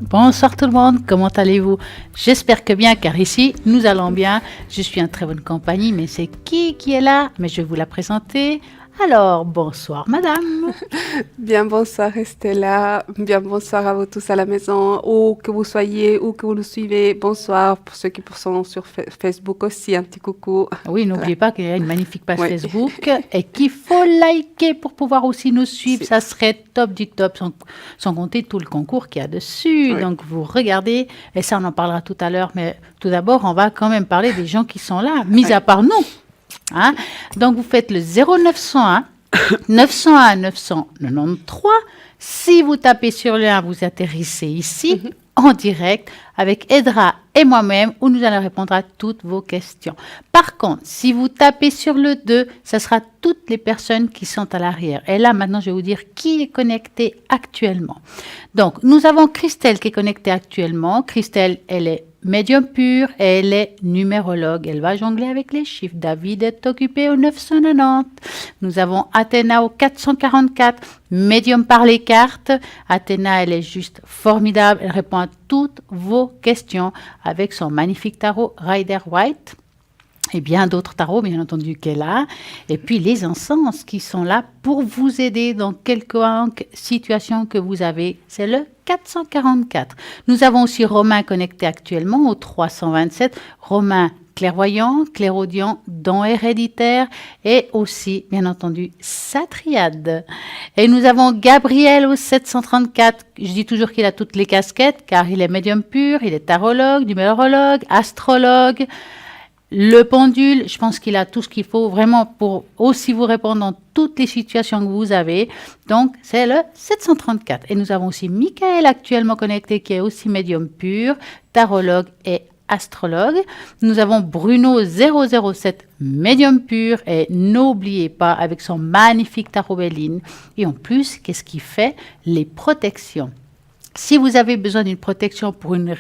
Bonsoir tout le monde, comment allez-vous? J'espère que bien, car ici, nous allons bien. Je suis en très bonne compagnie, mais c'est qui est là? Mais je vais vous la présenter. Alors, bonsoir madame. Bien bonsoir Estella, bien bonsoir à vous tous à la maison, où que vous soyez, où que vous nous suivez. Bonsoir pour ceux qui sont sur Facebook aussi, un petit coucou. Oui, Voilà. n'oubliez pas qu'il y a une magnifique page Oui, Facebook et qu'il faut liker pour pouvoir aussi nous suivre. si, Ça serait top du top, sans compter tout le concours qu'il y a dessus. oui. Donc, vous regardez, et ça, on en parlera tout à l'heure. Mais tout d'abord, on va quand même parler des gens qui sont là, mis Oui. à part nous. Hein? Donc, vous faites le 0901 901 993. Si vous tapez sur le 1, vous atterrissez ici, en direct, avec Edra et moi-même, où nous allons répondre à toutes vos questions. Par contre, si vous tapez sur le 2, ce sera toutes les personnes qui sont à l'arrière. Et là, maintenant, je vais vous dire qui est connecté actuellement. Donc, nous avons Christelle qui est connectée actuellement. Christelle, elle est médium pur et elle est numérologue. Elle va jongler avec les chiffres. David est occupé au 990. Nous avons Athéna au 444, médium par les cartes. Athéna, elle est juste formidable. Elle répond à toutes vos questions avec son magnifique tarot Rider White. Et bien d'autres tarots, bien entendu, qu'elle a. Et puis les encens qui sont là pour vous aider dans quelques situations que vous avez. C'est le 444. Nous avons aussi Romain connecté actuellement au 327. Romain clairvoyant, clairaudient, don héréditaire et aussi, bien entendu, sa triade. Et nous avons Gabriel au 734. Je dis toujours qu'il a toutes les casquettes car il est médium pur, il est tarologue, numérologue, astrologue. Le pendule, je pense qu'il a tout ce qu'il faut vraiment pour aussi vous répondre dans toutes les situations que vous avez. Donc, c'est le 734. Et nous avons aussi Michael actuellement connecté qui est aussi médium pur, tarologue et astrologue. Nous avons Bruno 007, médium pur. Et n'oubliez pas, avec son magnifique tarot Béline. Et en plus, qu'est-ce qu'il fait? Les protections. Si vous avez besoin d'une protection pour une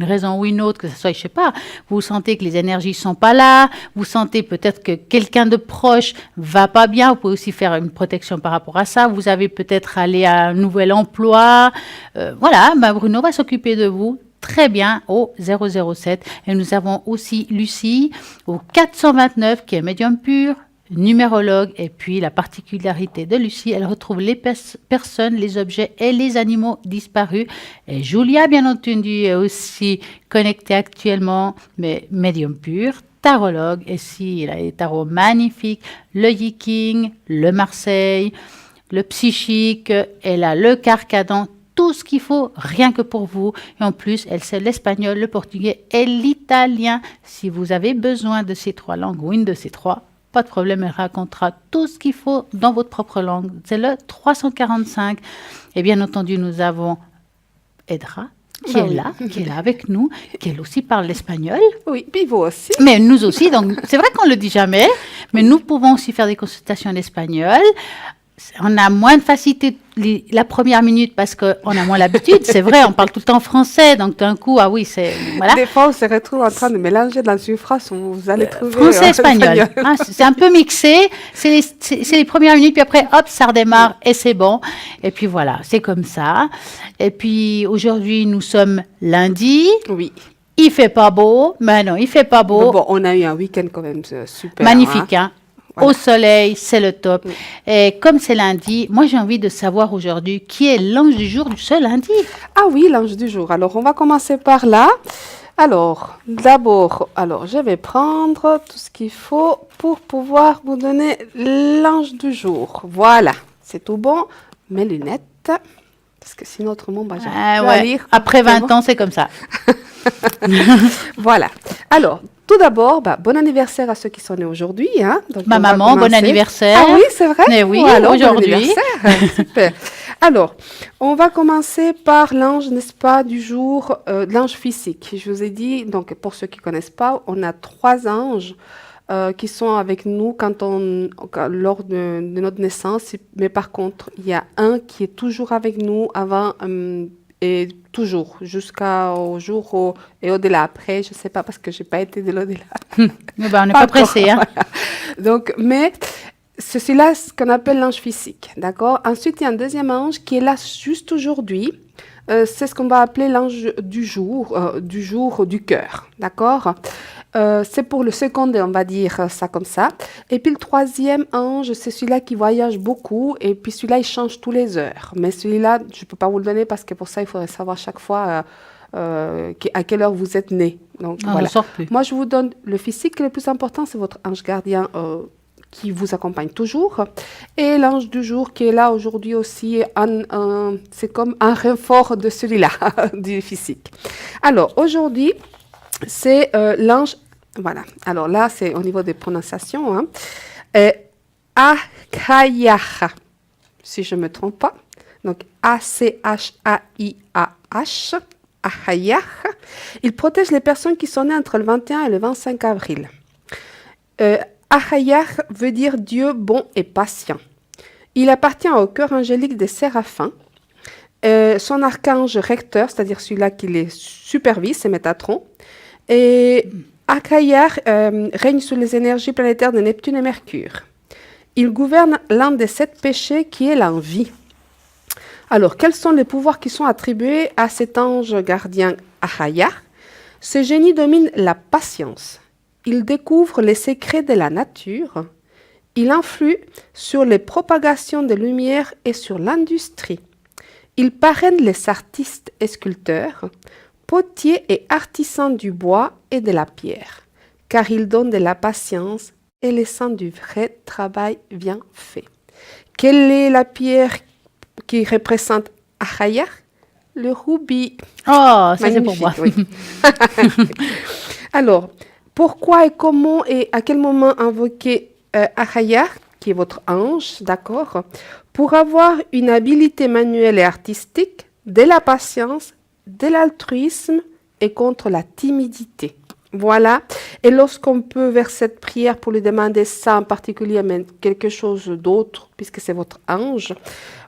raison ou une autre, que ce soit, je sais pas, vous sentez que les énergies sont pas là, vous sentez peut-être que quelqu'un de proche va pas bien, vous pouvez aussi faire une protection par rapport à ça. Vous avez peut-être allé à un nouvel emploi. Voilà, ben Bruno va s'occuper de vous. Très bien, au 007. Et nous avons aussi Lucie au 429 qui est médium pur, numérologue. Et puis la particularité de Lucie, elle retrouve les personnes, les objets et les animaux disparus. Et Julia, bien entendu, est aussi connectée actuellement, mais médium pur, tarologue. Et si, elle a des tarots magnifiques, le Yiking, le Marseille, le psychique, elle a le carcadan, tout ce qu'il faut, rien que pour vous. Et en plus, elle sait l'espagnol, le portugais et l'italien. Si vous avez besoin de ces trois langues ou une de ces trois, pas de problème, elle racontera tout ce qu'il faut dans votre propre langue. C'est le 345. Et bien entendu, nous avons Edra, qui est là avec nous, qui elle aussi parle l'espagnol. Oui, puis vous aussi. Mais nous aussi, donc c'est vrai qu'on ne le dit jamais, mais nous pouvons aussi faire des consultations en espagnol. On a moins de facilité la première minute parce qu'on a moins l'habitude. C'est vrai, on parle tout le temps français, donc d'un coup, ah oui, c'est... Voilà. Des fois, on se retrouve en train de mélanger dans une phrase où vous allez trouver... Français-espagnol. Ah, c'est un peu mixé. C'est les premières minutes, puis après, hop, ça redémarre et c'est bon. Et puis voilà, c'est comme ça. Et puis aujourd'hui, nous sommes lundi. Oui. Il fait pas beau. Ben non, il fait pas beau. Mais bon, on a eu un week-end quand même super. Magnifique, hein. Voilà. Au soleil, c'est le top. Et comme c'est lundi, moi j'ai envie de savoir aujourd'hui qui est l'ange du jour de ce lundi. Ah oui, l'ange du jour. Alors, on va commencer par là. Alors, d'abord, je vais prendre tout ce qu'il faut pour pouvoir vous donner l'ange du jour. Voilà, c'est tout bon. Mes lunettes, parce que sinon, autrement, j'arrive pas à lire. Après 20 ans, c'est comme ça. Voilà. Alors, tout d'abord, bon anniversaire à ceux qui sont nés aujourd'hui. Hein. Donc, ma maman, bon anniversaire. Ah oui, c'est vrai. Mais oui, alors, aujourd'hui. Bon super. Alors, on va commencer par l'ange, n'est-ce pas, du jour, l'ange physique. Je vous ai dit, donc pour ceux qui ne connaissent pas, on a 3 anges qui sont avec nous lors de notre naissance. Mais par contre, il y a un qui est toujours avec nous avant... et toujours, jusqu'au jour et au-delà. Après, je ne sais pas parce que je n'ai pas été de l'au-delà. On n'est pas pressé. Hein. Voilà. Donc, mais ceci-là, ce qu'on appelle l'ange physique, d'accord? Ensuite, il y a un deuxième ange qui est là juste aujourd'hui. C'est ce qu'on va appeler l'ange du jour du cœur, d'accord? C'est pour le second, on va dire ça comme ça. Et puis le troisième ange, c'est celui-là qui voyage beaucoup. Et puis celui-là, il change tous les heures. Mais celui-là, je ne peux pas vous le donner parce que pour ça, il faudrait savoir chaque fois à quelle heure vous êtes né. Donc, On voilà. ne sort plus. Moi, je vous donne le physique. Le plus important, c'est votre ange gardien qui vous accompagne toujours. Et l'ange du jour qui est là aujourd'hui aussi, c'est comme un renfort de celui-là, du physique. Alors, aujourd'hui, c'est l'ange, voilà. Alors là, c'est au niveau des prononciations. Hein. Achaiah, si je ne me trompe pas. Donc, A-C-H-A-I-A-H. Achaiah. Il protège les personnes qui sont nées entre le 21 et le 25 avril. Achaiah veut dire Dieu bon et patient. Il appartient au cœur angélique des séraphins. Son archange recteur, c'est-à-dire celui-là qui les supervise, c'est Métatron. Et Achaiah règne sous les énergies planétaires de Neptune et Mercure. Il gouverne l'un des 7 péchés qui est l'envie. Alors, quels sont les pouvoirs qui sont attribués à cet ange gardien Achaiah? Ce génie domine la patience. Il découvre les secrets de la nature. Il influe sur les propagations des lumières et sur l'industrie. Il parraine les artistes et sculpteurs, potiers et artisans du bois et de la pierre, car il donne de la patience et le sens du vrai travail bien fait. Quelle est la pierre qui représente Achaiah? Le rubis. Oh, ça c'est pour moi. Oui. Alors, pourquoi et comment et à quel moment invoquer Achaiah, qui est votre ange, d'accord, pour avoir une habileté manuelle et artistique, de la patience, de l'altruisme et contre la timidité. Voilà. Et lorsqu'on peut vers cette prière pour lui demander ça en particulier, mais quelque chose d'autre, puisque c'est votre ange,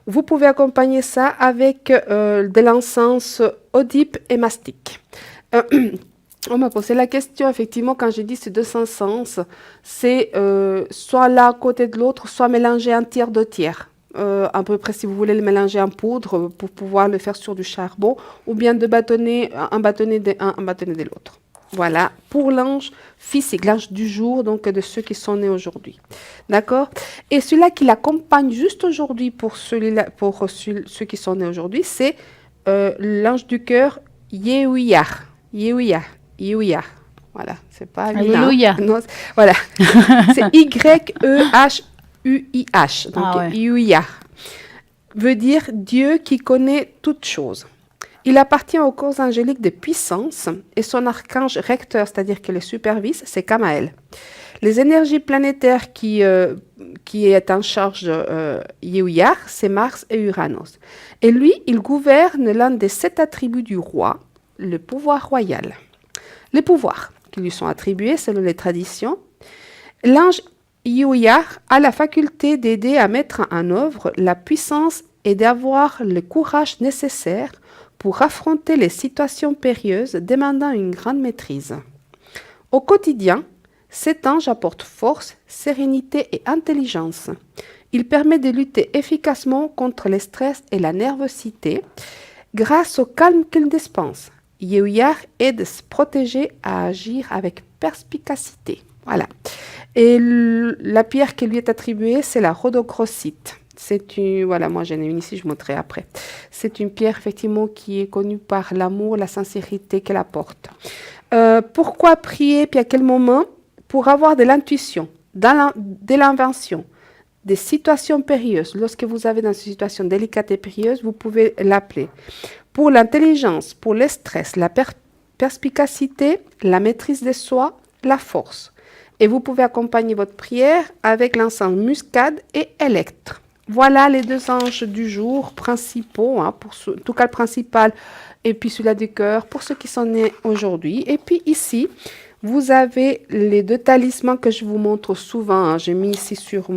vous pouvez accompagner ça avec de l'encens oedipe et mastic. On m'a posé la question, effectivement, quand j'ai dit ces 200 sens, c'est soit l'un à côté de l'autre, soit mélanger un tiers, 2 tiers. À peu près, si vous voulez le mélanger en poudre pour pouvoir le faire sur du charbon, ou bien de bâtonner, un bâtonnet de un bâtonnet de l'autre. Voilà, pour l'ange physique, l'ange du jour, donc de ceux qui sont nés aujourd'hui. D'accord? Et celui-là qui l'accompagne juste aujourd'hui pour ceux qui sont nés aujourd'hui, c'est l'ange du cœur, Yehuiah. Yehuiah. Voilà, c'est pas lui. Alléluia. Non, voilà. C'est Y-E-H-U-I-H. Donc, ouais. Yehuiah veut dire Dieu qui connaît toutes choses. Il appartient au corps angélique de puissance et son archange recteur, c'est-à-dire que le supervise, c'est Kamael. Les énergies planétaires qui est en charge de Yehuiah, c'est Mars et Uranus. Et lui, il gouverne l'un des 7 attributs du roi, le pouvoir royal. Les pouvoirs qui lui sont attribués selon les traditions. L'ange Yehuiah a la faculté d'aider à mettre en œuvre la puissance et d'avoir le courage nécessaire pour affronter les situations périlleuses demandant une grande maîtrise. Au quotidien, cet ange apporte force, sérénité et intelligence. Il permet de lutter efficacement contre le stress et la nervosité grâce au calme qu'il dispense. Yehuiah aide à se protéger, à agir avec perspicacité. Voilà. Et la pierre qui lui est attribuée, c'est la rhodochrosite. C'est une, voilà, moi j'en ai une ici, je vous montrerai après. C'est une pierre effectivement qui est connue par l'amour, la sincérité qu'elle apporte. Pourquoi prier, puis à quel moment? Pour avoir de l'intuition, de l'invention, des situations périlleuses. Lorsque vous avez dans une situation délicate et périlleuse, vous pouvez l'appeler. Pour l'intelligence, pour le stress, la perspicacité, la maîtrise de soi, la force. Et vous pouvez accompagner votre prière avec l'encens muscade et électre. Voilà les 2 anges du jour principaux, hein, en tout cas le principal, et puis celui-là du cœur, pour ceux qui sont nés aujourd'hui. Et puis ici, vous avez les 2 talismans que je vous montre souvent. Hein. J'ai mis ici sur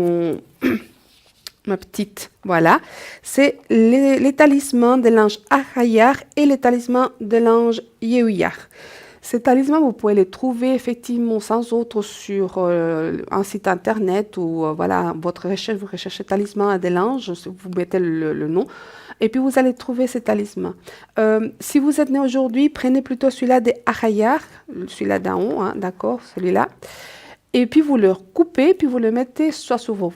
ma petite, voilà. C'est les talismans de l'ange Achaiah et les talismans de l'ange Yehuiah. Ces talismans, vous pouvez les trouver effectivement sans autre sur un site internet ou voilà, votre recherche, vous recherchez talisman des langes, vous mettez le nom et puis vous allez trouver ces talismans. Si vous êtes né aujourd'hui, prenez plutôt celui-là des Ahayar, celui-là d'en haut, hein, d'accord, celui-là. Et puis vous le coupez, puis vous le mettez soit sur vos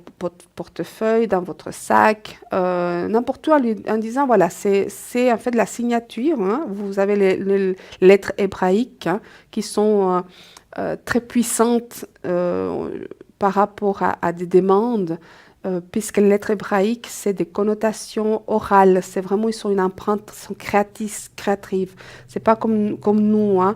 portefeuilles, dans votre sac, n'importe où, en disant, voilà, c'est en fait la signature. Hein. Vous avez les lettres hébraïques hein, qui sont très puissantes par rapport à des demandes, puisque les lettres hébraïques, c'est des connotations orales. C'est vraiment, ils sont une empreinte, ils sont créatives. C'est pas comme nous, hein.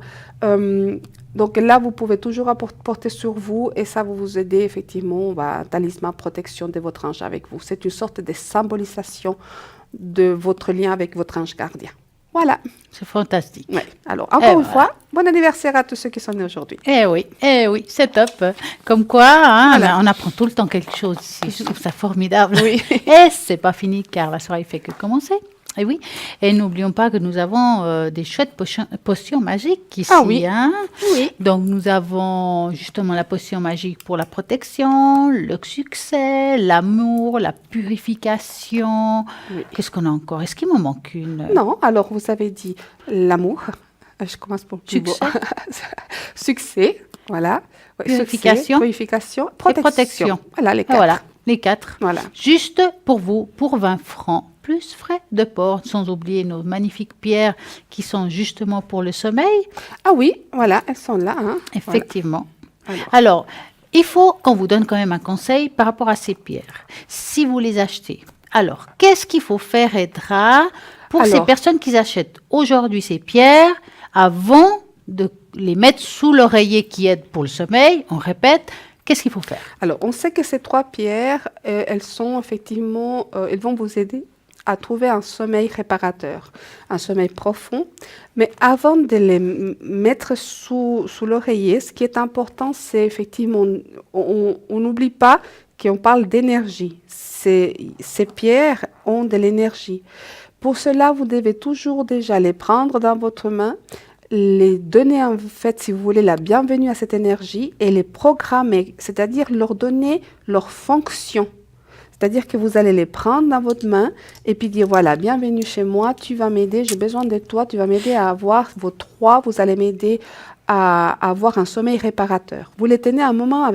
Donc là, vous pouvez toujours porter sur vous et ça va vous aider effectivement, un talisman protection de votre ange avec vous. C'est une sorte de symbolisation de votre lien avec votre ange gardien. Voilà. C'est fantastique. Ouais. Alors, encore une fois, bon anniversaire à tous ceux qui sont nés aujourd'hui. Eh oui, c'est top. Comme quoi, hein, Voilà. on apprend tout le temps quelque chose ici. Je trouve ça formidable. Oui. Et c'est pas fini car la soirée fait que commencer. Et oui, et n'oublions pas que nous avons des chouettes potions magiques ici. Ah oui. Hein. Oui. Donc, nous avons justement la potion magique pour la protection, le succès, l'amour, la purification. Oui. Qu'est-ce qu'on a encore? Est-ce qu'il m'en manque une? Non, alors vous avez dit l'amour. Je commence pour le plus beau. Succès, voilà. Ouais, Purification. succès, purification, Et protection. Voilà les Et quatre. voilà, les 4. Voilà. Juste pour vous, pour 20 francs, plus frais de port, sans oublier nos magnifiques pierres qui sont justement pour le sommeil. Ah oui, voilà, elles sont là. Hein. Effectivement. Voilà. Alors, il faut qu'on vous donne quand même un conseil par rapport à ces pierres. Si vous les achetez, alors, qu'est-ce qu'il faut faire, Edra, pour ces personnes qui achètent aujourd'hui ces pierres avant de les mettre sous l'oreiller qui aide pour le sommeil? On répète. Qu'est-ce qu'il faut faire? Alors, on sait que ces 3 pierres, elles sont effectivement, elles vont vous aider à trouver un sommeil réparateur, un sommeil profond. Mais avant de les mettre sous l'oreiller, ce qui est important, c'est effectivement, on n'oublie pas qu'on parle d'énergie. Ces pierres ont de l'énergie. Pour cela, vous devez toujours déjà les prendre dans votre main, les donner en fait, si vous voulez, la bienvenue à cette énergie et les programmer, c'est-à-dire leur donner leur fonction. C'est-à-dire que vous allez les prendre dans votre main et puis dire, voilà, bienvenue chez moi, tu vas m'aider, j'ai besoin de toi, tu vas m'aider à avoir vos 3, vous allez m'aider à avoir un sommeil réparateur. Vous les tenez un moment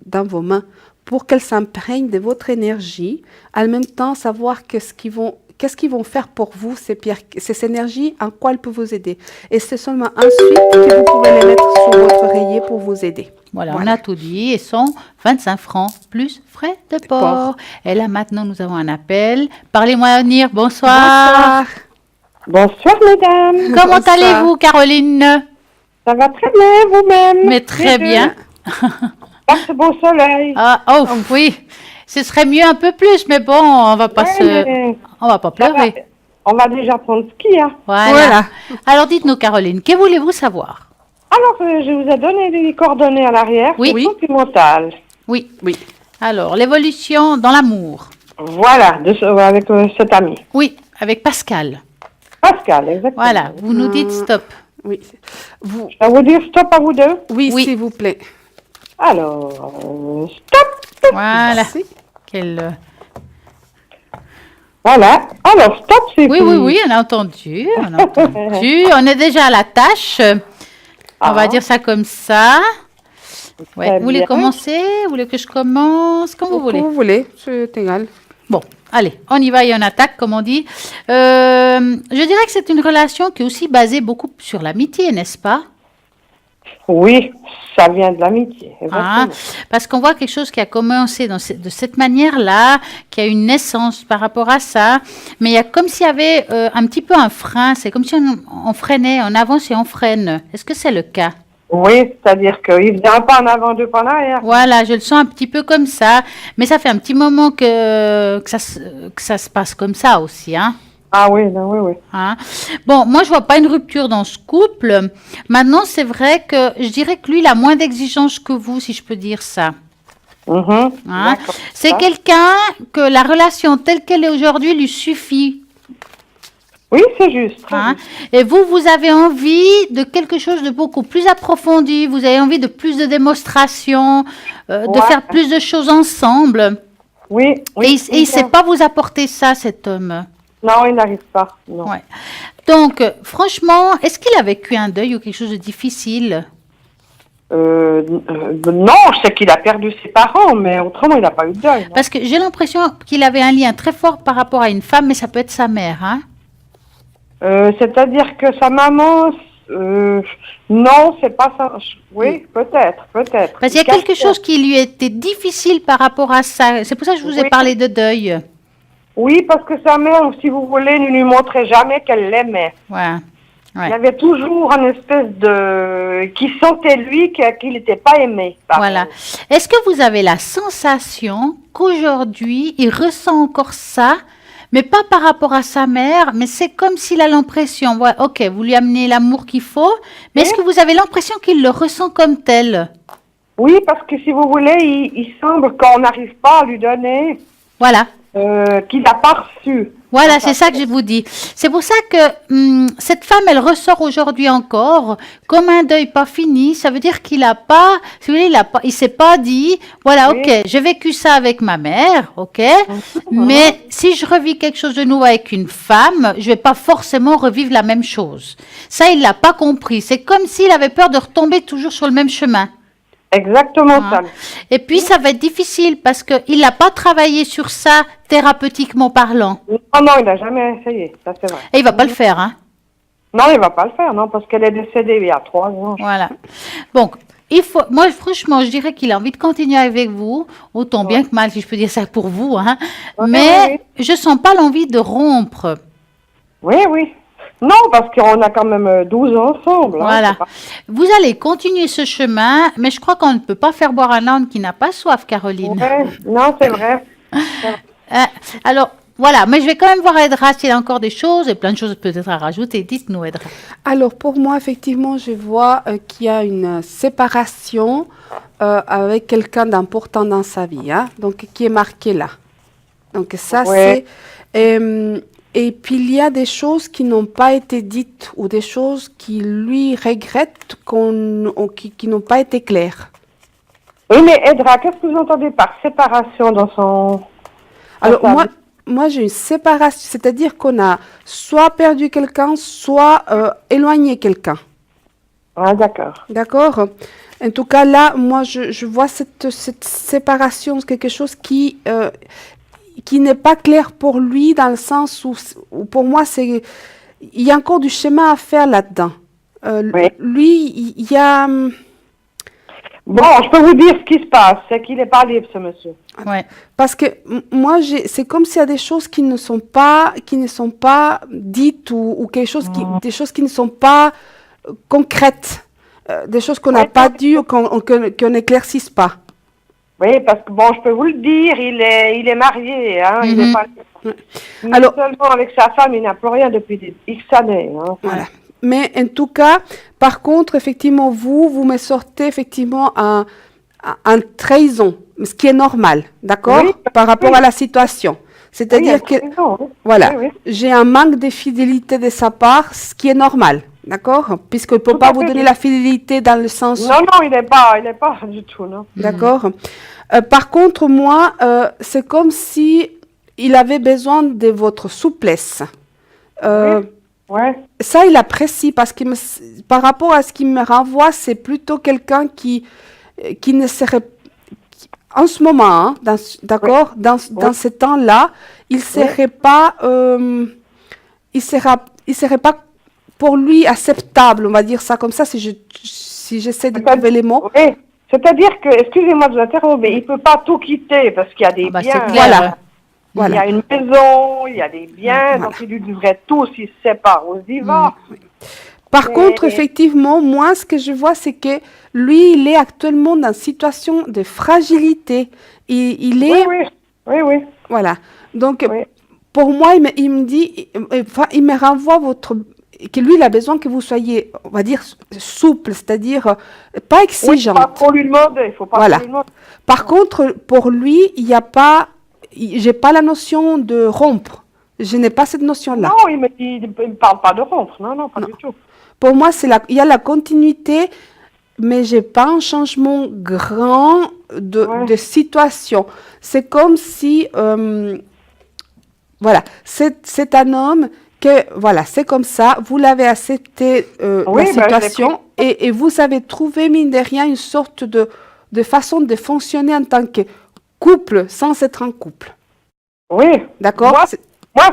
dans vos mains pour qu'elles s'imprègnent de votre énergie, en même temps savoir qu'est-ce qu'ils vont faire pour vous, ces pierres, ces énergies, en quoi elles peuvent vous aider. Et c'est seulement ensuite que vous pouvez les mettre sur votre oreiller pour vous aider. Voilà, on a tout dit et sont 25 francs plus frais de port. Et là, maintenant, nous avons un appel. Parlez-moi, Nir. Bonsoir. Bonsoir, mesdames. Comment allez-vous, Caroline? Ça va très bien, vous-même? Mais très bien. Par ce beau soleil. Oui. Ce serait mieux un peu plus, mais bon, on va pas on va pas pleurer. On va déjà prendre ski, hein. Voilà. Alors, dites-nous, Caroline, que voulez-vous savoir? Alors, je vous ai donné des coordonnées à l'arrière. Oui. Sentimentales. Oui. Alors, l'évolution dans l'amour. Voilà, avec cet ami. Oui, avec Pascal. Pascal, exactement. Voilà, vous nous dites stop. Oui. Je vais vous dire stop à vous deux. Oui, s'il vous plaît. Alors, stop. Voilà. Merci. Voilà. Alors, stop, c'est Oui, on a entendu. On est déjà à la tâche. On va dire ça comme ça. Ouais. Vous voulez commencer? Vous voulez que je commence? Comme vous voulez. Vous voulez, c'est égal. Bon, allez, on y va et on attaque, comme on dit. Je dirais que c'est une relation qui est aussi basée beaucoup sur l'amitié, n'est-ce pas? Oui, ça vient de l'amitié. Parce qu'on voit quelque chose qui a commencé de cette manière-là, qui a une naissance par rapport à ça, mais il y a comme s'il y avait un petit peu un frein, c'est comme si on freinait, on avance et on freine. Est-ce que c'est le cas? Oui, c'est-à-dire qu'il faisait un pas en avant, 2 pas en arrière. Voilà, je le sens un petit peu comme ça, mais ça fait un petit moment que ça se passe comme ça aussi, hein. Ah oui, oui. Hein? Bon, moi, je vois pas une rupture dans ce couple. Maintenant, c'est vrai que je dirais que lui, il a moins d'exigences que vous, si je peux dire ça. Hein? C'est quelqu'un que la relation telle qu'elle est aujourd'hui lui suffit. Oui, c'est juste. Très Hein. juste. Et vous avez envie de quelque chose de beaucoup plus approfondi, vous avez envie de plus de démonstrations, de Ouais. faire plus de choses ensemble. Oui, Et oui. il ne sait pas vous apporter ça, cet homme. Non, il n'arrive pas. Non. Ouais. Donc, franchement, est-ce qu'il a vécu un deuil ou quelque chose de difficile? Non, je sais qu'il a perdu ses parents, mais autrement, il n'a pas eu de deuil. Non. Parce que j'ai l'impression qu'il avait un lien très fort par rapport à une femme, mais ça peut être sa mère. Hein? C'est-à-dire que sa maman, non, c'est pas ça. Oui, peut-être. Parce qu'il y a quelque chose qui lui était difficile par rapport à ça. C'est pour ça que je vous ai Oui. parlé de deuil. Oui, parce que sa mère, si vous voulez, ne lui montrait jamais qu'elle l'aimait. Ouais. Il y avait toujours une espèce de... qui sentait lui qu'il n'était pas aimé. par Voilà. elle. Est-ce que vous avez la sensation qu'aujourd'hui, il ressent encore ça, mais pas par rapport à sa mère, mais c'est comme s'il a l'impression, ouais, ok, vous lui amenez l'amour qu'il faut, mais est-ce que vous avez l'impression qu'il le ressent comme tel? Oui, parce que si vous voulez, il semble qu'on n'arrive pas à lui donner, Voilà. qu'il n'a pas reçu. Voilà, c'est ça que je vous dis. C'est pour ça que cette femme, elle ressort aujourd'hui encore comme un deuil pas fini. Ça veut dire qu'il a pas, si vous voulez, il s'est pas dit, voilà, Oui. ok, j'ai vécu ça avec ma mère, ok, mais si je revis quelque chose de nouveau avec une femme, je vais pas forcément revivre la même chose. Ça, il l'a pas compris. C'est comme s'il avait peur de retomber toujours sur le même chemin. Exactement Hein. ça. Et puis, ça va être difficile parce qu'il n'a pas travaillé sur ça thérapeutiquement parlant. Non, il n'a jamais essayé, ça c'est vrai. Et il va pas le faire, hein. Non, il ne va pas le faire, non, parce qu'elle est décédée il y a 3 ans. Voilà. Donc, moi, franchement, je dirais qu'il a envie de continuer avec vous, autant bien que mal, si je peux dire ça pour vous, hein. Ouais, Mais je sens pas l'envie de rompre. Oui. Non, parce qu'on a quand même 12 ans ensemble. hein, Voilà. c'est pas- Vous allez continuer ce chemin, mais je crois qu'on ne peut pas faire boire un âne qui n'a pas soif, Caroline. Ouais, non, c'est vrai. Alors, voilà. Mais je vais quand même voir Edra s'il y a encore des choses et plein de choses peut-être à rajouter. Dites-nous, Edra. Alors pour moi, effectivement, je vois qu'il y a une séparation avec quelqu'un d'important dans sa vie, hein, donc qui est marqué là. Donc ça, Ouais. et puis il y a des choses qui n'ont pas été dites ou des choses qui lui regrette qui n'ont pas été claires. Oui, mais Edra, qu'est-ce que vous entendez par séparation dans son... Alors sa moi, vie? moi j'ai une séparation, c'est-à-dire qu'on a soit perdu quelqu'un, soit éloigné quelqu'un. Ah, d'accord. D'accord? En tout cas, là, moi, je vois cette séparation, quelque chose qui n'est pas clair pour lui, dans le sens où pour moi, il y a encore du chemin à faire là-dedans. Oui. Lui, il y a... Bon, je peux vous dire ce qui se passe, c'est qu'il n'est pas libre, ce monsieur. Ouais. Parce que moi, c'est comme s'il y a des choses qui ne sont pas dites ou quelque chose des choses qui ne sont pas concrètes, des choses qu'on n'a Ouais, pas non. dit ou qu'on n'éclaircisse pas. Oui, parce que, bon, je peux vous le dire, il est marié, hein, il n'est pas libre. Mais Alors- seulement avec sa femme, il n'a plus rien depuis des X années. Hein. Voilà. Mais en tout cas, par contre, effectivement, vous me sortez effectivement un trahison, ce qui est normal, d'accord, Oui, par rapport oui. à la situation. C'est-à-dire que, voilà, Oui. j'ai un manque de fidélité de sa part, ce qui est normal, d'accord, puisqu'il ne peut Tout pas à vous fait, donner oui. la fidélité dans le sens, Non, il n'est pas du tout, non. d'accord. Par contre, moi, c'est comme si il avait besoin de votre souplesse. Ouais. Ça, il apprécie parce que par rapport à ce qu'il me renvoie, c'est plutôt quelqu'un qui ne serait, en ce moment, hein, d'accord, dans ce temps-là, il serait pas, il serait pas pour lui acceptable, on va dire ça comme ça, si j'essaie de trouver les mots. Oui. C'est-à-dire que, excusez-moi de vous interrompre, mais il ne peut pas tout quitter parce qu'il y a des Ah bah, biens. c'est clair. Voilà. Il y Voilà. a une maison, il y a des biens, Voilà. donc il lui devrait tout s'il se sépare ou s'il va. Par Mais- contre, effectivement, moi, ce que je vois, c'est que lui, il est actuellement dans une situation de fragilité. Il est, Oui. voilà. Donc, Oui. pour moi, il me dit, enfin, il me renvoie que lui, il a besoin que vous soyez, on va dire, souple, c'est-à-dire pas Oui, exigeante. pas trop lui demander, il faut pas Voilà. trop lui demander. Par contre, pour lui, il n'y a pas, j'ai pas la notion de rompre. Je n'ai pas cette notion-là. Non, il me parle pas de rompre. Non, pas du tout. Pour moi, il y a la continuité, mais j'ai pas un changement grand de situation. C'est comme si, voilà, c'est un homme que, voilà, c'est comme ça, vous l'avez accepté la situation et vous avez trouvé, mine de rien, une sorte de façon de fonctionner en tant que couple sans être en couple. Oui. D'accord? Moi,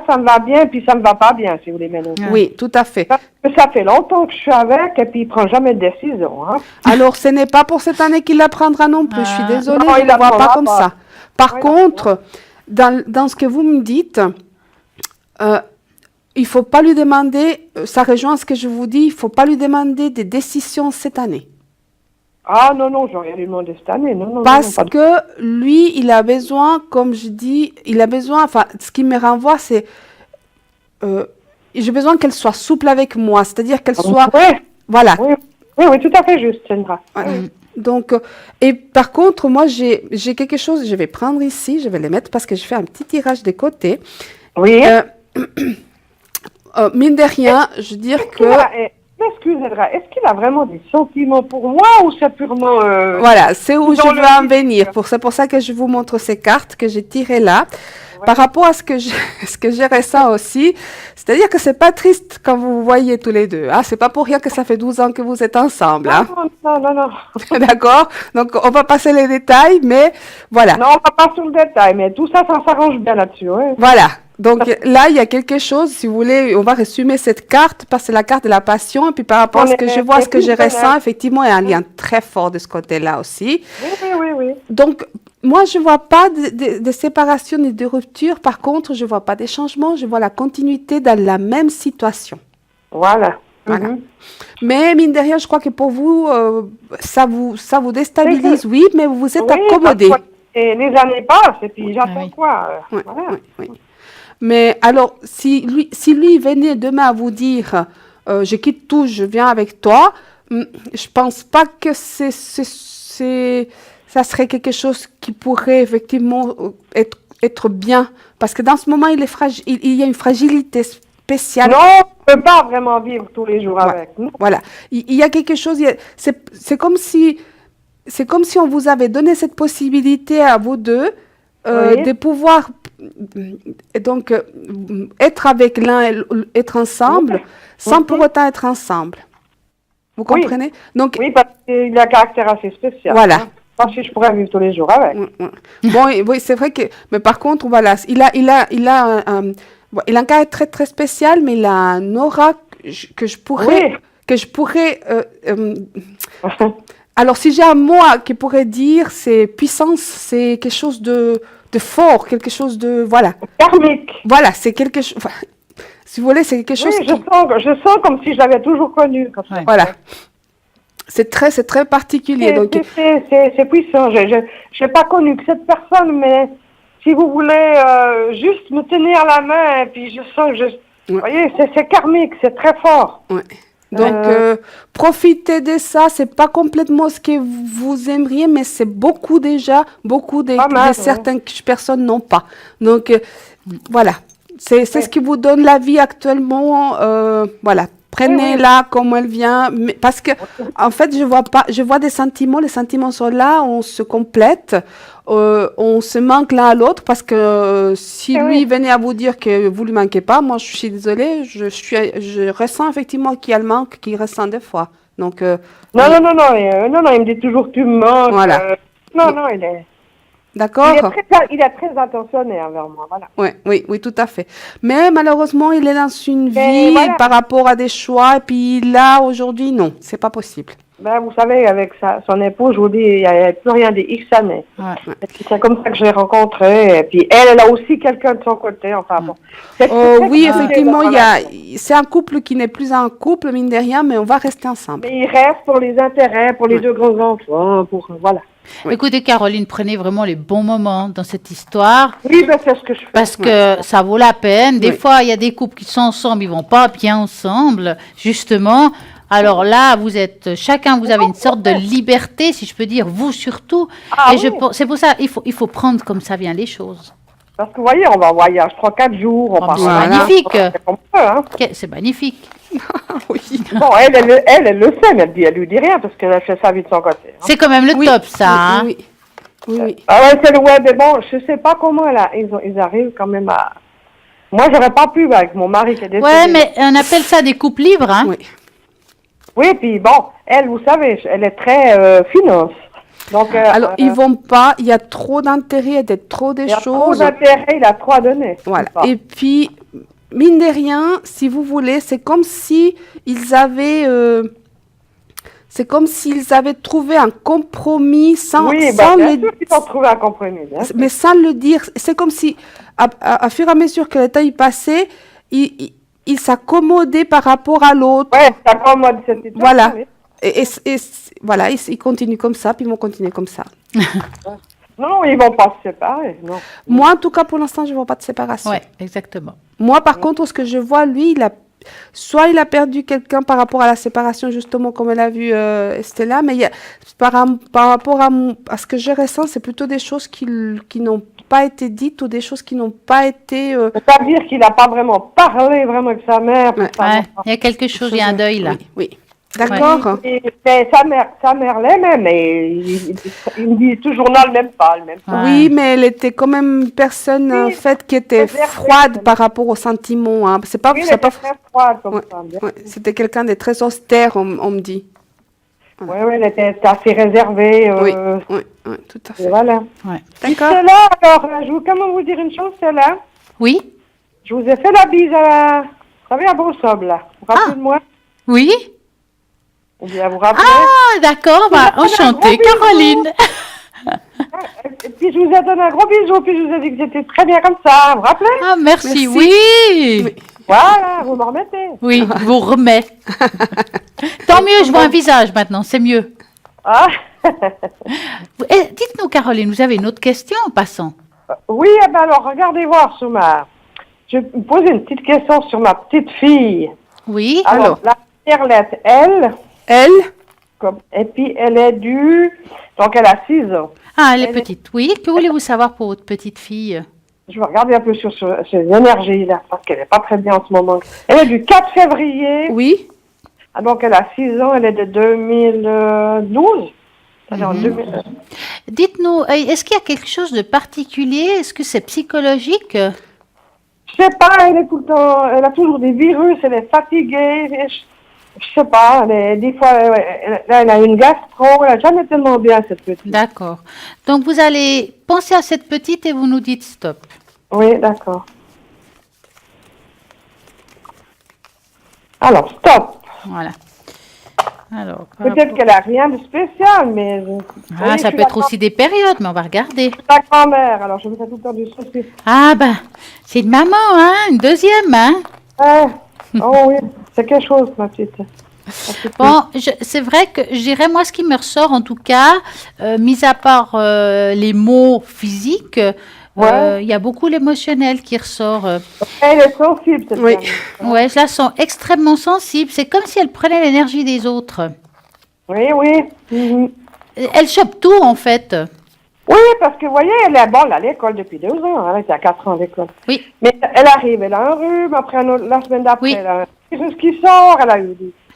ça me va bien, puis ça me va pas bien, si vous voulez maintenant. Oui, tout à fait. Parce que ça fait longtemps que je suis avec, et puis il prend jamais de décision. Hein. Alors, ce n'est pas pour cette année qu'il la prendra non plus. Je suis désolée, non, je il ne la vois pas prendra comme pas. ça. Par Oui, contre, dans ce que vous me dites, il ne faut pas lui demander, ça rejoint ce que je vous dis, il ne faut pas lui demander des décisions cette année. Ah non, je rien lui demander cette année. Non, Parce pas de- que lui, il a besoin, comme je dis, il a besoin, enfin, ce qui me renvoie, c'est, j'ai besoin qu'elle soit souple avec moi, c'est-à-dire qu'elle soit, Oui, voilà. oui, tout à fait juste, Sandra. Voilà. Donc, et par contre, moi, j'ai quelque chose, je vais prendre ici, je vais les mettre parce que je fais un petit tirage des côtés. Oui. Mine de rien, je veux dire que... Excusez-moi, est-ce qu'il a vraiment des sentiments pour moi ou c'est purement... Voilà, c'est où je dans veux le en vide. venir. C'est pour ça que je vous montre ces cartes que j'ai tirées là. Ouais. Par rapport à ce que je ressens aussi, c'est-à-dire que c'est pas triste quand vous vous voyez tous les deux. Hein. C'est pas pour rien que ça fait 12 ans que vous êtes ensemble. Hein. Non. D'accord? Donc, on va passer les détails, mais voilà. Non, on va pas sur le détail, mais tout ça, ça s'arrange bien là-dessus. Ouais. Voilà. Donc là, il y a quelque chose, si vous voulez, on va résumer cette carte, parce que c'est la carte de la passion, et puis par rapport à ce que je vois, ce que je ressens, effectivement, il y a un lien très fort de ce côté-là aussi. Oui. Donc, moi, je ne vois pas de séparation ni de rupture. Par contre, je ne vois pas des changements, je vois la continuité dans la même situation. Voilà. Voilà. Mhm. Mais mine de rien, je crois que pour vous, ça vous déstabilise, oui, mais vous vous êtes accommodé. Et les années passent, et puis j'attends Oui. quoi Ouais, voilà. oui. Mais alors, si lui venait demain à vous dire, je quitte tout, je viens avec toi, je pense pas que ça serait quelque chose qui pourrait effectivement être bien, parce que dans ce moment, il y a une fragilité spéciale. Non, on ne peut pas vraiment vivre tous les jours avec. Non. Voilà, il y a quelque chose, c'est comme si on vous avait donné cette possibilité à vous deux de pouvoir donc être avec l'un, être ensemble, sans pour autant être ensemble. Vous comprenez? Donc, oui, parce qu'il a un caractère assez spécial. Voilà. Hein. Pas si je pourrais vivre tous les jours avec. Bon, oui, c'est vrai que, mais par contre, voilà, il a un caractère très très spécial, mais il a un aura que je pourrais alors, si j'ai un mot qui pourrait dire, c'est puissance, c'est quelque chose de fort, quelque chose de, voilà. Karmique. Voilà, c'est quelque chose, enfin, si vous voulez, c'est quelque chose Oui, je sens comme si je l'avais toujours connu. Comme ça. Voilà. C'est très particulier. C'est puissant. Je n'ai pas connu que cette personne, mais si vous voulez juste me tenir la main, et puis je sens que vous voyez, c'est karmique, c'est très fort. Ouais. Donc, profitez de ça. C'est pas complètement ce que vous aimeriez, mais c'est beaucoup déjà, certaines personnes n'ont pas. Donc, voilà. C'est ce qui vous donne la vie actuellement. Voilà. Prenez-la comme elle vient. Mais, parce que, en fait, je vois des sentiments. Les sentiments sont là, on se complète. On se manque l'un à l'autre parce que si lui venait à vous dire que vous lui manquez pas, moi je suis désolée, je ressens effectivement qu'il y a le manque qu'il ressent des fois. Donc non, il me dit toujours tu me manques. Voilà. Non, il est. D'accord. Il est très attentionné envers moi, voilà. Oui, tout à fait. Mais malheureusement, il est dans une vie par rapport à des choix et puis là aujourd'hui non, c'est pas possible. Ben, vous savez, avec son époux, je vous dis, il n'y a plus rien des X années. Ouais. C'est comme ça que je l'ai rencontré. Et puis, elle a aussi quelqu'un de son côté. Enfin, bon. Oui, effectivement, c'est un couple qui n'est plus un couple, mine de rien, mais on va rester ensemble. Mais il reste pour les intérêts, pour les deux grands enfants, voilà. Écoutez, Caroline, prenez vraiment les bons moments dans cette histoire. Oui, ben, c'est ce que je fais. Parce que ça vaut la peine. Des fois, il y a des couples qui sont ensemble, ils vont pas bien ensemble, justement. Alors là, chacun, vous avez une sorte de liberté, si je peux dire, vous surtout. C'est pour ça, il faut prendre comme ça vient les choses. Parce que vous voyez, on va en voyage 3-4 jours, on Oh, part mais c'est en magnifique. vacances, c'est comme ça, hein. C'est magnifique. Oui. Bon, elle le sait, mais elle lui dit rien parce qu'elle a fait sa vie de son côté. Hein. C'est quand même le Oui, top, ça. Hein. Oui, oui, oui. Ah ouais, c'est le web, mais bon, je sais pas comment ils arrivent quand même à... Moi, j'aurais pas pu avec mon mari qui est décédé. Ouais, mais on appelle ça des couples libres. Hein. Oui. Oui, puis bon, elle, vous savez, elle est très finance. Donc, Alors, ils vont pas, il y a trop d'intérêt, il y a trop des il a trop choses. d'intérêt, il a trop à donner. Voilà. C'est ça. Et puis, mine de rien, si vous voulez, c'est comme si ils avaient, trouvé un compromis sans, Oui, sans bien le, sûr qu'ils ont trouvé un compromis. Bien sûr. mais sans le dire. C'est comme si, à fur et à mesure que le temps y passait, ils s'accommodaient par rapport à l'autre. Ouais, ça commode cette situation. Voilà. Oui. Et voilà, ils continuent comme ça, puis ils vont continuer comme ça. Non, ils vont pas se séparer, non. Moi, en tout cas, pour l'instant, je ne vois pas de séparation. Ouais, exactement. Moi, par contre, ce que je vois, lui, soit il a perdu quelqu'un par rapport à la séparation, justement, comme elle a vu Stella, mais par rapport à ce que je ressens, c'est plutôt des choses qui n'ont pas été dites ou des choses qui n'ont pas été... C'est-à-dire qu'il n'a pas vraiment parlé vraiment avec sa mère. pour Ouais. savoir Ouais, il y a quelque chose, il y a un deuil là. Oui, oui. D'accord. Mais sa mère l'aimait, mais il me dit toujours non, elle m'aime pas, elle m'aime pas. Ouais. Oui, mais elle était quand même une personne, en Oui, fait, qui était réservée. froide par rapport aux sentiments. Hein. C'est pas, Oui, c'est elle pas... était très froide comme Ouais, ça. bien ouais, sûr. c'était quelqu'un de très austère, on me dit. Oui, elle était assez réservée. Oui, oui, oui, tout à Et fait. voilà. Ouais. D'accord. C'est là, alors, je veux quand même vous dire une chose, c'est là. Oui. Je vous ai fait la bise vous savez, à Brossoble, là. Vous vous rappelez de moi? Oui. Ou bien vous rappelez? Ah, d'accord. Bah, vous ai fait un enchantée, gros bisou. Caroline. Et puis je vous ai donné un gros bisou, puis je vous ai dit que j'étais très bien comme ça. Vous vous rappelez? Ah, merci. Merci. Oui. Oui. Voilà, vous me remettez. Oui, je vous remets. Tant mieux, je vois un visage maintenant, c'est mieux. Ah. Dites-nous, Caroline, vous avez une autre question en passant? Oui, eh ben alors, regardez voir sur ma... Je vais me poser une petite question sur ma petite fille. Oui. Alors, la première lettre, L, Elle, et puis elle est du... Donc, elle a 6 ans. Ah, elle est Elle est- petite. Oui. Que voulez-vous savoir pour votre petite fille? Je vais regarder un peu sur ses énergies, là, parce qu'elle n'est pas très bien en ce moment. Elle est du 4 février. oui. Ah, donc, elle a 6 ans, elle est de 2012. C'est-à-dire en 2000. Dites-nous, est-ce qu'il y a quelque chose de particulier? Est-ce que c'est psychologique? Je sais pas, elle est tout le temps, elle a toujours des virus, elle est fatiguée, et je sais pas, des fois, elle a une gastro, elle a jamais tellement bien cette petite. D'accord. Donc, vous allez penser à cette petite et vous nous dites stop. Oui, d'accord. Alors, stop. Voilà. Alors, Peut-être qu'elle a rien de spécial, mais... ah, ça peut être aussi des périodes, mais on va regarder. Ta grand-mère, alors je me fais tout le temps du saucisson. Ah, ben, c'est une maman, hein, une deuxième, hein. Oh oui, c'est quelque chose, ma petite. Bon, c'est vrai que je dirais, moi, ce qui me ressort, en tout cas, mis à part les mots physiques, Ouais. il y a beaucoup l'émotionnel qui ressort. Elle est sensible, cette Oui. femme. Ouais, je la sens extrêmement sensible. C'est comme si elle prenait l'énergie des autres. Oui, oui. Mhm. Elle chope tout, en fait. Oui, parce que, vous voyez, elle est bonne à l'école depuis 2 ans. Elle était à 4 ans à l'école. Oui. Mais elle arrive, elle a un rhume, après la semaine d'après, Oui. elle a un virus qui sort, elle a eu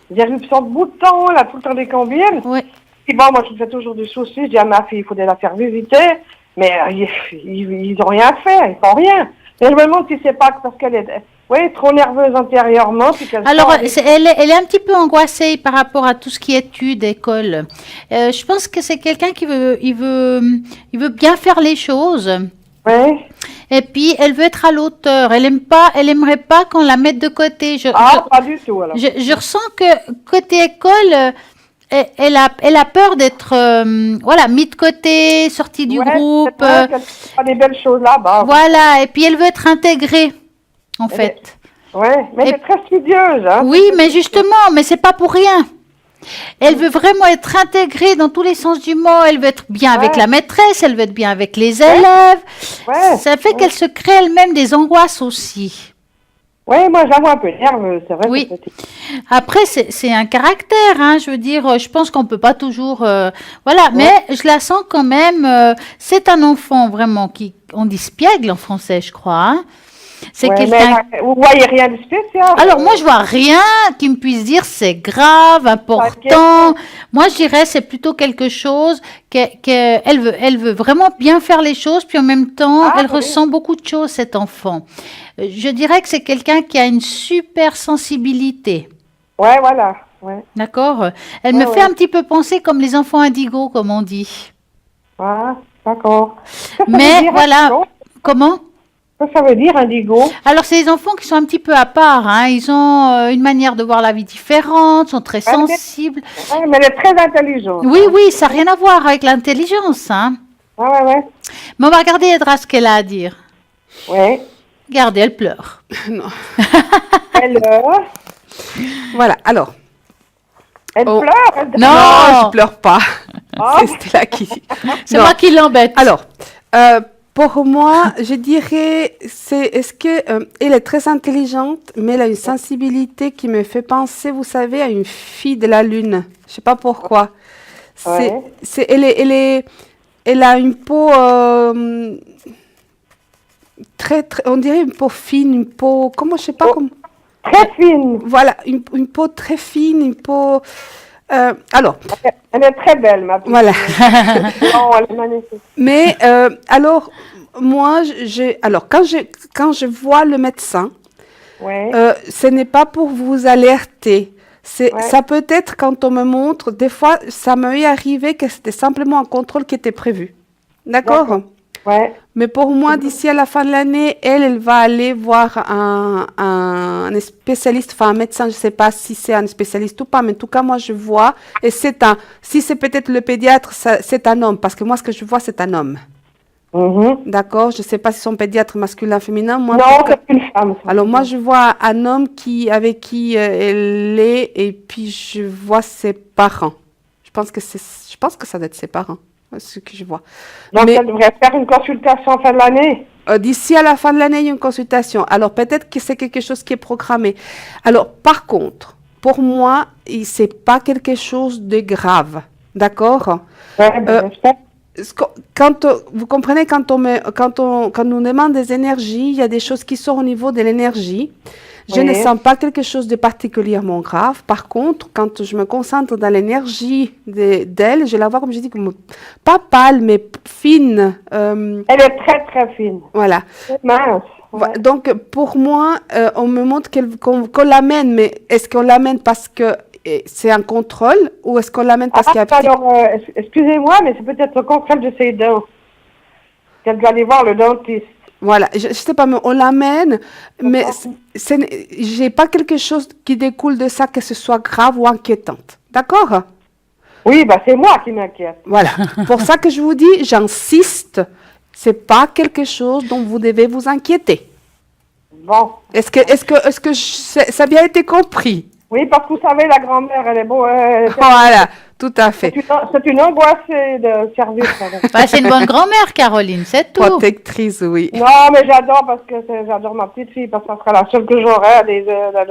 des éruptions de boutons, elle a tout le temps des combines. Oui. Puis bon, moi, je me fais toujours du souci, je dis à ma fille, il faudrait la faire visiter, mais ils n'ont rien fait, ils font rien. Et je me demande si c'est pas parce qu'elle est trop nerveuse intérieurement. Puis qu'elle Alors, sort- elle est un petit peu angoissée par rapport à tout ce qui est études, école. Je pense que c'est quelqu'un qui il veut bien faire les choses. Oui. Et puis, elle veut être à l'auteur. Elle aimerait pas qu'on la mette de côté. Ah, pas du tout, alors. Je ressens que côté école, elle a peur d'être, voilà, mise de côté, sortie du Ouais, groupe. c'est vrai qu'elle fait des belles choses là-bas. Voilà. Et puis, elle veut être intégrée, en Elle fait. Ouais, mais Et- elle est très studieuse, hein. Oui, mais justement, mais c'est pas pour rien. Elle veut vraiment être intégrée dans tous les sens du mot. Elle veut être bien avec Ouais. la maîtresse, elle veut être bien avec les élèves. Ouais. Ça fait qu'elle se crée elle-même des angoisses aussi. Oui, moi, je la vois un peu nerveuse, c'est vrai. Oui. cette petite. Après, c'est un caractère, hein, je veux dire, je pense qu'on peut pas toujours... voilà, mais je la sens quand même, c'est un enfant vraiment on dit spiègle en français, je crois. Hein. C'est Ouais, quelqu'un. mais vous voyez rien de spécial. Alors moi je vois rien qui me puisse dire c'est grave, important. Moi je dirais c'est plutôt quelque chose qu'elle veut vraiment bien faire les choses, puis en même temps elle ressent beaucoup de choses cet enfant. Je dirais que c'est quelqu'un qui a une super sensibilité. Ouais, voilà. Ouais. D'accord. Elle me fait un petit peu penser comme les enfants indigos, comme on dit. Ah, d'accord. Mais voilà. Comment? Ça veut dire indigo? Alors, c'est des enfants qui sont un petit peu à part. Hein. Ils ont une manière de voir la vie différente, sont très sensibles. Ouais, mais elle est très intelligente. Oui, oui, ça n'a rien à voir avec l'intelligence. Hein. Ouais. Mais on va regarder Edra ce qu'elle a à dire. Ouais. Regardez, elle pleure. Non. Elle, Voilà, alors. elle Oh. pleure? Non. Je pleure pas. Ah. C'est Stella qui dit. C'est Non. moi qui l'embête. Alors, pour moi, je dirais, est-ce que elle est très intelligente, mais elle a une sensibilité qui me fait penser, vous savez, à une fille de la lune. Je sais pas pourquoi. Ouais. Elle a une peau très, on dirait une peau fine, une peau, comment je sais pas comment. Très fine. Voilà, une peau très fine, une peau. Alors. Elle est très belle, ma petite. Voilà. Non, elle est magnifique. Mais alors, moi, quand je vois le médecin, Ouais. ce n'est pas pour vous alerter. Ça peut être quand on me montre, des fois, ça m'est arrivé que c'était simplement un contrôle qui était prévu. D'accord. Ouais. Mais pour moi, d'ici à la fin de l'année, elle va aller voir un spécialiste, enfin un médecin, je ne sais pas si c'est un spécialiste ou pas, mais en tout cas, moi, je vois, et si c'est peut-être le pédiatre, c'est un homme, parce que moi, ce que je vois, c'est un homme. D'accord, je ne sais pas si son pédiatre masculin, féminin. Moi, non, c'est une femme. Alors moi, je vois un homme avec qui elle est, et puis je vois ses parents. Je pense que ça doit être ses parents, ce que je vois. Donc, Mais elle devrait faire une consultation en fin de l'année. d'ici à la fin de l'année, il y a une consultation. Alors peut-être que c'est quelque chose qui est programmé. Alors par contre, pour moi, c'est pas quelque chose de grave. D'accord? Ouais, Quand vous comprenez, quand on nous demande des énergies, il y a des choses qui sont au niveau de l'énergie. Je ne sens pas quelque chose de particulièrement grave. Par contre, quand je me concentre dans l'énergie d'elle, je la vois, comme je dis, comme pas pâle, mais fine. Elle est très, très fine. Voilà. Mince. Ouais. Donc, pour moi, on me montre qu'on l'amène, mais est-ce qu'on l'amène parce que c'est un contrôle ou est-ce qu'on l'amène parce qu'il y a... Alors, excusez-moi, mais c'est peut-être le contrôle de ses dents. Qu'elle doit aller voir le dentiste. Voilà, je sais pas, mais on l'amène, mais j'ai pas quelque chose qui découle de ça, que ce soit grave ou inquiétante. D'accord? Oui, bah c'est moi qui m'inquiète. Voilà, pour ça que je vous dis, j'insiste, c'est pas quelque chose dont vous devez vous inquiéter. Bon. Est-ce que ça a bien été compris? Oui, parce que vous savez, la grand-mère, elle est beau. Voilà, tout à fait. C'est une angoissée de service. Bah, c'est une bonne grand-mère, Caroline, c'est tout. Protectrice, oui. Non, mais j'adore parce que j'adore ma petite fille, parce que ça sera la seule que j'aurai.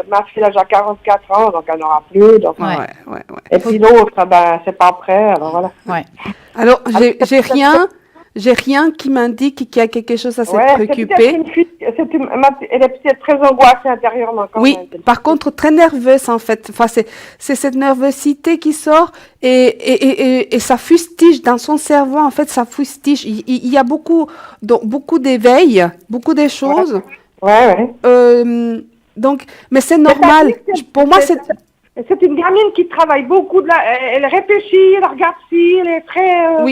Ma fille, elle a déjà 44 ans, donc elle n'aura plus. Donc, Ouais. Et puis l'autre, ben, c'est pas prêt, alors voilà. Ouais. Alors, j'ai rien qui m'indique qu'il y a quelque chose à se préoccuper. Elle est peut-être très angoissée intérieurement. Oui, par contre, très nerveuse en fait. Enfin, c'est cette nervosité qui sort et ça fustige dans son cerveau. En fait, ça fustige. Il y a beaucoup d'éveil, beaucoup de choses. Ouais. Donc, mais c'est normal. Pour moi, c'est une gamine qui travaille beaucoup. Elle réfléchit, elle regarde si, elle est très...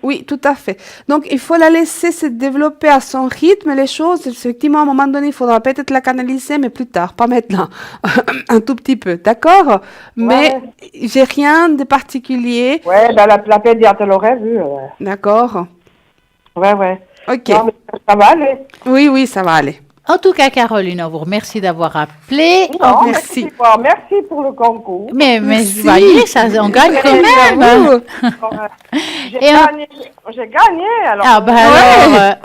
Oui, tout à fait. Donc, il faut la laisser se développer à son rythme, les choses. Effectivement, à un moment donné, il faudra peut-être la canaliser, mais plus tard, pas maintenant. Un tout petit peu, d'accord? Mais j'ai rien de particulier. Ouais, ben la pédiatre, elle l'aurait vu. D'accord. Ouais. Ok. Non, mais ça va aller. Oui, ça va aller. En tout cas, Caroline, on vous remercie d'avoir appelé. Non, merci. Merci pour le concours. Mais vous voyez, on gagne quand même. J'ai gagné. Alors, alors,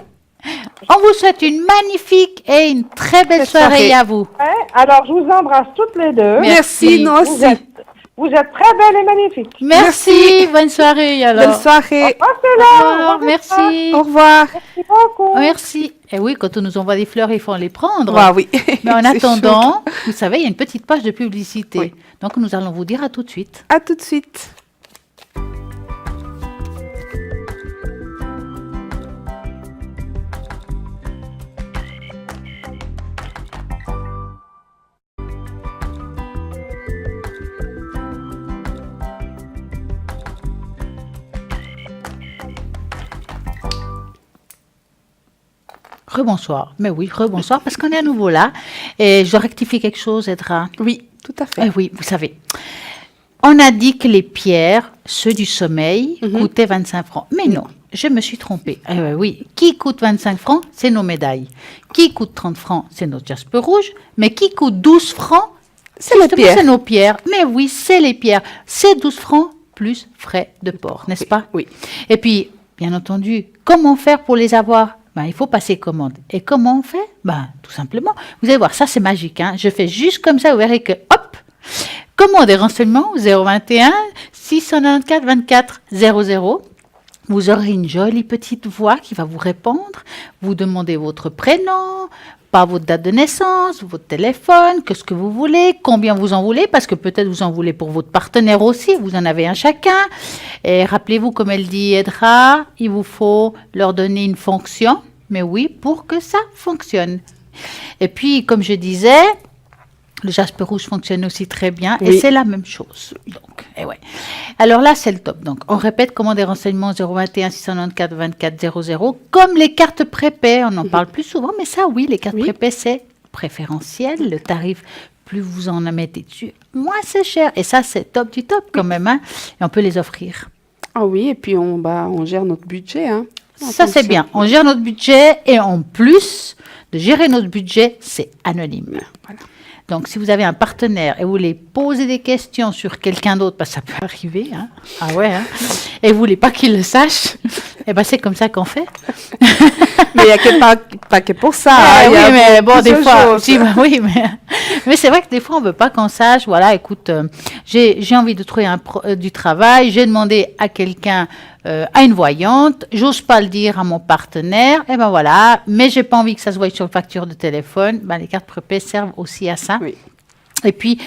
on vous souhaite une magnifique et une très belle soirée à vous. Ouais, alors, je vous embrasse toutes les deux. Merci, nous aussi. Vous êtes très belle et magnifique. Merci. Bonne soirée alors. Belle soirée. Oh, c'est Au là. revoir, merci. Au revoir. Merci beaucoup. Merci. Et oui, quand on nous envoie des fleurs, il faut les prendre. Ah oui. Mais en C'est attendant, vous savez, il y a une petite page de publicité. Oui. Donc, nous allons vous dire à tout de suite. À tout de suite. Rebonsoir. Mais oui, rebonsoir, parce qu'on est à nouveau là. Et je dois rectifier quelque chose, Edra. Oui, tout à fait. Eh oui, vous savez. On a dit que les pierres, ceux du sommeil, coûtaient 25 francs. Mais non, je me suis trompée. Oui, qui coûte 25 francs, c'est nos médailles. Qui coûte 30 francs, c'est notre jaspe rouge. Mais qui coûte 12 francs, C'est les justement, pierres. c'est nos pierres. Mais oui, c'est les pierres. C'est 12 francs plus frais de port, n'est-ce pas? Oui. Et puis, bien entendu, comment faire pour les avoir? Ben, il faut passer commande. Et comment on fait? Ben, tout simplement. Vous allez voir, ça c'est magique. Hein? Je fais juste comme ça, vous verrez que, hop, commande des renseignements au 021 694 24 00. Vous aurez une jolie petite voix qui va vous répondre. Vous demandez votre prénom, pas votre date de naissance, votre téléphone, que ce que vous voulez, combien vous en voulez, parce que peut-être vous en voulez pour votre partenaire aussi, vous en avez un chacun. Et rappelez-vous, comme elle dit Edra, il vous faut leur donner une fonction, mais oui, pour que ça fonctionne. Et puis, comme je disais, le jaspe rouge fonctionne aussi très bien et Oui. c'est la même chose. Donc, ouais. Alors là, c'est le top. Donc, on répète comment des renseignements 021 694 24 00. Comme les cartes prépaies, on en parle plus souvent, mais ça, oui, les cartes Oui. prépaies, c'est préférentiel. Le tarif, plus vous en mettez dessus, moins c'est cher. Et ça, c'est top du top quand même. Hein. Et on peut les offrir. Ah oui, et puis on gère notre budget. Hein. Ça, c'est Attention. bien. On gère notre budget et en plus de gérer notre budget, c'est anonyme. Voilà. Donc, si vous avez un partenaire et vous voulez poser des questions sur quelqu'un d'autre, parce que ça peut arriver, hein, ah ouais, hein, et vous voulez pas qu'il le sache, eh ben c'est comme ça qu'on fait. Mais il n'y a pas que pour ça. Ah, hein, il y oui, a mais bon, des plusieurs fois, choses. si, bah oui, mais c'est vrai que des fois, on veut pas qu'on sache. Voilà, écoute, j'ai envie de trouver du travail. J'ai demandé à quelqu'un, à une voyante. J'ose pas le dire à mon partenaire. Et ben voilà. Mais j'ai pas envie que ça se voie sur une facture de téléphone. Ben, les cartes prépaies servent aussi à ça. Oui. Et puis,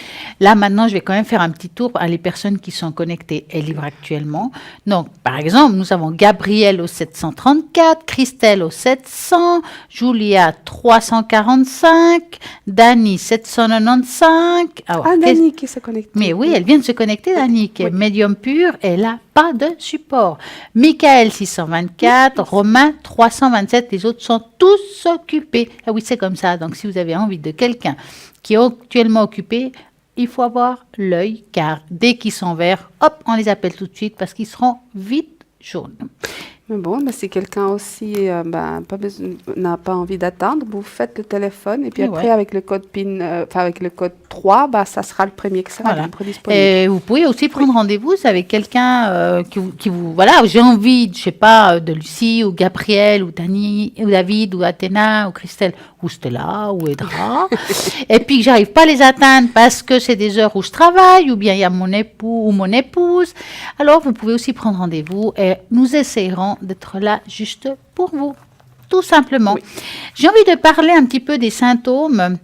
là, maintenant, je vais quand même faire un petit tour à les personnes qui sont connectées et libres actuellement. Donc, par exemple, nous avons Gabriel au 734, Christelle au 700, Julia 345, Dani 795. Alors, Ah, Dani qui s'est connectée. mais oui, elle vient de se connecter, Dani, qui est médium pur, et elle n'a pas de support. Michael 624, Romain 327, les autres sont tous occupés. Ah oui, c'est comme ça. Donc, si vous avez envie de quelqu'un qui est actuellement occupé, il faut avoir l'œil, car dès qu'ils sont verts, hop, on les appelle tout de suite parce qu'ils seront vite jaunes. Mais bon, si quelqu'un aussi n'a pas envie d'attendre, vous faites le téléphone et puis Et après ouais. avec le code PIN, avec le code 3, ça sera le premier qui sera Voilà. libre, disponible. Et vous pouvez aussi prendre rendez-vous avec quelqu'un qui vous voilà, j'ai envie, je sais pas, de Lucie ou Gabriel ou Dani ou David ou Athéna ou Christelle ou Stella ou Edra, et puis que j'arrive pas à les atteindre parce que c'est des heures où je travaille ou bien il y a mon époux ou mon épouse. Alors vous pouvez aussi prendre rendez-vous et nous essayerons d'être là juste pour vous, tout simplement. Oui. J'ai envie de parler un petit peu des symptômes.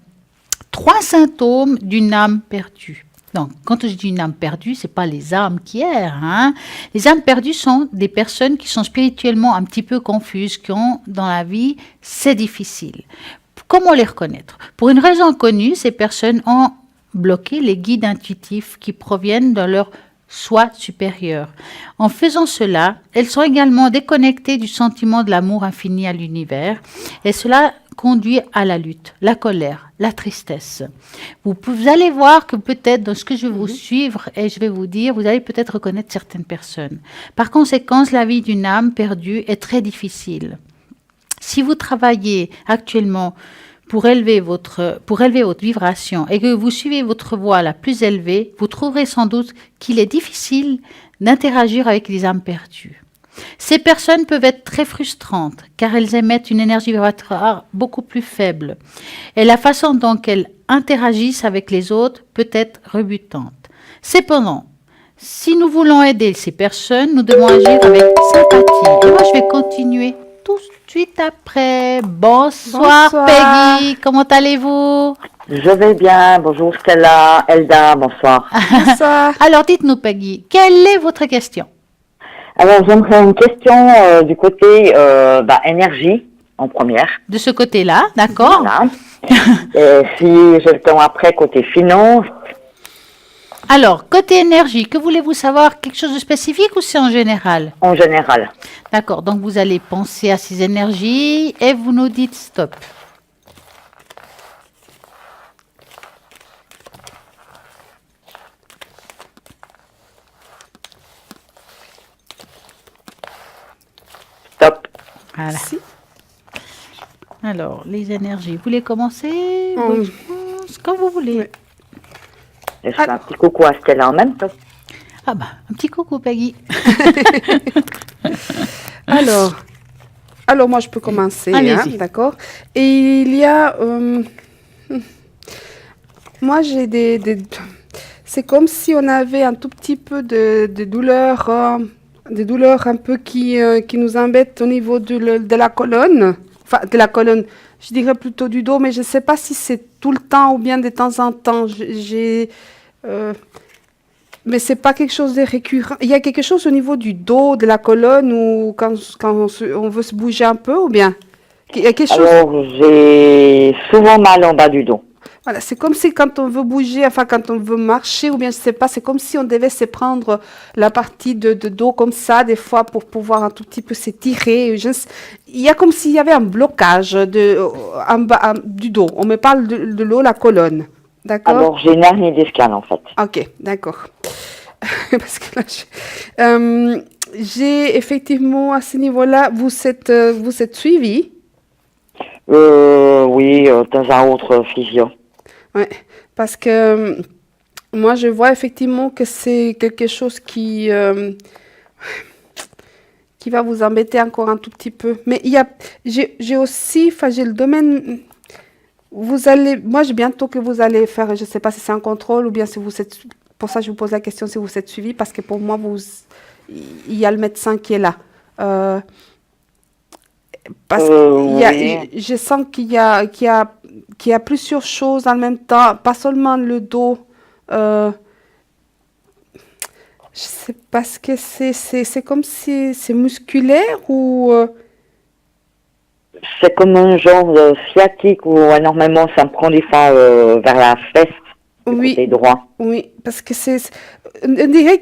3 symptômes d'une âme perdue. Donc, quand je dis une âme perdue, c'est pas les âmes qui errent. Hein. Les âmes perdues sont des personnes qui sont spirituellement un petit peu confuses, qui ont dans la vie, c'est difficile. Comment les reconnaître? Pour une raison connue, ces personnes ont bloqué les guides intuitifs qui proviennent de leur soi supérieur. En faisant cela, elles sont également déconnectées du sentiment de l'amour infini à l'univers et cela conduit à la lutte, la colère, la tristesse. Vous allez voir que peut-être dans ce que je vais vous suivre et je vais vous dire, vous allez peut-être reconnaître certaines personnes. Par conséquent, la vie d'une âme perdue est très difficile. Si vous travaillez actuellement pour élever votre vibration et que vous suivez votre voie la plus élevée, vous trouverez sans doute qu'il est difficile d'interagir avec les âmes perdues. Ces personnes peuvent être très frustrantes car elles émettent une énergie vibratoire beaucoup plus faible et la façon dont elles interagissent avec les autres peut être rebutante. Cependant, si nous voulons aider ces personnes, nous devons agir avec sympathie. Et moi, je vais continuer tout de suite après. Bonsoir, Bonsoir. Peggy, comment allez-vous? Je vais bien. Bonjour Stella, Elda, bonsoir. Bonsoir. Alors, dites-nous, Peggy, quelle est votre question? Alors, j'aimerais une question du côté énergie en première. De ce côté-là, d'accord? Voilà. Et si j'ai le temps après, côté finance, Alors, côté énergie, que voulez-vous savoir? Quelque chose de spécifique ou c'est en général? en général. D'accord, donc vous allez penser à ces énergies et vous nous dites stop. Stop. Voilà. Si. Alors, les énergies, vous voulez commencer? Hum. Comme vous voulez. Oui. Et je fais un petit coucou à Stella en même temps. Ah bah, un petit coucou, Peggy. Alors moi je peux commencer, Allez-y. hein, d'accord. Et il y a, moi j'ai c'est comme si on avait un tout petit peu de douleurs, des douleurs un peu qui nous embêtent au niveau de la colonne, enfin de la colonne, je dirais plutôt du dos, mais je ne sais pas si c'est tout le temps ou bien de temps en temps. Mais c'est pas quelque chose de récurrent. Il y a quelque chose au niveau du dos, de la colonne, ou quand on veut se bouger un peu, ou bien il y a quelque chose. Alors, j'ai souvent mal en bas du dos. Voilà, c'est comme si quand on veut bouger, enfin quand on veut marcher, ou bien je sais pas, c'est comme si on devait se prendre la partie de dos comme ça, des fois pour pouvoir un tout petit peu s'étirer. Il y a comme s'il y avait un blocage en bas, du dos. On me parle de l'eau, la colonne. D'accord? Alors, j'ai une hernie discale en fait. Ok, d'accord. Parce que là, j'ai effectivement à ce niveau-là, vous êtes suivi. Oui, de temps à autre physio. Ouais, parce que moi, je vois effectivement que c'est quelque chose qui va vous embêter encore un tout petit peu. Mais j'ai aussi, enfin, j'ai le domaine. Moi, j'ai bientôt que vous allez faire, je ne sais pas si c'est un contrôle ou bien si vous êtes, pour ça je vous pose la question si vous êtes suivi, parce que pour moi, il y a le médecin qui est là. Parce que je sens qu'il y a plusieurs choses en même temps, pas seulement le dos. Je sais pas ce que c'est comme si c'est musculaire ou... C'est comme un genre de sciatique où énormément ça me prend des fois vers la fesse, du Oui. côté droit. Oui, parce que on dirait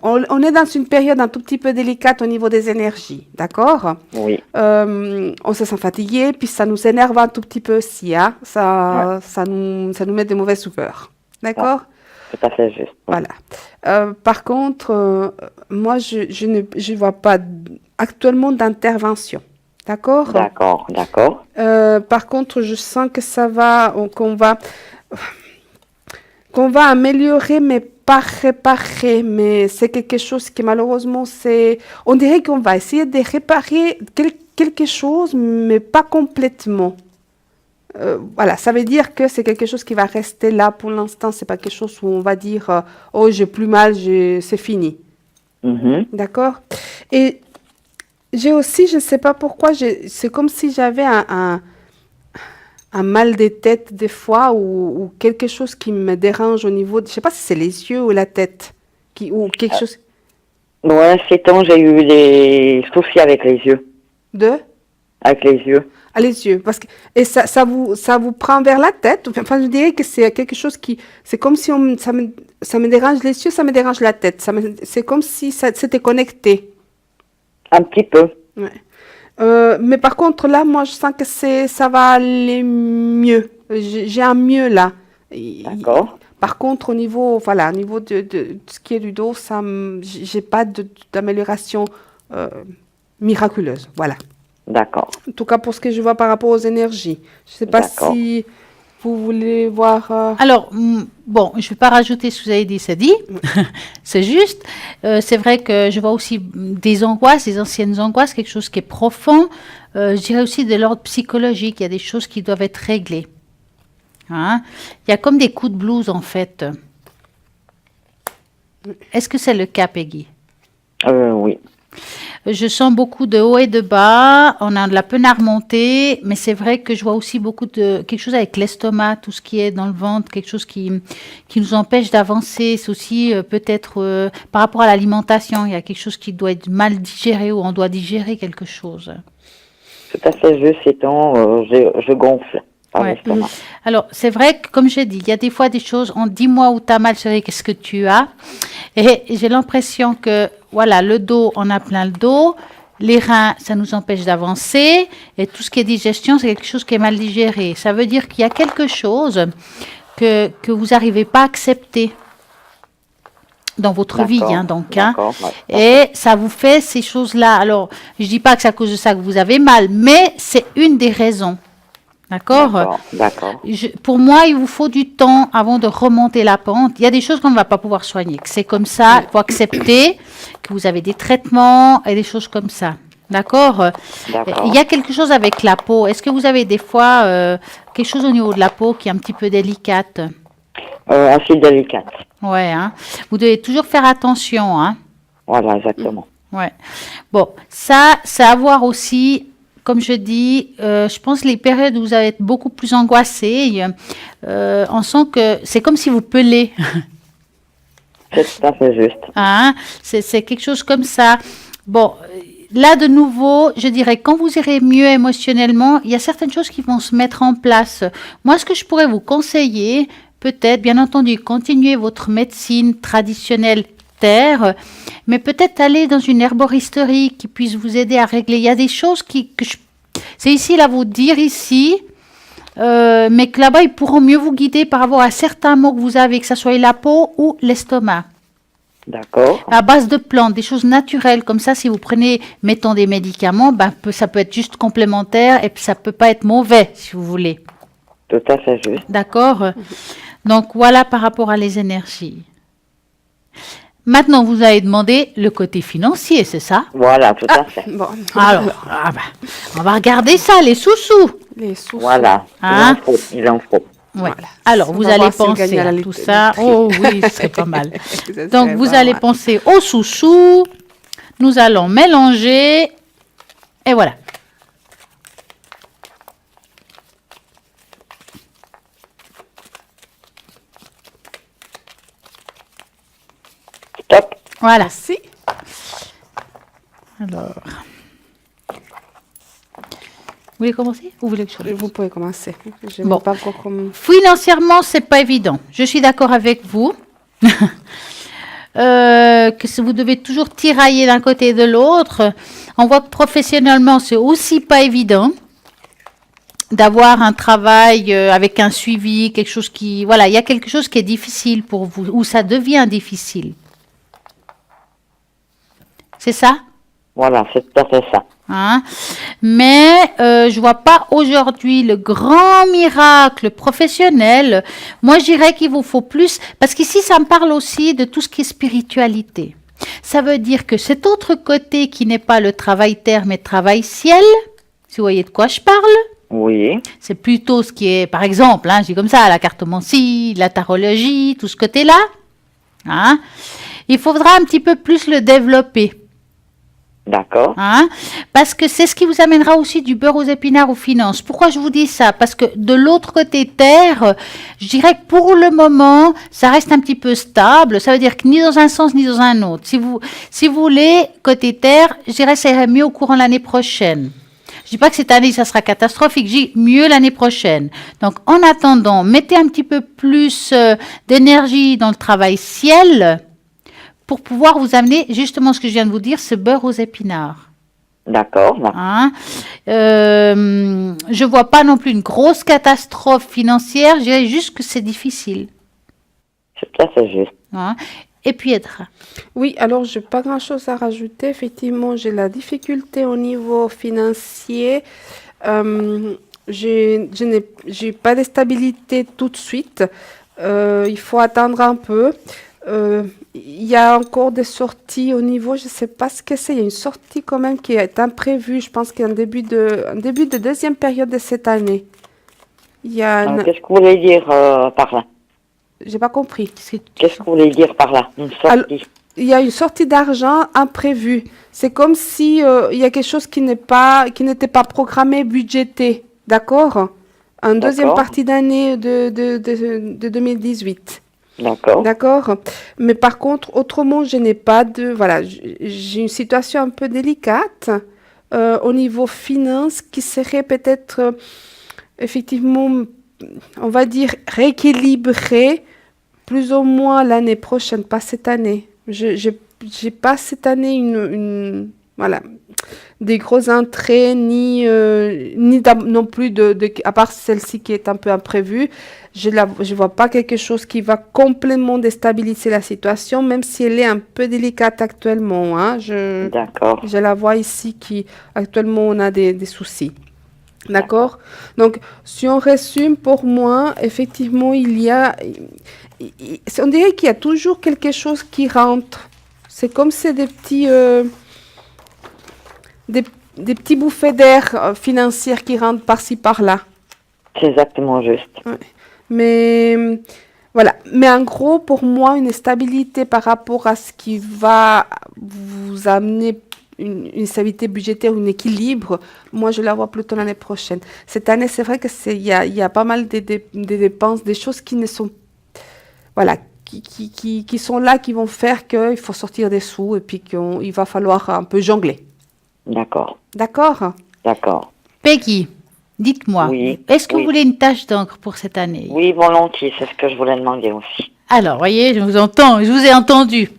on est dans une période un tout petit peu délicate au niveau des énergies, d'accord? Oui, On se sent fatigué, puis ça nous énerve un tout petit peu aussi, hein? Ça nous met de mauvaises humeurs, d'accord? tout à fait juste. Voilà. Par contre, moi, je ne vois pas actuellement d'intervention, d'accord? D'accord, d'accord. Par contre, je sens que qu'on va améliorer, mais pas réparer. Mais c'est quelque chose qui, malheureusement, on dirait qu'on va essayer de réparer quelque chose, mais pas complètement. Voilà, ça veut dire que c'est quelque chose qui va rester là pour l'instant. C'est pas quelque chose où on va dire oh, j'ai plus mal, c'est fini. Mhm. D'accord? Et j'ai aussi, je ne sais pas pourquoi, c'est comme si j'avais un mal de tête des fois ou quelque chose qui me dérange au niveau, je ne sais pas si c'est les yeux ou la tête, ou quelque chose Ouais, ces temps, j'ai eu des soucis avec les yeux. Avec les yeux. Ah, les yeux. Et ça vous prend vers la tête. Enfin, je dirais que c'est quelque chose c'est comme si ça me dérange les yeux, ça me dérange la tête. C'est comme si c'était connecté. Un petit peu. Ouais. Mais par contre, là, moi, je sens que ça va aller mieux. J'ai un mieux là. D'accord. Par contre, au niveau de ce qui est du dos, j'ai pas d'amélioration miraculeuse. Voilà. D'accord. En tout cas, pour ce que je vois par rapport aux énergies. Je sais pas si vous voulez voir... Alors, bon, je ne vais pas rajouter ce que vous avez dit, c'est dit. C'est juste. C'est vrai que je vois aussi des angoisses, des anciennes angoisses, quelque chose qui est profond. Je dirais aussi de l'ordre psychologique. Il y a des choses qui doivent être réglées. Hein? Il y a comme des coups de blues, en fait. Est-ce que c'est le cas, Peggy? Oui. Je sens beaucoup de hauts et de bas. On a de la peine à remonter, mais c'est vrai que je vois aussi beaucoup de quelque chose avec l'estomac, tout ce qui est dans le ventre, quelque chose qui nous empêche d'avancer. C'est aussi peut-être par rapport à l'alimentation, il y a quelque chose qui doit être mal digéré ou on doit digérer quelque chose. Tout à fait juste, je gonfle par Ouais. l'estomac. Alors, c'est vrai que, comme j'ai dit, il y a des fois des choses, on dit moi où tu as mal, chérie, qu'est-ce que tu as? Et j'ai l'impression que, voilà, le dos, on a plein le dos, les reins, ça nous empêche d'avancer, et tout ce qui est digestion, c'est quelque chose qui est mal digéré. Ça veut dire qu'il y a quelque chose que vous n'arrivez pas à accepter dans votre vie, hein, donc, hein. Et ça vous fait ces choses-là. Alors, je dis pas que c'est à cause de ça que vous avez mal, mais c'est une des raisons. D'accord? D'accord. Pour moi, il vous faut du temps avant de remonter la pente. Il y a des choses qu'on ne va pas pouvoir soigner. C'est comme ça. Il faut accepter que vous avez des traitements et des choses comme ça. D'accord? Il y a quelque chose avec la peau. Est-ce que vous avez des fois quelque chose au niveau de la peau qui est un petit peu délicate? Assez délicate. Ouais, hein. Vous devez toujours faire attention, hein. Voilà, exactement. Ouais. Bon, ça, c'est à voir aussi. Comme je dis, je pense les périodes où vous allez être beaucoup plus angoissé, on sent que c'est comme si vous pelez. C'est tout à fait juste. Hein? C'est quelque chose comme ça. Bon, là de nouveau, je dirais, quand vous irez mieux émotionnellement, il y a certaines choses qui vont se mettre en place. Moi, ce que je pourrais vous conseiller, peut-être, bien entendu, continuer votre médecine traditionnelle terre, mais peut-être aller dans une herboristerie qui puisse vous aider à régler. Il y a des choses c'est difficile à vous dire ici, mais que là-bas, ils pourront mieux vous guider par rapport à certains maux que vous avez, que ce soit la peau ou l'estomac. D'accord. À base de plantes, des choses naturelles, comme ça, si vous prenez, mettons des médicaments, ça peut être juste complémentaire et puis ça peut pas être mauvais, si vous voulez. Tout à fait juste. D'accord? Donc, voilà par rapport à les énergies. Maintenant, vous avez demandé le côté financier, c'est ça? Voilà, tout à fait. Bon. Alors, on va regarder ça, les sous-sous. Les sous. Voilà, Hein? il en faut. Ouais. Voilà. Alors, On vous va allez voir si on gagne penser à la à lutte- tout ça. loterie. Oh oui, c'est pas mal. Ça Donc, serait vous pas allez mal. penser aux sous-sous. Nous allons mélanger. Et voilà. Stop. Voilà. Merci. Alors. Vous voulez commencer ou vous voulez que je commence? Vous pouvez commencer. Je ne Bon. sais pas encore comment. Financièrement, c'est pas évident. Je suis d'accord avec vous. Que vous devez toujours tirailler d'un côté et de l'autre. On voit que professionnellement, c'est aussi pas évident d'avoir un travail avec un suivi, quelque chose qui... Voilà, il y a quelque chose qui est difficile pour vous, ou ça devient difficile. C'est ça? Voilà, c'est tout à fait ça. Hein? Mais je vois pas aujourd'hui le grand miracle professionnel. Moi, je dirais qu'il vous faut plus, parce qu'ici, ça me parle aussi de tout ce qui est spiritualité. Ça veut dire que cet autre côté qui n'est pas le travail terre, mais travail ciel, si vous voyez de quoi je parle, Oui, c'est plutôt ce qui est, par exemple, hein, je dis comme ça, la cartomancie, la tarologie, tout ce côté-là. Hein? Il faudra un petit peu plus le développer. d'accord. Hein? Parce que c'est ce qui vous amènera aussi du beurre aux épinards aux finances. Pourquoi je vous dis ça? Parce que de l'autre côté terre, je dirais que pour le moment, ça reste un petit peu stable. Ça veut dire que ni dans un sens ni dans un autre. Si vous voulez, côté terre, je dirais que ça irait mieux au courant de l'année prochaine. Je dis pas que cette année, ça sera catastrophique. Je dis mieux l'année prochaine. Donc, en attendant, mettez un petit peu plus d'énergie dans le travail ciel pour pouvoir vous amener justement ce que je viens de vous dire, ce beurre aux épinards. D'accord. Hein? Je vois pas non plus une grosse catastrophe financière, je dirais juste que c'est difficile. C'est tout à fait juste. Hein? Et puis Edra. Oui, alors je n'ai pas grand-chose à rajouter. Effectivement, j'ai la difficulté au niveau financier. J'ai pas de stabilité tout de suite. Il faut attendre un peu. Il y a encore des sorties au niveau, je ne sais pas ce que c'est. Il y a une sortie quand même qui est imprévue. Je pense qu'il y a un début de deuxième période de cette année. Il y a Qu'est-ce que vous voulez dire par là? J'ai pas compris. Qu'est-ce que vous voulez dire par là? Une sortie? Alors, il y a une sortie d'argent imprévue. C'est comme si il y a quelque chose qui n'était pas programmé, budgété. D'accord? En deuxième D'accord. partie d'année de 2018. D'accord. D'accord. Mais par contre, autrement, je n'ai pas de... Voilà, j'ai une situation un peu délicate au niveau finance qui serait peut-être effectivement, on va dire, rééquilibrée plus ou moins l'année prochaine, pas cette année. J'ai pas cette année voilà, des gros entrées, ni non plus à part celle-ci qui est un peu imprévue. Je vois pas quelque chose qui va complètement déstabiliser la situation, même si elle est un peu délicate actuellement. Hein. D'accord. Je la vois ici actuellement on a des soucis. D'accord? Donc, si on résume, pour moi, effectivement, on dirait qu'il y a toujours quelque chose qui rentre. C'est comme si des petits bouffées d'air financiers qui rentrent par-ci, par-là. C'est exactement juste. Ouais. Mais voilà. Mais en gros, pour moi, une stabilité par rapport à ce qui va vous amener une stabilité budgétaire, un équilibre, moi je la vois plutôt l'année prochaine. Cette année, c'est vrai que il y a pas mal de dépenses, des choses qui ne sont, voilà, qui sont là, qui vont faire qu'il faut sortir des sous et puis qu'il va falloir un peu jongler. D'accord. D'accord? D'accord. Peggy, dites-moi, Oui, est-ce que oui. vous voulez une tâche d'encre pour cette année? Oui, volontiers, c'est ce que je voulais demander aussi. Alors, voyez, je vous ai entendu.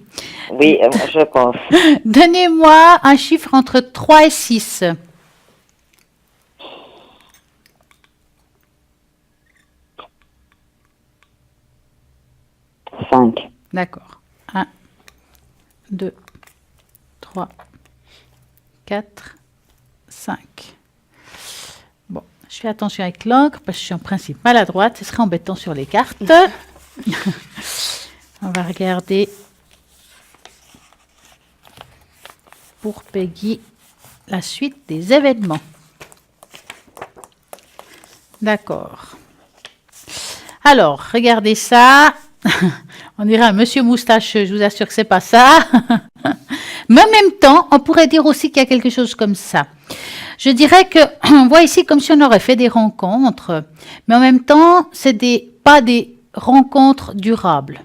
Oui, je pense. Donnez-moi un chiffre entre 3 et 6. 5. D'accord. 1, 2, 3, 4, 5. Bon, je fais attention avec l'encre parce que je suis en principe maladroite. Ce serait embêtant sur les cartes. On va regarder pour Peggy la suite des événements. D'accord. Alors, regardez ça. On dirait un monsieur moustacheux, je vous assure que c'est pas ça. Mais en même temps, on pourrait dire aussi qu'il y a quelque chose comme ça. Je dirais que on voit ici comme si on aurait fait des rencontres, mais en même temps, c'est pas des rencontres durables.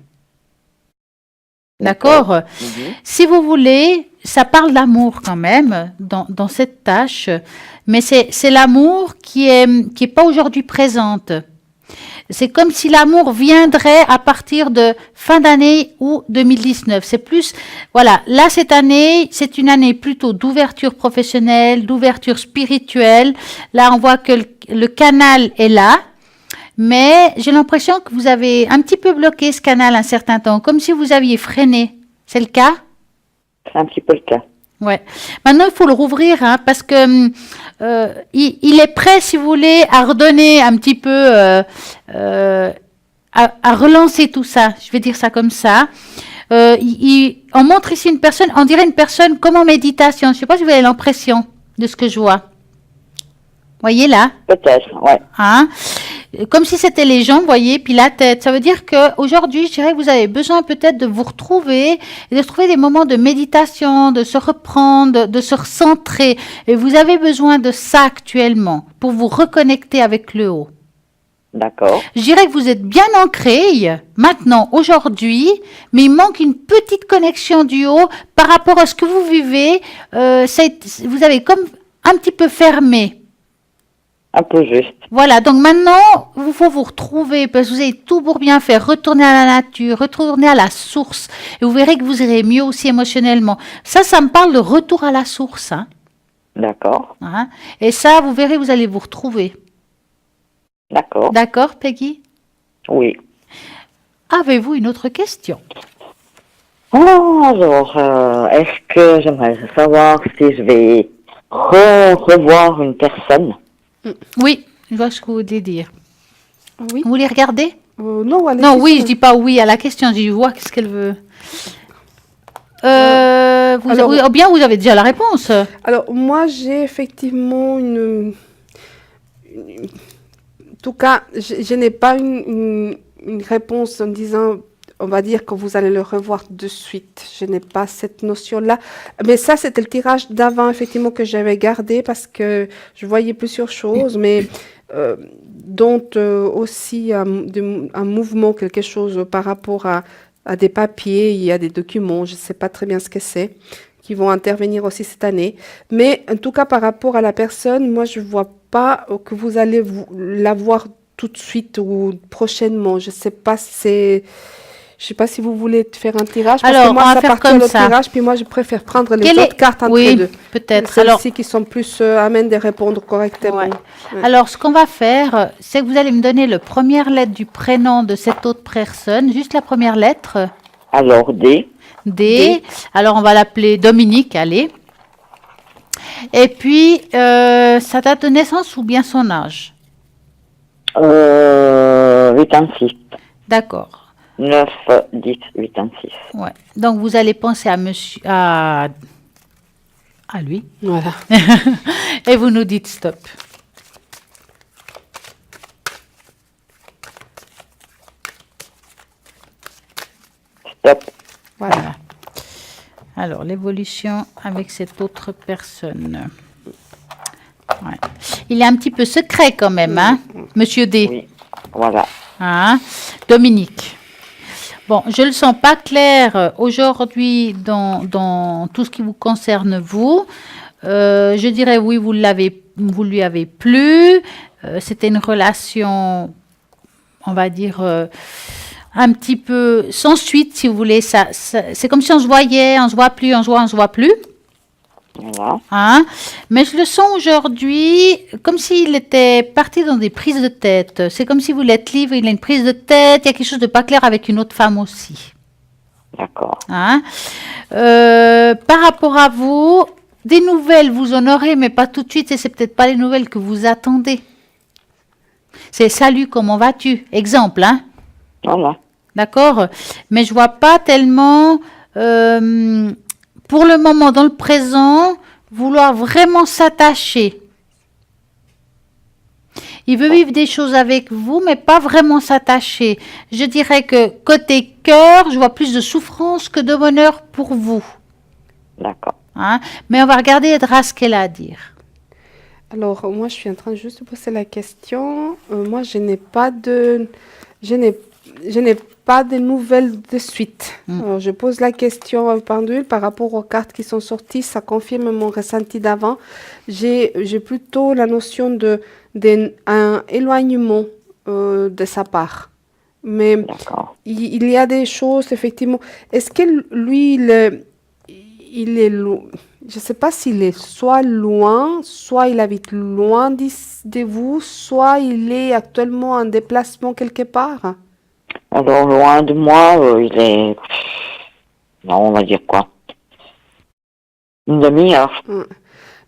D'accord? Si vous voulez, ça parle d'amour quand même dans cette tâche, mais c'est l'amour qui est pas aujourd'hui présente. C'est comme si l'amour viendrait à partir de fin d'année ou 2019. C'est plus, voilà, là cette année, c'est une année plutôt d'ouverture professionnelle, d'ouverture spirituelle. Là, on voit que le canal est là, mais j'ai l'impression que vous avez un petit peu bloqué ce canal un certain temps, comme si vous aviez freiné. C'est le cas? C'est un petit peu le cas. Ouais. Maintenant, il faut le rouvrir, hein, parce que il est prêt, si vous voulez, à redonner un petit peu, à relancer tout ça. Je vais dire ça comme ça. On montre ici une personne, on dirait une personne comme en méditation. Je ne sais pas si vous avez l'impression de ce que je vois. Voyez là? Peut-être, ouais. Hein? Comme si c'était les jambes, voyez, puis la tête. Ça veut dire qu'aujourd'hui, je dirais que vous avez besoin peut-être de vous retrouver et de trouver des moments de méditation, de se reprendre, de se recentrer. Et vous avez besoin de ça actuellement pour vous reconnecter avec le haut. D'accord. Je dirais que vous êtes bien ancré maintenant, aujourd'hui, mais il manque une petite connexion du haut par rapport à ce que vous vivez. Vous avez comme un petit peu fermé. Un peu juste. Voilà, donc maintenant, il faut vous retrouver parce que vous avez tout pour bien faire. Retourner à la nature, retourner à la source. Et vous verrez que vous irez mieux aussi émotionnellement. Ça me parle de retour à la source. Hein. D'accord. Hein. Et ça, vous verrez, vous allez vous retrouver. D'accord. D'accord, Peggy? Oui. Avez-vous une autre question? Oh, alors, est-ce que j'aimerais savoir si je vais revoir une personne? Oui, je vois ce que vous voulez dire. Oui. Vous voulez regarder? Non, allez, non, oui, je dis pas oui à la question, je dis vois qu'est-ce qu'elle veut. Ou bien vous avez déjà la réponse. Alors, moi, j'ai effectivement en tout cas, je n'ai pas une réponse en disant, on va dire que vous allez le revoir de suite. Je n'ai pas cette notion-là. Mais ça, c'était le tirage d'avant, effectivement, que j'avais gardé parce que je voyais plusieurs choses, mais dont aussi un mouvement, quelque chose par rapport à des papiers, il y a des documents, je ne sais pas très bien ce que c'est, qui vont intervenir aussi cette année. Mais en tout cas, par rapport à la personne, moi, je ne vois pas que vous allez la voir tout de suite ou prochainement. Je sais pas si je sais pas si vous voulez faire un tirage, parce Alors, que moi, on va ça faire partait comme le ça. tirage, puis moi, je préfère prendre les Quelle autres est- cartes entre Oui, les deux. peut-être. Celles-ci Alors, qui sont plus amènes de répondre correctement. ouais. Ouais. Alors, ce qu'on va faire, c'est que vous allez me donner la première lettre du prénom de cette autre personne, juste la première lettre, Alors, D. D. Alors, on va l'appeler Dominique, allez. Et puis, sa date de naissance ou bien son âge? 86. D'accord. 9, 10, 86. Ouais. Donc, vous allez penser à monsieur, à lui. Voilà. Et vous nous dites stop. Stop. Voilà. Alors, l'évolution avec cette autre personne. Ouais. Il est un petit peu secret quand même, hein, Monsieur D. Oui. Voilà. Hein, Dominique. Bon, je ne le sens pas clair aujourd'hui dans tout ce qui vous concerne, vous. Je dirais oui, vous lui avez plu. C'était une relation, on va dire, un petit peu sans suite, si vous voulez. C'est comme si on se voyait, on se voit plus, on se voit plus. Voilà. Hein? Mais je le sens aujourd'hui comme s'il était parti dans des prises de tête. C'est comme si vous l'êtes libre, il a une prise de tête, il y a quelque chose de pas clair avec une autre femme aussi. D'accord. Hein? Par rapport à vous, des nouvelles, vous en aurez, mais pas tout de suite, et c'est peut-être pas les nouvelles que vous attendez. C'est salut, comment vas-tu? Exemple, hein? Voilà. D'accord? Mais je vois pas tellement, pour le moment, dans le présent, vouloir vraiment s'attacher. Il veut vivre des choses avec vous, mais pas vraiment s'attacher. Je dirais que côté cœur, je vois plus de souffrance que de bonheur pour vous. D'accord. Hein? Mais on va regarder Edra ce qu'elle a à dire. Alors, moi, je suis en train juste de poser la question. Moi, je n'ai pas de nouvelles de suite. Alors, je pose la question au pendule par rapport aux cartes qui sont sorties. Ça confirme mon ressenti d'avant. J'ai plutôt la notion d'un éloignement de sa part. Mais D'accord. il y a des choses, effectivement. Est-ce que lui, il est je ne sais pas s'il est soit loin, soit il habite loin de vous, soit il est actuellement en déplacement quelque part. Alors, loin de moi, il est... Non, on va dire quoi? Une demi-heure.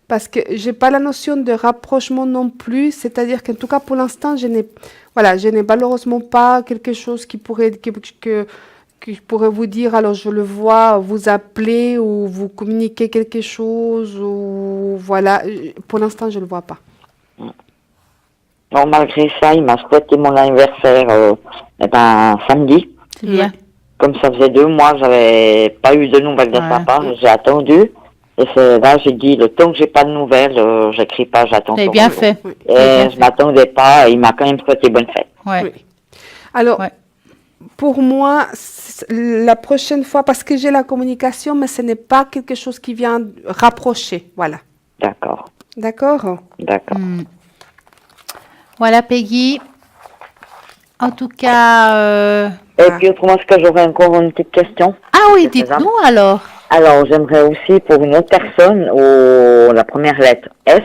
Parce que j'ai pas la notion de rapprochement non plus, c'est-à-dire qu'en tout cas pour l'instant, je n'ai malheureusement pas quelque chose qui pourrait que je pourrais vous dire, alors je le vois, vous appeler ou vous communiquer quelque chose, ou voilà. Pour l'instant, je ne le vois pas. Non, malgré ça, il m'a souhaité mon anniversaire samedi. C'est bien. Comme ça faisait 2 mois, j'avais pas eu de nouvelles de sa part, j'ai attendu. Et c'est là, j'ai dit, le temps que j'ai pas de nouvelles, j'écris pas, j'attends. Vous avez bien fait. Et je m'attendais pas, et il m'a quand même souhaité bonne fête. Ouais. Oui. Alors, pour moi, la prochaine fois, parce que j'ai la communication, mais ce n'est pas quelque chose qui vient rapprocher. Voilà. D'accord. D'accord? D'accord. Voilà, Peggy. En tout cas... Et puis autrement, est-ce que j'aurais encore une petite question? Ah oui, C'est faisable? dites-nous alors. Alors, j'aimerais aussi pour une autre personne, la première lettre S,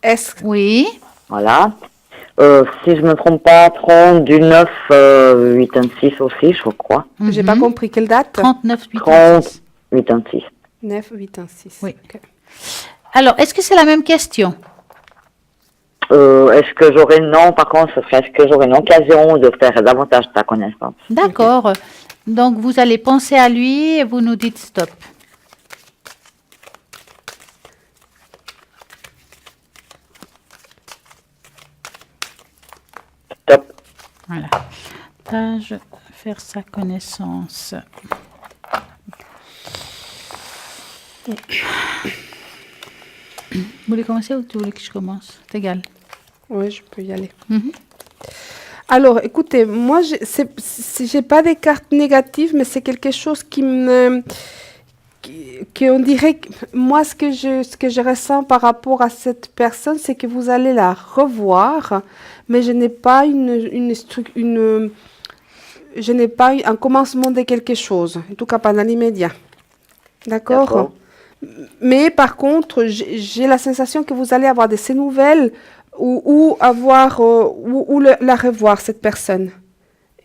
Est-ce Oui. voilà. Si je me trompe pas, 30 du 9, 86 aussi, je crois. j'ai pas compris quelle date? 39, 8, 30, 86. 9, 8, 1, 6. Oui. Alors, est-ce que c'est la même question? Est-ce que j'aurai, non, par contre, est-ce que j'aurai une occasion de faire davantage ta connaissance? D'accord. Donc, vous allez penser à lui et vous nous dites stop. Stop. Voilà. davantage faire sa connaissance. Vous voulez commencer ou tu voulais que je commence? C'est égal. Oui, je peux y aller. Alors, écoutez, moi, j'ai pas des cartes négatives, mais c'est quelque chose on dirait que moi, ce que je ressens par rapport à cette personne, c'est que vous allez la revoir, mais je n'ai pas je n'ai pas un commencement de quelque chose, en tout cas pas dans l'immédiat. D'accord? Mais par contre, j'ai la sensation que vous allez avoir de ces nouvelles ou la revoir, cette personne.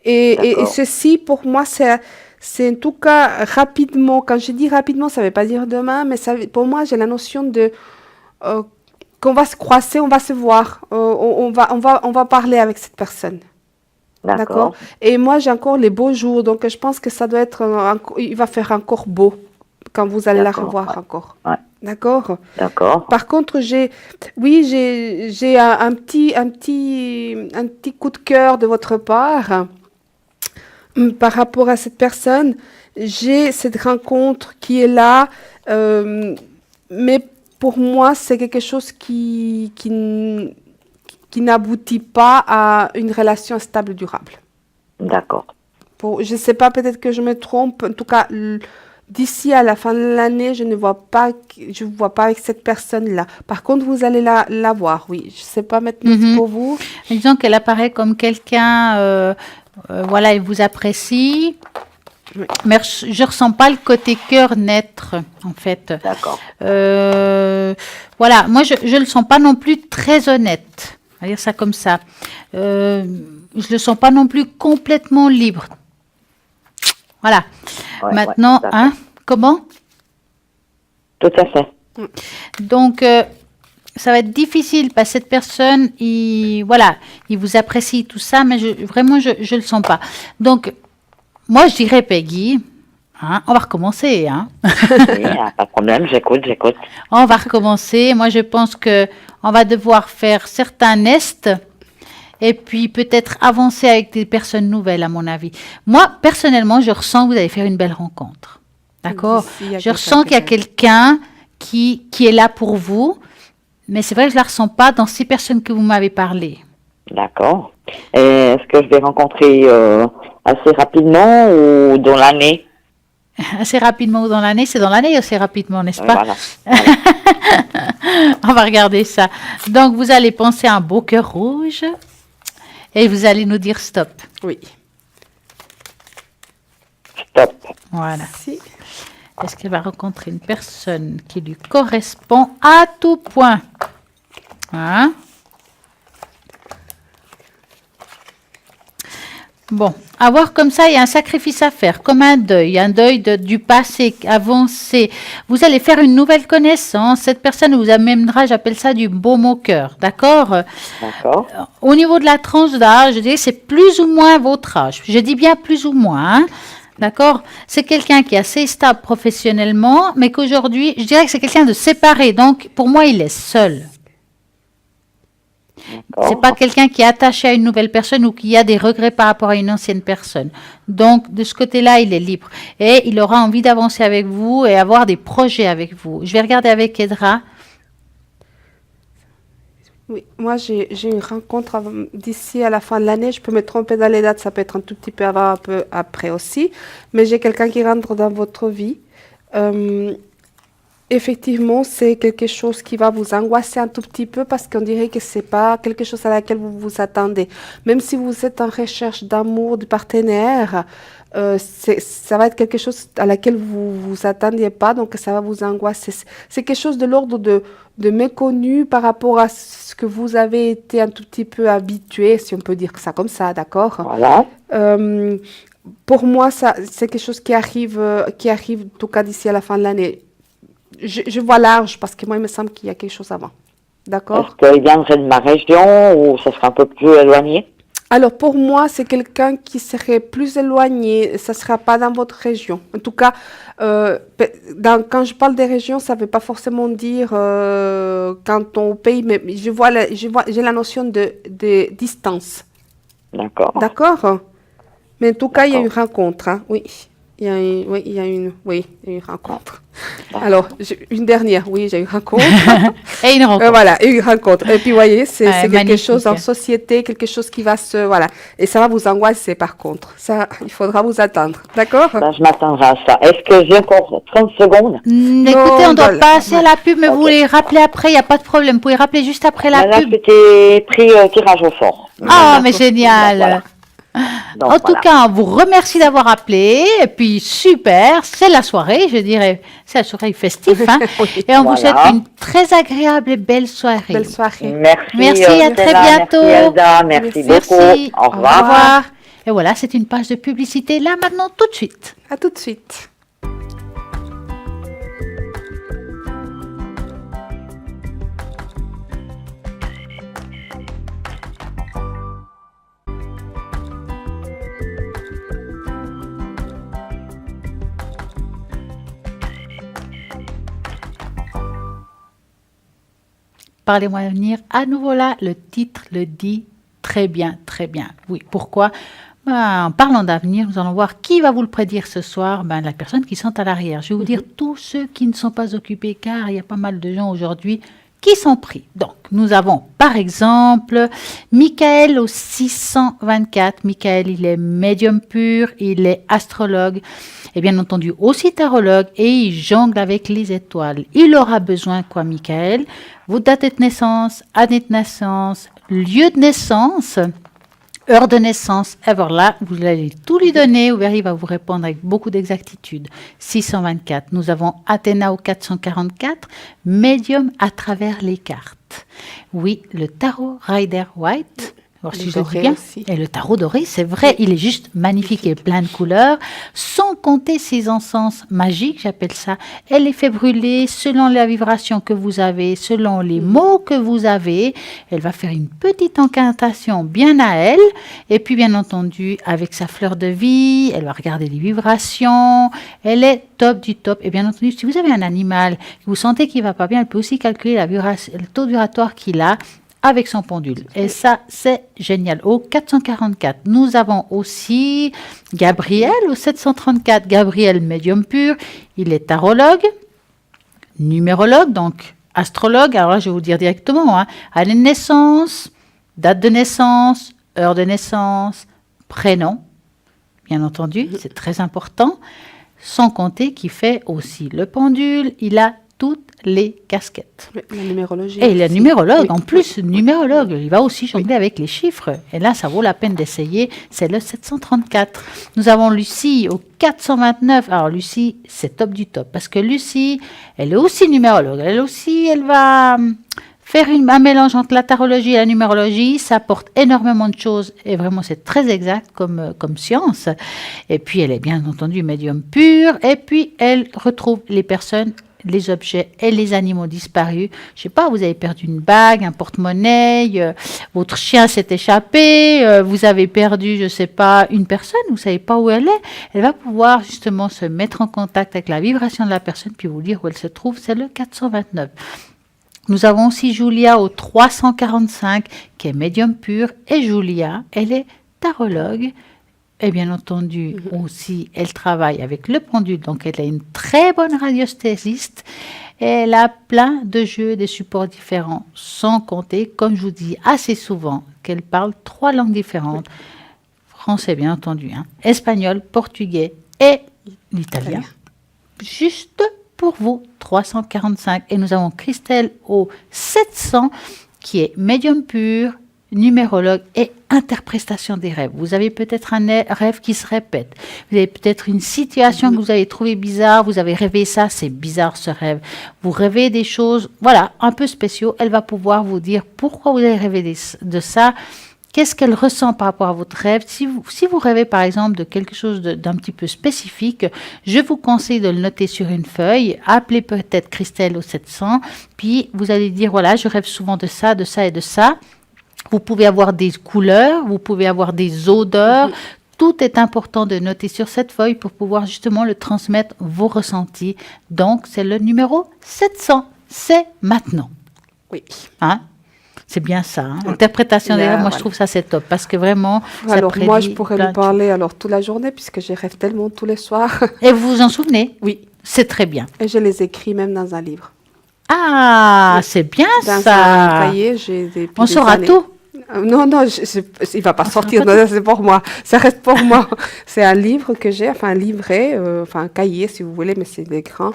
Et ceci, pour moi, c'est en tout cas rapidement. Quand je dis rapidement, ça ne veut pas dire demain, mais pour moi, j'ai la notion de qu'on va se croiser, on va se voir, on va parler avec cette personne. D'accord. Et moi, j'ai encore les beaux jours, donc je pense que ça doit être, il va faire encore beau quand vous allez la revoir encore. Ouais. D'accord. D'accord. Par contre, j'ai un petit coup de cœur de votre part par rapport à cette personne. J'ai cette rencontre qui est là, mais pour moi, c'est quelque chose qui n'aboutit pas à une relation stable, durable. D'accord. Je ne sais pas, peut-être que je me trompe. En tout cas, d'ici à la fin de l'année, je ne vois pas avec cette personne-là. Par contre, vous allez la voir, oui. Je ne sais pas maintenant pour vous. Disons qu'elle apparaît comme quelqu'un, voilà, il vous apprécie. Oui. Mais je ressens pas le côté cœur naître, en fait. D'accord. Voilà, moi, je le sens pas non plus très honnête. On va dire ça comme ça. Je le sens pas non plus complètement libre. Voilà. Ouais, maintenant, comment? Tout à fait. Donc, ça va être difficile parce que cette personne, il vous apprécie tout ça, mais vraiment, je le sens pas. Donc, moi, je dirais, Peggy, on va recommencer. Oui, pas de problème, j'écoute. On va recommencer. Moi, je pense qu'on va devoir faire certains nestes et puis peut-être avancer avec des personnes nouvelles, à mon avis. Moi, personnellement, je ressens que vous allez faire une belle rencontre. D'accord? Je ressens qu'il y a quelqu'un qui est là pour vous, mais c'est vrai que je ne la ressens pas dans ces personnes que vous m'avez parlé. D'accord. Et est-ce que je vais rencontrer assez rapidement ou dans l'année? Assez rapidement ou dans l'année? C'est dans l'année assez rapidement, n'est-ce pas? Voilà. On va regarder ça. Donc, vous allez penser à un beau cœur rouge et vous allez nous dire stop. Oui. Stop. Voilà. Est-ce qu'elle va rencontrer une personne qui lui correspond à tout point? Bon, à voir comme ça, il y a un sacrifice à faire, comme un deuil du passé avancé. Vous allez faire une nouvelle connaissance. Cette personne vous amènera, j'appelle ça du baume au cœur, d'accord? D'accord. Au niveau de la tranche d'âge, je dirais c'est plus ou moins votre âge. Je dis bien plus ou moins, d'accord? C'est quelqu'un qui est assez stable professionnellement, mais qu'aujourd'hui, je dirais que c'est quelqu'un de séparé. Donc, pour moi, il est seul. C'est pas quelqu'un qui est attaché à une nouvelle personne ou qui a des regrets par rapport à une ancienne personne. Donc, de ce côté-là, il est libre. Et il aura envie d'avancer avec vous et avoir des projets avec vous. Je vais regarder avec Edra. Oui, moi, j'ai une rencontre d'ici à la fin de l'année. Je peux me tromper dans les dates, ça peut être un tout petit peu avant, un peu après aussi. Mais j'ai quelqu'un qui rentre dans votre vie. Effectivement, c'est quelque chose qui va vous angoisser un tout petit peu parce qu'on dirait que c'est pas quelque chose à laquelle vous vous attendez. Même si vous êtes en recherche d'amour, de partenaire, ça va être quelque chose à laquelle vous vous attendiez pas, donc ça va vous angoisser. C'est quelque chose de l'ordre de méconnu par rapport à ce que vous avez été un tout petit peu habitué, si on peut dire ça comme ça, d'accord? Voilà. Pour moi, c'est quelque chose qui arrive, en tout cas d'ici à la fin de l'année. Je vois large parce que moi, il me semble qu'il y a quelque chose avant. D'accord? Est-ce qu'il viendrait de ma région ou ça serait un peu plus éloigné? Alors, pour moi, c'est quelqu'un qui serait plus éloigné. Ça ne sera pas dans votre région. En tout cas, quand je parle des régions, ça ne veut pas forcément dire canton ou pays, mais j'ai la notion de distance. D'accord. D'accord? Mais en tout cas, il y a une D'accord. rencontre. Hein. Oui. Il y a une rencontre. Alors, une dernière. Oui, j'ai eu une rencontre. Et une rencontre. Voilà, une rencontre. Et puis, vous voyez, c'est quelque magnifique. chose en société, quelque chose qui va se... Voilà. Et ça va vous angoisser, par contre. Ça, il faudra vous attendre. D'accord? Ben, je m'attendrai à ça. Est-ce que j'ai encore 30 secondes? Écoutez, on doit voilà. passer à la pub, mais vous les rappelez après, il n'y a pas de problème. Vous pouvez rappeler juste après la Là, pub. c'était pris tirage au sort. Ah, mais génial. Voilà. Donc, En tout voilà. cas, on vous remercie d'avoir appelé. Et puis, super, c'est la soirée, je dirais. C'est la soirée festive. Hein. Et on vous souhaite Voilà. une très agréable et belle soirée. Belle soirée. Merci. Merci, à très Stella, bientôt. Merci Elda, merci beaucoup. Merci. Au revoir. Et voilà, c'est une page de publicité là maintenant tout de suite. À tout de suite. Parlez-moi d'avenir. À nouveau là, le titre le dit très bien, très bien. Oui, pourquoi? En parlant d'avenir, nous allons voir qui va vous le prédire ce soir. La personne qui sont à l'arrière. Je vais vous dire tous ceux qui ne sont pas occupés, car il y a pas mal de gens aujourd'hui qui sont pris. Donc, nous avons par exemple Michael au 624. Michael, il est médium pur, il est astrologue et bien entendu aussi tarologue et il jongle avec les étoiles. Il aura besoin quoi, Michael? Votre date de naissance, année de naissance, lieu de naissance, heure de naissance, et voilà, vous allez tout lui donner, vous verrez, il va vous répondre avec beaucoup d'exactitude. 624, nous avons Athéna au 444, médium à travers les cartes. Oui, le tarot Rider-Waite, alors, si je le dis bien, Aussi. et le tarot doré, c'est vrai, il est juste magnifique et plein de couleurs, sans compter ses encens magiques, j'appelle ça. Elle les fait brûler selon la vibration que vous avez, selon les mots que vous avez. Elle va faire une petite incantation bien à elle. Et puis, bien entendu, avec sa fleur de vie, elle va regarder les vibrations. Elle est top du top. Et bien entendu, si vous avez un animal, que vous sentez qu'il ne va pas bien, elle peut aussi calculer le taux vibratoire qu'il a avec son pendule. Et ça, c'est génial. Au 444, nous avons aussi Gabriel au 734. Gabriel, médium pur. Il est tarologue, numérologue, donc astrologue. Alors là, je vais vous dire directement, année de naissance, date de naissance, heure de naissance, prénom, bien entendu, c'est très important. Sans compter qu'il fait aussi le pendule. Il a toutes les casquettes. Oui, la numérologie. Et il est aussi. numérologue, Oui. en plus, numérologue. Il va aussi jongler avec les chiffres. Et là, ça vaut la peine d'essayer. C'est le 734. Nous avons Lucie au 429. Alors, Lucie, c'est top du top. Parce que Lucie, elle est aussi numérologue. Elle va faire un mélange entre la tarologie et la numérologie. Ça apporte énormément de choses. Et vraiment, c'est très exact comme science. Et puis, elle est bien entendu médium pur. Et puis, elle retrouve les personnes, les objets et les animaux disparus. Je sais pas, vous avez perdu une bague, un porte-monnaie, votre chien s'est échappé, vous avez perdu, je sais pas, une personne, vous savez pas où elle est. Elle va pouvoir justement se mettre en contact avec la vibration de la personne puis vous dire où elle se trouve. C'est le 429. Nous avons aussi Julia au 345 qui est médium pur et Julia, elle est tarologue. Et bien entendu, aussi, elle travaille avec le pendule, donc elle est une très bonne radiesthésiste. Elle a plein de jeux, des supports différents, sans compter, comme je vous dis assez souvent, qu'elle parle 3 langues différentes. Français, bien entendu, espagnol, portugais et l'italien. Juste pour vous, 345. Et nous avons Christelle au 700, qui est médium pur, numérologue et interprétation des rêves. Vous avez peut-être un rêve qui se répète. Vous avez peut-être une situation que vous avez trouvée bizarre. Vous avez rêvé ça, c'est bizarre ce rêve. Vous rêvez des choses, voilà, un peu spéciaux. Elle va pouvoir vous dire pourquoi vous avez rêvé de ça. Qu'est-ce qu'elle ressent par rapport à votre rêve? Si vous rêvez par exemple de quelque chose d'un petit peu spécifique, je vous conseille de le noter sur une feuille. Appelez peut-être Christelle au 700. Puis vous allez dire, voilà, je rêve souvent de ça et de ça. Vous pouvez avoir des couleurs, vous pouvez avoir des odeurs. Tout est important de noter sur cette feuille pour pouvoir justement le transmettre vos ressentis. Donc, c'est le numéro 700. C'est maintenant. Oui. C'est bien ça. Hein. Interprétation des rêves, moi je trouve ça c'est top parce que vraiment, ça Alors moi, je prédit pourrais plein lui de parler alors toute la journée puisque je rêve tellement tous les soirs. choses. Et vous vous en souvenez? Oui, C'est très bien. et je les écris même dans un livre. Ah, c'est bien Dans un ça. cahier, j'ai depuis On des saura années. tout. Non, non, il va pas sortir, non, c'est pour moi. Ça reste pour moi. C'est un livre que j'ai, enfin un livret, enfin un cahier si vous voulez, mais c'est des grands.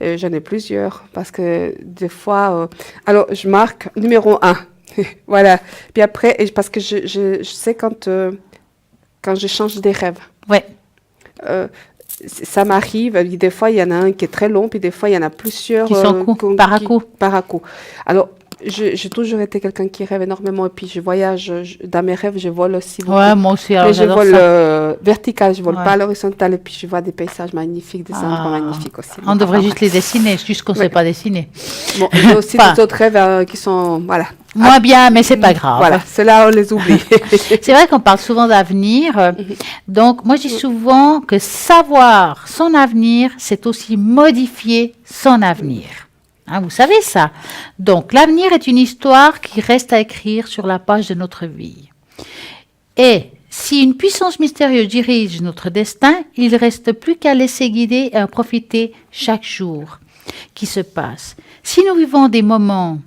J'en ai plusieurs parce que des fois, alors je marque numéro 1. Voilà. Puis après, parce que je sais quand je change des rêves. Ouais. Ça m'arrive, des fois il y en a un qui est très long, puis des fois il y en a plusieurs Qui sont courts, par à coup. par à coup. Alors, j'ai toujours été quelqu'un qui rêve énormément, et puis je voyage, dans mes rêves, je vole aussi beaucoup. Ouais, moi aussi, alors Mais je j'adore vole ça. vertical, je vole Ouais. pas à l'horizontale, et puis je vois des paysages magnifiques, des endroits magnifiques aussi. On devrait Enfin, juste les dessiner, juste qu'on ne sait pas dessiner. bon, j'ai aussi Enfin, d'autres rêves qui sont, voilà. Moins bien, mais c'est pas grave. Voilà, ceux-là, on les oublie. C'est vrai qu'on parle souvent d'avenir. Donc, moi, je dis souvent que savoir son avenir, c'est aussi modifier son avenir. Hein, vous savez ça. Donc, l'avenir est une histoire qui reste à écrire sur la page de notre vie. Et si une puissance mystérieuse dirige notre destin, il ne reste plus qu'à laisser guider et à profiter chaque jour qui se passe. Si nous vivons des moments,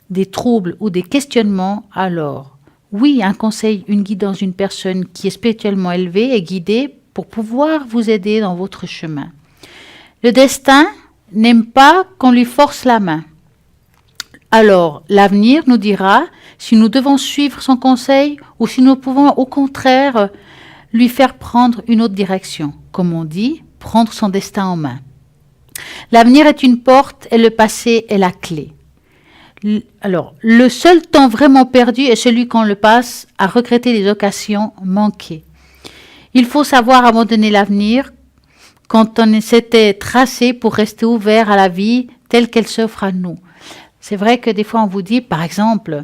des troubles ou des questionnements, alors, oui, un conseil, une guidance d'une personne qui est spirituellement élevée et guidée pour pouvoir vous aider dans votre chemin. Le destin n'aime pas qu'on lui force la main. Alors, l'avenir nous dira si nous devons suivre son conseil ou si nous pouvons au contraire lui faire prendre une autre direction. Comme on dit, prendre son destin en main. L'avenir est une porte et le passé est la clé. Alors, le seul temps vraiment perdu est celui qu'on le passe à regretter les occasions manquées. Il faut savoir abandonner l'avenir quand on s'était tracé pour rester ouvert à la vie telle qu'elle s'offre à nous. C'est vrai que des fois on vous dit, par exemple,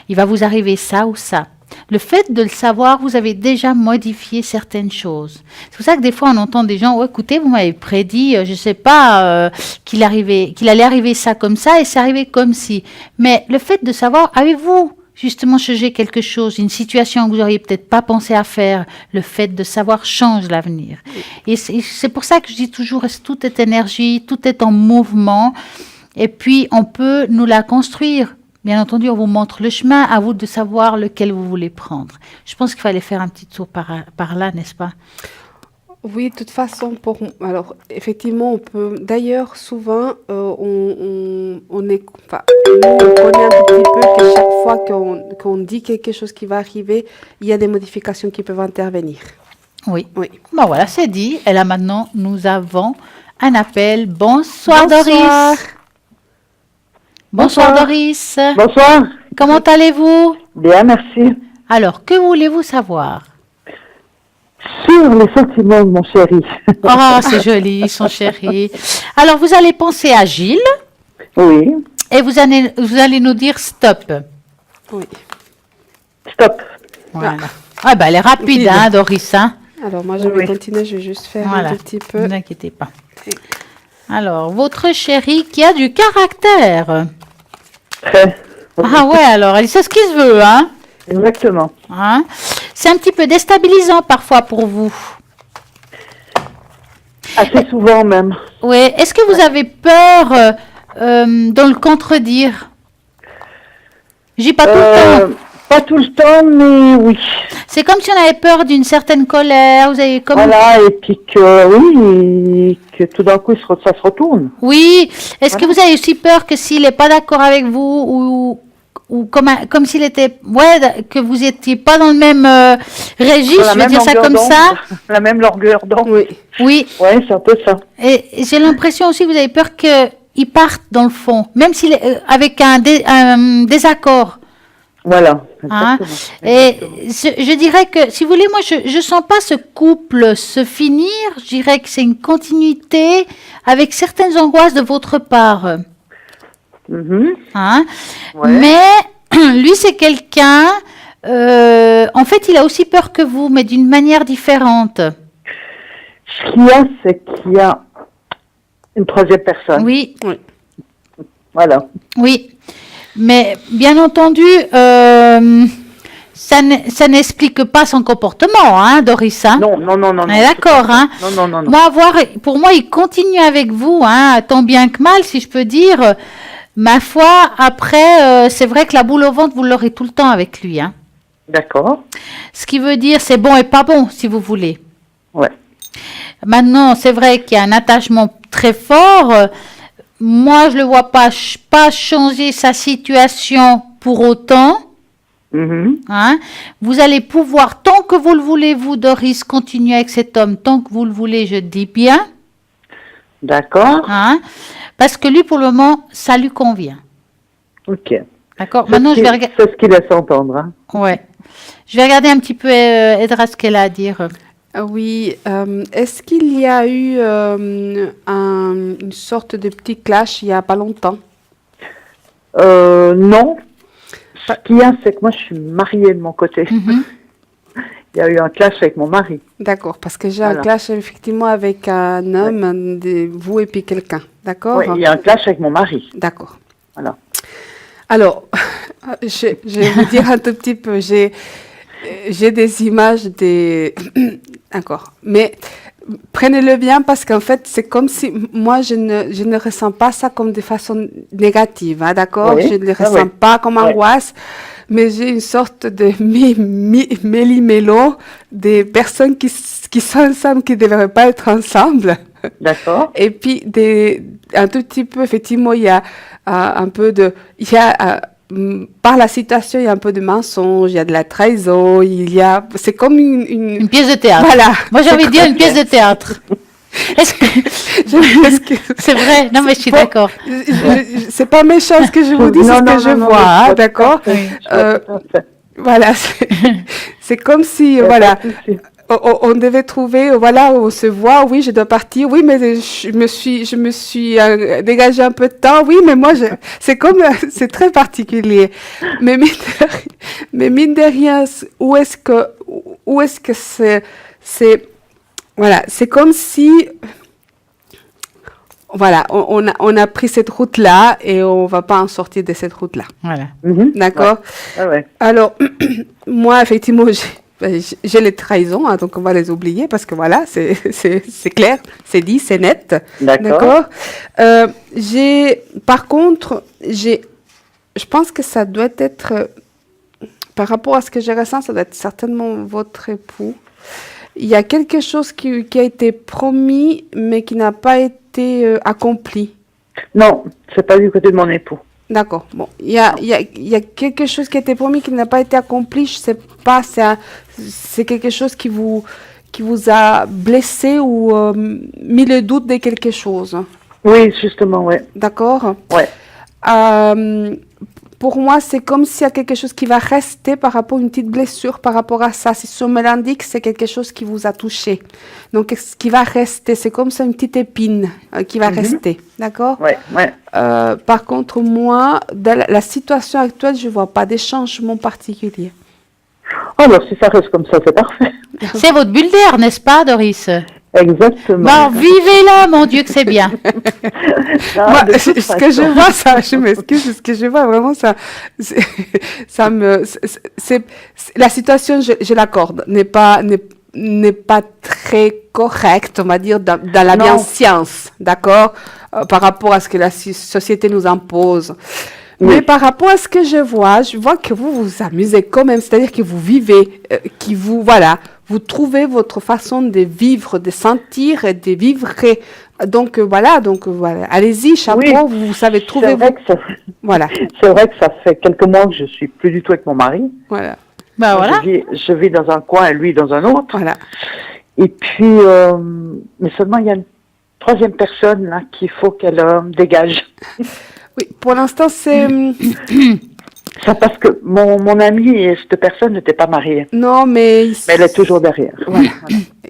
il va vous arriver ça ou ça. Le fait de le savoir, vous avez déjà modifié certaines choses. C'est pour ça que des fois on entend des gens, oh, écoutez, vous m'avez prédit, je ne sais pas, qu'il allait arriver ça comme ça et c'est arrivé comme si. Mais le fait de savoir, avez-vous justement changé quelque chose, une situation que vous n'auriez peut-être pas pensé à faire, le fait de savoir change l'avenir. Et c'est pour ça que je dis toujours, tout est énergie, tout est en mouvement. Et puis, on peut nous la construire. Bien entendu, on vous montre le chemin, à vous de savoir lequel vous voulez prendre. Je pense qu'il fallait faire un petit tour par là, n'est-ce pas? Oui, de toute façon, alors effectivement, on peut. D'ailleurs, souvent, on est, enfin, nous, on connaît un petit peu que chaque fois qu'on dit quelque chose qui va arriver, il y a des modifications qui peuvent intervenir. Oui. Oui. Bon, voilà, c'est dit. Et là, maintenant, nous avons un appel. Bonsoir, Bonsoir. Doris. Bonsoir, Doris. Bonsoir. Comment allez-vous? Bien, merci. Alors, que voulez-vous savoir? Sur les sentiments de mon chéri. Ah, c'est joli, son chéri. Alors, vous allez penser à Gilles Oui. et vous allez nous dire stop. Oui. Stop. Voilà. Ah, ben, elle est rapide, hein, Doris. Hein? Alors, moi, je vais continuer, je vais juste faire Voilà. un petit peu. Ne vous inquiétez pas. Alors, votre chéri qui a du caractère. Très. Ah ouais, alors, elle sait ce qu'il veut, hein? Exactement. Hein? C'est un petit peu déstabilisant parfois pour vous. Assez souvent même. Oui. Est-ce que vous avez peur de le contredire? Je dis pas tout le temps. Pas tout le temps, mais oui. C'est comme si on avait peur d'une certaine colère. Vous avez comme... Voilà, et puis que, oui, que tout d'un coup, ça se retourne. Oui. Est-ce que vous avez aussi peur que s'il n'est pas d'accord avec vous ou comme s'il était... Ouais, que vous n'étiez pas dans le même registre, je vais dire ça comme ça. La même longueur d'onde. Oui. Oui. Ouais, c'est un peu ça. Et j'ai l'impression aussi que vous avez peur qu'il parte dans le fond, même s'il est avec un désaccord. Voilà. Hein? Exactement. Et je dirais que, si vous voulez, moi, je sens pas ce couple se finir. Je dirais que c'est une continuité avec certaines angoisses de votre part. Mhm. Hein? Ouais. Mais lui, c'est quelqu'un. En fait, il a aussi peur que vous, mais d'une manière différente. Ce qu'il y a, c'est qu'il y a une troisième personne. Oui, Voilà. oui. Mais bien entendu, ça n'explique pas son comportement, hein, Doris. Hein? Non. On est d'accord, hein? Non. Pour moi, il continue avec vous, hein, tant bien que mal, si je peux dire. Ma foi, après, c'est vrai que la boule au ventre, vous l'aurez tout le temps avec lui, hein. D'accord. Ce qui veut dire, c'est bon et pas bon, si vous voulez. Ouais. Maintenant, c'est vrai qu'il y a un attachement très fort. Moi, je ne le vois pas changer sa situation pour autant. Hein. Vous allez pouvoir, tant que vous le voulez, vous, Doris, continuer avec cet homme, tant que vous le voulez, je dis bien. D'accord. Hein, parce que lui, pour le moment, ça lui convient. Ok. D'accord. Maintenant, je vais regarder. C'est ce qu'il laisse entendre. Hein. Ouais. Je vais regarder un petit peu, Edra, ce qu'elle a à dire. Oui, est-ce qu'il y a eu une sorte de petit clash il n'y a pas longtemps? Non. Ce qu'il y a, c'est que moi, je suis mariée de mon côté. Il y a eu un clash avec mon mari. D'accord, parce que j'ai un clash effectivement avec un homme, vous et puis quelqu'un. D'accord? Oui, il y a un clash avec mon mari. D'accord. Voilà. Alors, je vais vous dire un tout petit peu. J'ai des images des... D'accord. Mais prenez-le bien parce qu'en fait, c'est comme si moi, je ne ressens pas ça comme de façon négative. Hein, d'accord? Oui. Je ne le ressens pas comme angoisse. Mais j'ai une sorte de méli-mélo des personnes qui sont ensemble, qui ne devraient pas être ensemble. D'accord. Et puis, un tout petit peu, effectivement, il y a un peu de... par la situation, il y a un peu de mensonge, il y a de la trahison, c'est comme une pièce de théâtre. Voilà. Moi, j'ai envie de dire une pièce de théâtre. Est-ce que c'est vrai? Non, mais je suis d'accord. C'est pas méchant ce que je vous dis, c'est ce que je vois, d'accord? Voilà, c'est comme si, voilà, on devait trouver, voilà, on se voit, oui, je dois partir, oui, mais je me suis dégagé un peu de temps, oui, mais moi, c'est très particulier. Mais mine de rien, où est-ce que c'est, voilà, c'est comme si, voilà, on a pris cette route-là et on va pas en sortir de cette route-là. Voilà. D'accord? Ouais. Alors, moi, effectivement, j'ai les trahisons, hein, donc on va les oublier parce que voilà, c'est clair, c'est dit, c'est net. D'accord. Par contre, je pense que ça doit être, par rapport à ce que je ressens, ça doit être certainement votre époux. Il y a quelque chose qui a été promis, mais qui n'a pas été accompli. Non, c'est pas du côté de mon époux. D'accord. Bon, il y a quelque chose qui a été promis qui n'a pas été accompli. Je sais pas, c'est quelque chose qui vous a blessé ou mis le doute de quelque chose. Oui, justement, ouais. D'accord. Ouais. Pour moi, c'est comme s'il y a quelque chose qui va rester par rapport à une petite blessure par rapport à ça. Si ça me l'indique, c'est quelque chose qui vous a touché. Donc, ce qui va rester, c'est comme ça une petite épine qui va rester. D'accord? Ouais. Par contre, moi, dans la situation actuelle, je ne vois pas des changements particuliers. Alors, si ça reste comme ça, c'est parfait. C'est votre bulle d'air, n'est-ce pas, Doris? Exactement. Bon, vivez-la, mon Dieu, que c'est bien. Moi, ce que je vois, ça, je m'excuse, ce que je vois vraiment, la situation, je l'accorde, n'est pas très correcte, on va dire, dans la bienséance, d'accord, par rapport à ce que la société nous impose. Oui. Mais par rapport à ce que je vois que vous vous amusez quand même, c'est-à-dire que vous vivez, vous trouvez votre façon de vivre, de sentir et de vivre. Donc voilà, allez-y, chapeau, oui, vous savez trouver. Voilà. C'est vrai que ça fait quelques mois que je suis plus du tout avec mon mari. Voilà. Ben voilà. Je vis dans un coin et lui dans un autre. Voilà. Et puis, mais seulement il y a une troisième personne là qu'il faut qu'elle dégage. Oui, pour l'instant, c'est... Ça parce que mon amie et cette personne n'était pas mariée. Non, mais elle est toujours derrière. Voilà.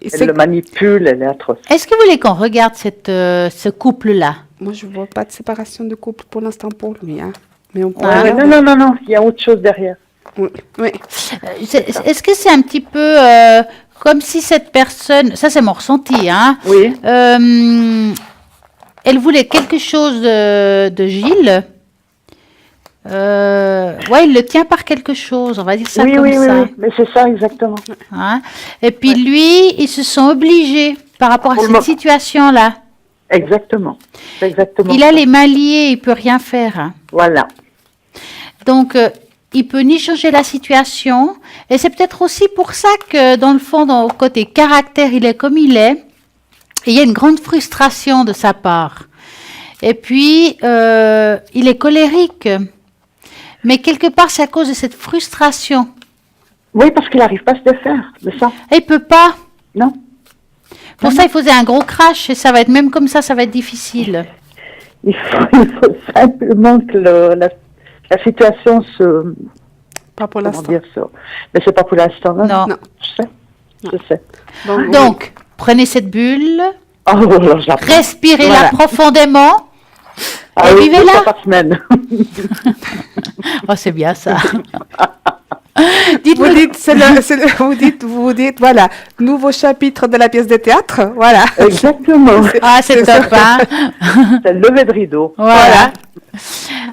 Elle le manipule, elle est atroce. Est-ce que vous voulez qu'on regarde ce couple-là? Moi, je ne vois pas de séparation de couple pour l'instant pour lui. Hein. Mais on peut non, il y a autre chose derrière. Oui. Est-ce que c'est un petit peu comme si cette personne... Ça, c'est mon ressenti, hein? Oui. Elle voulait quelque chose de Gilles Ouais, il le tient par quelque chose, on va dire ça Oui, comme oui, oui, ça. oui, mais c'est ça exactement. Hein. Et puis lui, ils se sont obligés par rapport à Pour le cette mo- situation-là. Exactement. C'est exactement Il a ça. les mains liées, il peut rien faire. Hein. Voilà. Donc, il peut ni changer la situation. Et c'est peut-être aussi pour ça que, dans le fond, dans le côté caractère, il est comme il est. Et il y a une grande frustration de sa part. Et puis, il est colérique. Mais quelque part, c'est à cause de cette frustration. Oui, parce qu'il n'arrive pas à se défaire de ça. Et il peut pas. Non. Pour ça, il faisait un gros crash. Et ça va être, même comme ça va être difficile. Il faut simplement que la situation se... Pas pour Comment l'instant. dire ça? Mais c'est pas pour l'instant, non? Non. Non. Je sais. Je sais. Donc, prenez cette bulle, Oh, là, je la prends. respirez-la Voilà. profondément. Ah et oui, vivez-la. deux fois par semaine. Oh, c'est bien ça. Vous Dites-moi. dites, vous dites, voilà, nouveau chapitre de la pièce de théâtre, voilà. Exactement. Ah, c'est top, hein? C'est le lever de rideau. Voilà.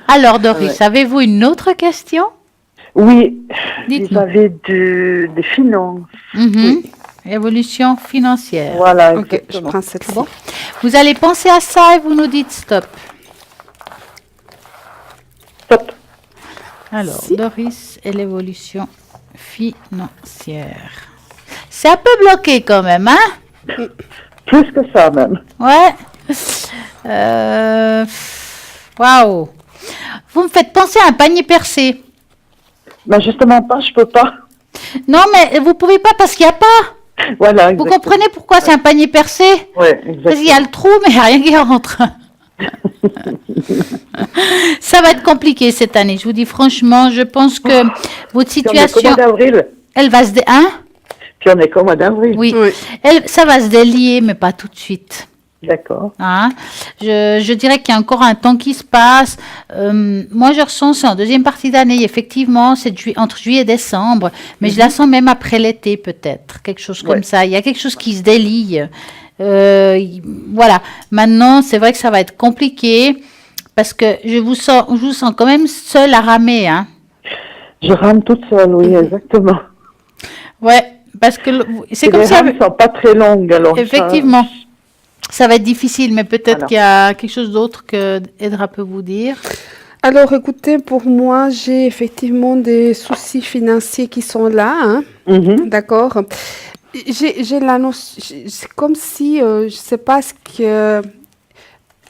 Alors, Doris, Ouais. avez-vous une autre question? Oui, Dites-nous. vis-à-vis des finances. Mhm. Évolution financière. Voilà, Ok, je exactement. prends celle-ci. Bon. Vous allez penser à ça et vous nous dites stop. Stop. Alors, Si. Doris et l'évolution financière. C'est un peu bloqué quand même, hein? Plus que ça, même. Ouais. Waouh. Vous me faites penser à un panier percé. Mais justement pas, je peux pas. Non, mais vous pouvez pas parce qu'il n'y a pas. Voilà, Vous exactement. comprenez pourquoi c'est un panier percé? Oui, Parce qu'il y a exactement. le trou, mais il n'y a rien qui rentre. Ça va être compliqué cette année. Je vous dis franchement, je pense que votre Puis on est qu'au situation, mois d'avril. elle va se hein? Puis on est qu'au mois d'avril. Oui. Oui. Ça va se délier, mais pas tout de suite. D'accord. Hein. Je dirais qu'il y a encore un temps qui se passe. Moi, je ressens c'est en deuxième partie d'année, effectivement, c'est entre juillet et décembre, mais je la sens même après l'été, peut-être, quelque chose comme Ouais. ça. Il y a quelque chose qui se délie. Voilà. Maintenant, c'est vrai que ça va être compliqué parce que je vous sens quand même seule à ramer. Hein. Je rame toute seule, oui, exactement. Ouais, parce que c'est Et comme les si... rames sont pas très longues, alors. Effectivement. Ça va être difficile, mais peut-être Voilà. qu'il y a quelque chose d'autre que Edra peut vous dire. Alors, écoutez, pour moi, j'ai effectivement des soucis financiers qui sont là, hein, Mhm. d'accord. J'ai la notion, c'est comme si, je sais pas ce que,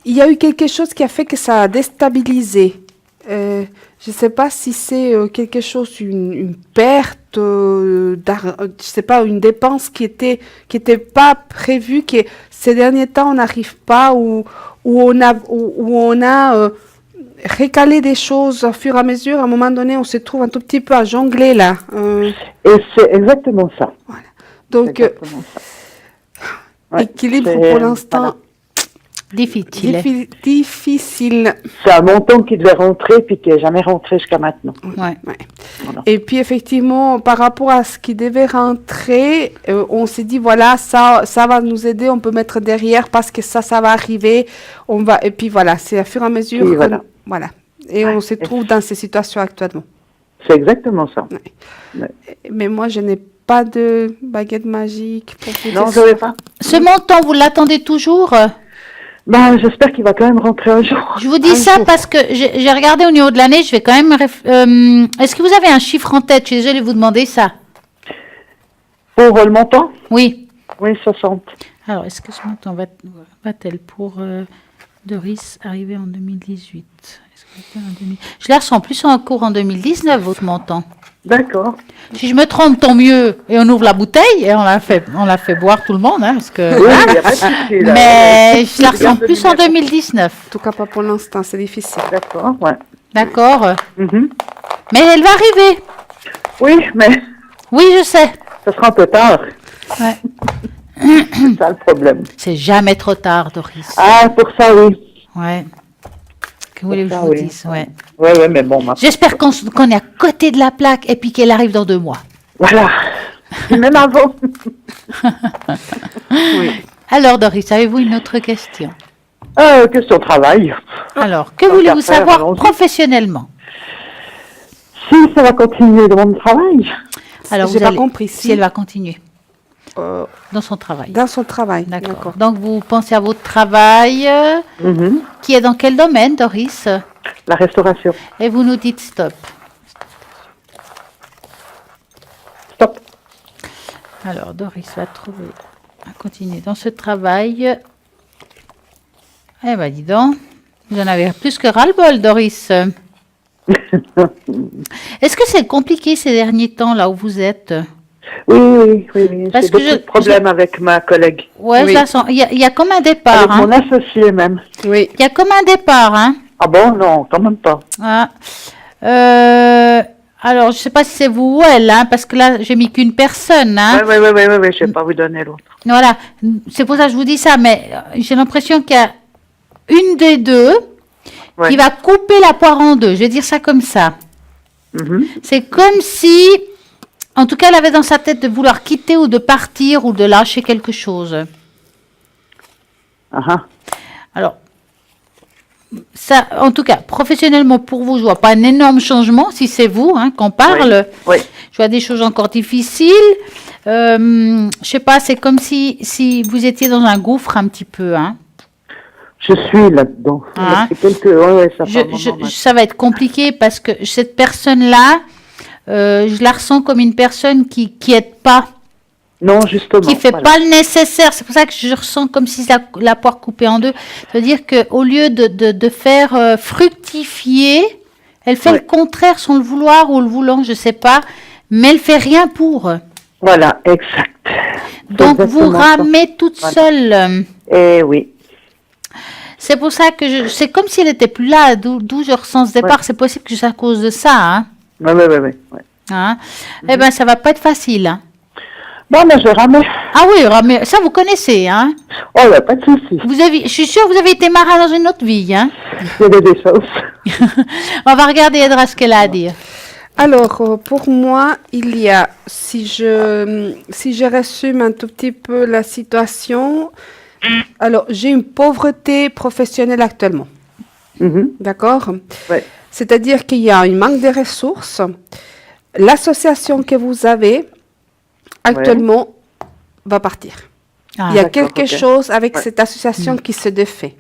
il y a eu quelque chose qui a fait que ça a déstabilisé. Je sais pas si c'est quelque chose, une perte, je sais pas, une dépense qui était pas prévue, que ces derniers temps on n'arrive pas, ou on a récalé des choses au fur et à mesure. À un moment donné, on se trouve un tout petit peu à jongler là. Et c'est exactement ça. Donc, C'est exactement ça. Ouais, équilibre c'est- pour l'instant voilà. Difficile. difficile. C'est un montant qui devait rentrer puis qui n'est jamais rentré jusqu'à maintenant. Ouais. Voilà. Et puis effectivement, par rapport à ce qui devait rentrer, on s'est dit voilà, ça va nous aider, on peut mettre derrière parce que ça va arriver. On va et puis voilà, c'est à fur et à mesure. Oui, que- voilà. voilà. Et on se trouve dans ces situations actuellement. C'est exactement ça. Mais moi, je n'ai pas de baguette magique pour vous Non, dire je ne ça. vais pas. Ce montant, vous l'attendez toujours? Ben, j'espère qu'il va quand même rentrer un jour. Je vous dis Un ça jour. parce que j'ai regardé au niveau de l'année, je vais quand même... Est-ce que vous avez un chiffre en tête? Je suis désolée de vous demander ça. Pour le montant? Oui. Oui, 60. Alors, est-ce que ce montant va-t-elle pour Doris arriver en 2018? Est-ce que va-t-elle en 2000 Je la ressens plus en cours en 2019, votre montant. D'accord. Si je me trompe, tant mieux. Et on ouvre la bouteille et on la fait boire tout le monde. Hein, parce que, Oui, hein. il n'y a pas de souci. là. Mais je la ressens Regarde plus le en numéro. 2019. En tout cas, pas pour l'instant, c'est difficile. D'accord, ouais. D'accord. Mhm. Mais elle va arriver. Oui, mais Oui, je sais. ça sera un peu tard. Ouais. C'est ça le problème. C'est jamais trop tard, Doris. Ah, pour ça, oui. Ouais. Que voulez-vous que je ça, vous oui. dise? Ouais. Oui, oui, mais bon, maintenant. J'espère qu'on est à côté de la plaque et puis qu'elle arrive dans 2 mois. Voilà. Et même avant. Alors, Doris, avez-vous une autre question? Que son travail. Alors, que Tant voulez-vous qu'à faire, savoir allons-y. professionnellement? Si ça va continuer dans mon travail. Alors, J'ai vous pas allez- compris. si elle va continuer euh, dans son travail. dans son travail. D'accord. Donc, vous pensez à votre travail Mhm. qui est dans quel domaine, Doris? La restauration. Et vous nous dites stop. Stop. Alors, Doris va continuer dans ce travail. Eh ben, dis donc, vous en avez plus que ras-le-bol, Doris. Est-ce que c'est compliqué ces derniers temps, là où vous êtes? Oui. Parce J'ai que beaucoup de problèmes avec ma collègue. Ouais, Oui. je la sens. Il y a comme un départ, Avec hein. mon associé même. Oui. Il y a comme un départ, hein. Ah bon, non, quand même pas. Ah. Alors, je ne sais pas si c'est vous ou elle, hein, parce que là, j'ai mis qu'une personne, hein. Oui, je vais pas vous donner l'autre. Voilà, c'est pour ça que je vous dis ça, mais j'ai l'impression qu'il y a une des deux Ouais. qui va couper la poire en deux. Je vais dire ça comme ça. Mhm. C'est comme si, en tout cas, elle avait dans sa tête de vouloir quitter ou de partir ou de lâcher quelque chose. Ah, ah. Alors, ça, en tout cas, professionnellement pour vous, je vois pas un énorme changement, si c'est vous hein, qu'on parle. Oui. Je vois des choses encore difficiles. Je sais pas, c'est comme si vous étiez dans un gouffre un petit peu. Hein. Je suis là-dedans. Ah. C'est ouais, ça fait un moment maintenant. Ça va être compliqué parce que cette personne-là, je la ressens comme une personne qui aide pas, Non, justement. qui fait voilà. pas le nécessaire. C'est pour ça que je ressens comme si la poire coupée en deux. C'est-à-dire qu'au lieu de faire fructifier, elle fait le contraire sans le vouloir ou le voulant, je sais pas, mais elle fait rien pour. Voilà, exact. Donc C'est vous exactement ça. ramez toute Voilà. seule. Eh oui. C'est pour ça que c'est comme si elle n'était plus là, d'où je ressens ce départ. Ouais. C'est possible que c'est à cause de ça. Hein. Oui. Hein. Eh bien, ça va pas être facile. Hein. Bon, mais je ramais. Ah oui, mais ça vous connaissez. Hein. Oh, ouais, pas de souci. Je suis sûre que vous avez été marin dans une autre vie. Hein. C'est des choses. On va regarder Edra ce qu'elle a à dire. Alors, pour moi, il y a, si je résume un tout petit peu la situation, alors j'ai une pauvreté professionnelle actuellement, Mhm. d'accord? Ouais. C'est-à-dire qu'il y a un manque de ressources. L'association que vous avez actuellement va partir. Ah, Il y a d'accord, quelque ok. chose avec Ouais. cette association qui se défait,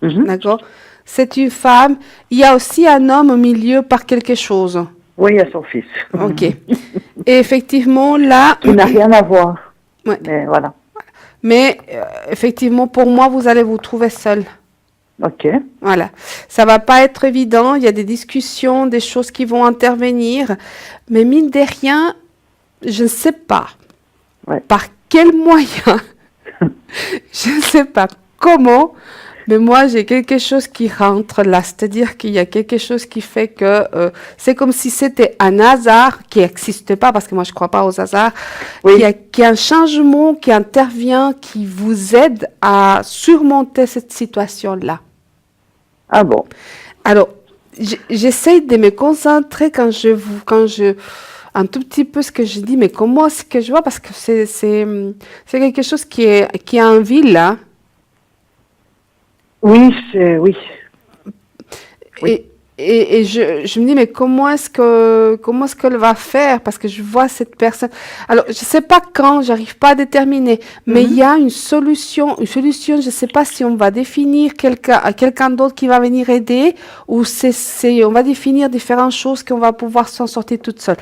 Mhm. d'accord? C'est une femme. Il y a aussi un homme au milieu par quelque chose. Oui, il y a son fils. Ok. Et effectivement, là, Qui n'a rien à voir. Ouais. Mais voilà. mais effectivement, pour moi, vous allez vous trouver seul. Ok. Voilà. Ça va pas être évident. Il y a des discussions, des choses qui vont intervenir. Mais mine de rien, je ne sais pas Ouais. par quel moyen, je ne sais pas comment, mais moi, j'ai quelque chose qui rentre là. C'est-à-dire qu'il y a quelque chose qui fait que c'est comme si c'était un hasard qui n'existe pas, parce que moi, je ne crois pas aux hasards. Oui. Qu'il y a un changement qui intervient, qui vous aide à surmonter cette situation-là. Ah bon. Alors, j'essaye de me concentrer quand un tout petit peu ce que je dis, mais comment est-ce que je vois, parce que c'est quelque chose qui est en ville, là. Oui. Et je me dis, mais comment est-ce qu'elle va faire? Parce que je vois cette personne. Alors, je sais pas quand, j'arrive pas à déterminer, mais il y a une solution, je sais pas si on va définir quelqu'un d'autre qui va venir aider, ou on va définir différentes choses qu'on va pouvoir s'en sortir toute seule.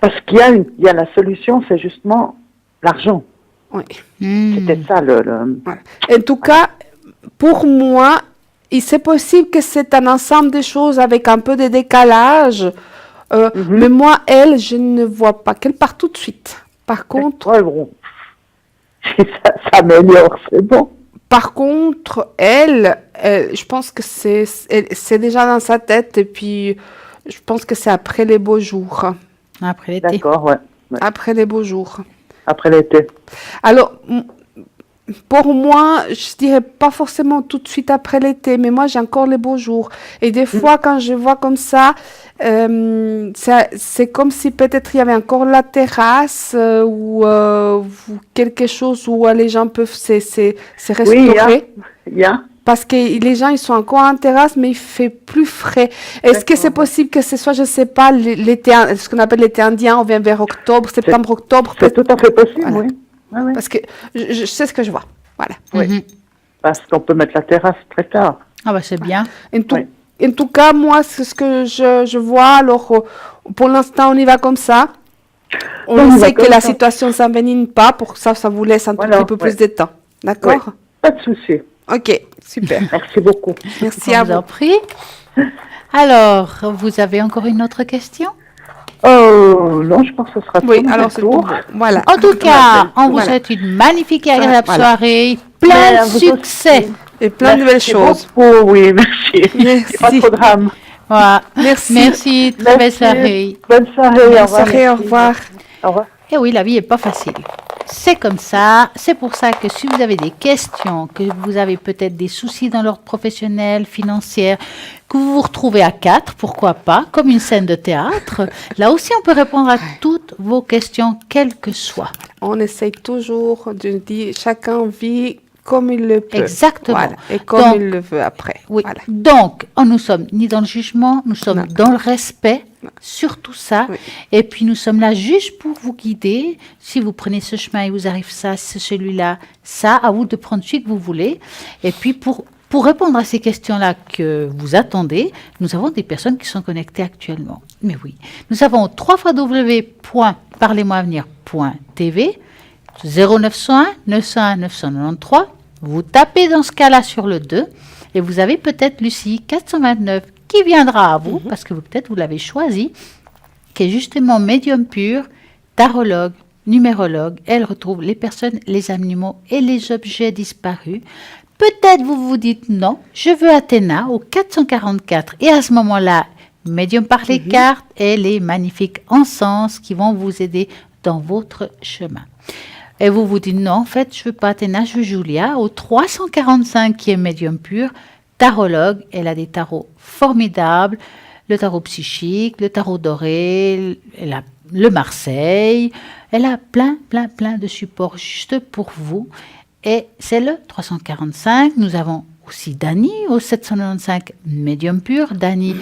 Parce qu'il y a la solution, c'est justement l'argent. Oui. C'était ça le... Voilà. En tout cas, pour moi, c'est possible que c'est un ensemble de choses avec un peu de décalage. Mais moi, elle, je ne vois pas qu'elle part tout de suite. Par contre, Ouais, bon. Ça s'améliore, c'est bon. par contre, elle, je pense que c'est déjà dans sa tête. Et puis, je pense que c'est après les beaux jours. Après l'été. D'accord, ouais. Après les beaux jours. Après l'été. Alors, pour moi, je dirais pas forcément tout de suite après l'été, mais moi j'ai encore les beaux jours. Et des fois, quand je vois comme ça, c'est comme si peut-être il y avait encore la terrasse ou quelque chose où les gens peuvent se Oui, restaurer. il y a. parce que les gens, ils sont encore en terrasse, mais il fait plus frais. Est-ce que c'est possible que ce soit, je ne sais pas, ce qu'on appelle l'été indien, on vient vers octobre, septembre, octobre? C'est tout à fait possible, Voilà. oui. Oui. Parce que je sais ce que je vois. Voilà. Oui. Parce qu'on peut mettre la terrasse très tard. Ah bah c'est bien. En tout cas, moi, c'est ce que je vois. Alors, pour l'instant, on y va comme ça. On sait que la situation ne s'envenime pas. Pour ça, ça vous laisse un tout petit peu plus de temps. D'accord? Oui. Pas de souci. Ok, super. Merci beaucoup. Merci à Je vous en vous. prie. Alors, vous avez encore une autre question? Non, je pense que ce sera tout. Oui, alors c'est tout. Voilà. En tout cas, on vous Voilà. souhaite une magnifique et agréable Voilà. soirée, plein de vous succès. aussi. Et plein de nouvelles choses. Beaucoup, oui, merci. Merci. Pas trop de drame. Voilà. Merci. Merci, très belle soirée. Bonne soirée. Au revoir. Merci, au revoir. Au revoir. Et oui, la vie n'est pas facile. C'est comme ça. C'est pour ça que si vous avez des questions, que vous avez peut-être des soucis dans l'ordre professionnel, financier, que vous vous retrouvez à 4, pourquoi pas, comme une scène de théâtre, là aussi on peut répondre à toutes vos questions, quelles que soient. On essaye toujours de dire, chacun vit comme il le peut. Exactement. Voilà. Et comme Donc, il le veut après. Oui. Voilà. Donc, nous sommes ni dans le jugement, nous sommes Non. dans le respect, surtout ça. Oui. Et puis, nous sommes là juste pour vous guider. Si vous prenez ce chemin, il vous arrive ça, celui-là, ça, à vous de prendre celui que vous voulez. Et puis, pour répondre à ces questions-là que vous attendez, nous avons des personnes qui sont connectées actuellement. Mais oui, nous avons www.parlez-moi-avenir.tv 0901 901 993. Vous tapez dans ce cas-là sur le 2 et vous avez peut-être Lucie 429 qui viendra à vous parce que peut-être vous l'avez choisi, qui est justement médium pur, tarologue, numérologue. Elle retrouve les personnes, les animaux et les objets disparus. Peut-être vous vous dites non, je veux Athéna au 444 et à ce moment-là, médium par les cartes et les magnifiques encens qui vont vous aider dans votre chemin. Et vous vous dites non, en fait, je veux pas Athéna, je veux Julia au 345 qui est médium pur, tarologue. Elle a des tarots formidables, le tarot psychique, le tarot doré, elle a le Marseille. Elle a plein de supports juste pour vous. Et c'est le 345. Nous avons aussi Dani au 795 médium pur. Dani,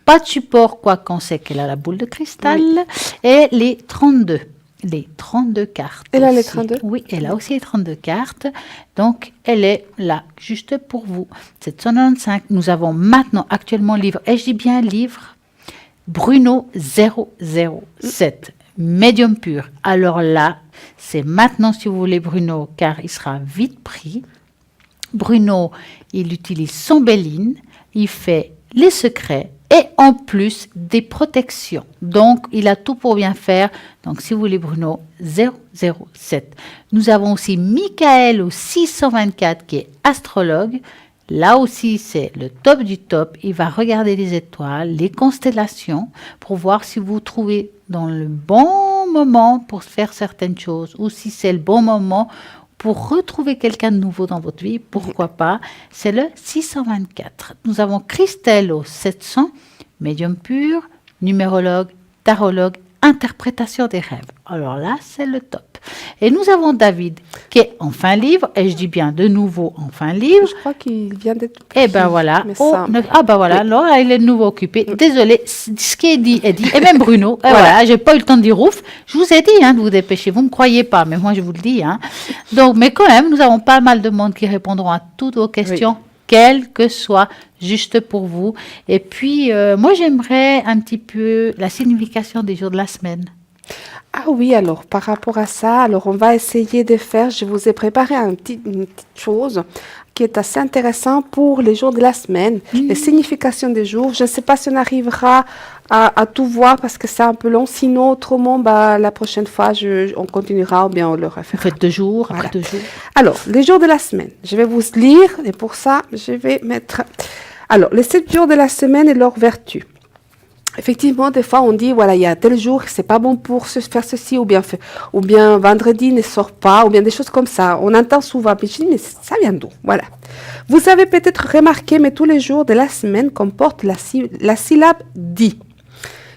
pas de support, quoi qu'on sait qu'elle a la boule de cristal. Et les 32. Les 32 cartes. Elle a les aussi. 32? Oui, elle a aussi les 32 cartes. Donc, elle est là, juste pour vous. 795. Nous avons maintenant, actuellement, livre, et je dis bien livre, Bruno 007. Médium pur. Alors là, c'est maintenant, si vous voulez, Bruno, car il sera vite pris. Bruno, il utilise son Béline, il fait les secrets, et en plus des protections. Donc, il a tout pour bien faire. Donc, si vous voulez, Bruno, 007. Nous avons aussi Michael au 624 qui est astrologue. Là aussi, c'est le top du top. Il va regarder les étoiles, les constellations pour voir si vous vous trouvez dans le bon moment pour faire certaines choses ou si c'est le bon moment pour retrouver quelqu'un de nouveau dans votre vie, pourquoi pas, c'est le 624. Nous avons Christelle au 700, médium pur, numérologue, tarologue, interprétation des rêves. Alors là, c'est le top. Et nous avons David qui est en fin livre, et je dis bien de nouveau en fin livre. Je crois qu'il vient d'être Eh ben voilà. Mais Oh, ça- ah ben voilà, alors là, il est de nouveau occupé. Désolé, ce qui est dit est dit. Et même Bruno, voilà, j'ai pas eu le temps de dire ouf. Je vous ai dit de vous dépêcher, vous me croyez pas, mais moi je vous le dis. Donc, mais quand même, nous avons pas mal de monde qui répondront à toutes vos questions, quelles que soient, juste pour vous. Et puis, moi j'aimerais un petit peu la signification des jours de la semaine. Ah oui, alors par rapport à ça, alors on va essayer de faire, je vous ai préparé une petite chose qui est assez intéressante pour les jours de la semaine, les significations des jours. Je ne sais pas si on arrivera à tout voir parce que c'est un peu long, sinon autrement, la prochaine fois, on continuera ou bien on le Vous refera. faites 2 jours, Voilà. après 2 jours. Alors, les jours de la semaine, je vais vous lire et pour ça, je vais mettre... Alors, les 7 jours de la semaine et leurs vertus. Effectivement, des fois, on dit, voilà, il y a tel jour, c'est pas bon pour faire ceci, ou bien vendredi ne sort pas, ou bien des choses comme ça. On entend souvent, mais je dis, mais ça vient d'où? Voilà. Vous avez peut-être remarqué, mais tous les jours de la semaine comportent la syllabe di,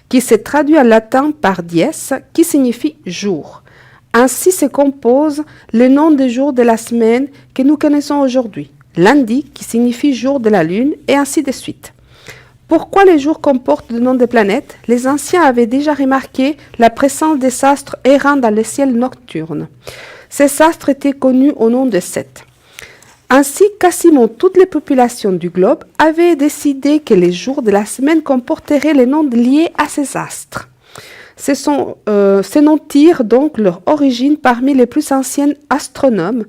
qui se traduit en latin par dies, qui signifie jour. Ainsi se compose le nom des jours de la semaine que nous connaissons aujourd'hui. lundi qui signifie jour de la lune et ainsi de suite. Pourquoi les jours comportent le nom des planètes? Les anciens avaient déjà remarqué la présence des astres errants dans le ciel nocturne. Ces astres étaient connus au nom de Seth. Ainsi, quasiment toutes les populations du globe avaient décidé que les jours de la semaine comporteraient les noms liés à ces astres. Ces noms tirent donc leur origine parmi les plus anciens astronomes,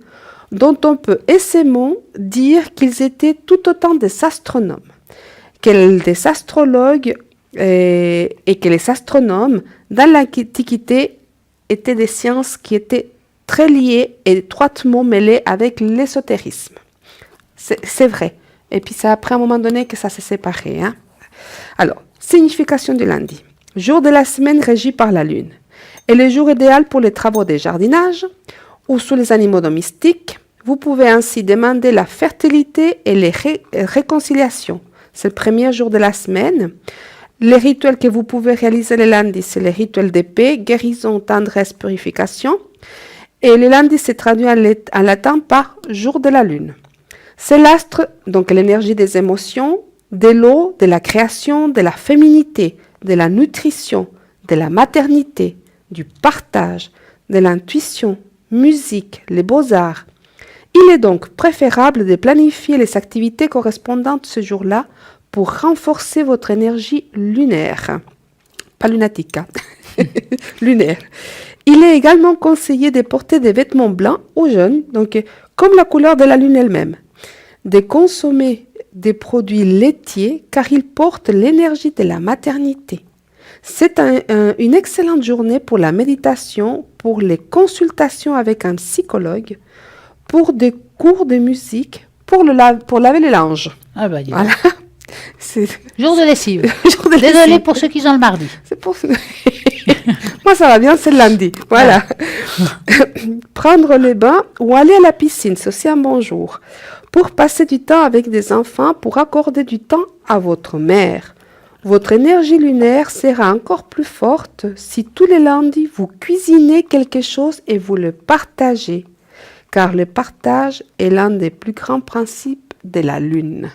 dont on peut aisément dire qu'ils étaient tout autant des astronomes que des astrologues et que les astronomes dans l'Antiquité étaient des sciences qui étaient très liées et étroitement mêlées avec l'ésotérisme. C'est vrai. Et puis c'est après à un moment donné que ça s'est séparé. Hein? Alors, signification du lundi. Jour de la semaine régi par la lune. Et le jour idéal pour les travaux de jardinage ou sous les animaux domestiques. Vous pouvez ainsi demander la fertilité et les réconciliations. C'est le premier jour de la semaine. Les rituels que vous pouvez réaliser le lundi, c'est les rituels de paix, guérison, tendresse, purification. Et le lundi, c'est traduit en latin par jour de la lune. C'est l'astre, donc l'énergie des émotions, de l'eau, de la création, de la féminité, de la nutrition, de la maternité, du partage, de l'intuition, musique, les beaux-arts. Il est donc préférable de planifier les activités correspondantes ce jour-là pour renforcer votre énergie lunaire. Pas lunatique, hein? Lunaire. Il est également conseillé de porter des vêtements blancs aux jeunes, donc comme la couleur de la lune elle-même. De consommer des produits laitiers car ils portent l'énergie de la maternité. C'est une excellente journée pour la méditation, pour les consultations avec un psychologue, pour des cours de musique, pour laver les linges. Ah bah, dis donc. Voilà. Jour de lessive. Jour de Désolée lessive. pour ceux qui ont le mardi. C'est pour Moi, ça va bien, c'est le lundi. Voilà. Prendre le bain ou aller à la piscine, c'est aussi un bon jour. Pour passer du temps avec des enfants, pour accorder du temps à votre mère. Votre énergie lunaire sera encore plus forte si tous les lundis, vous cuisinez quelque chose et vous le partagez. Car le partage est l'un des plus grands principes de la lune.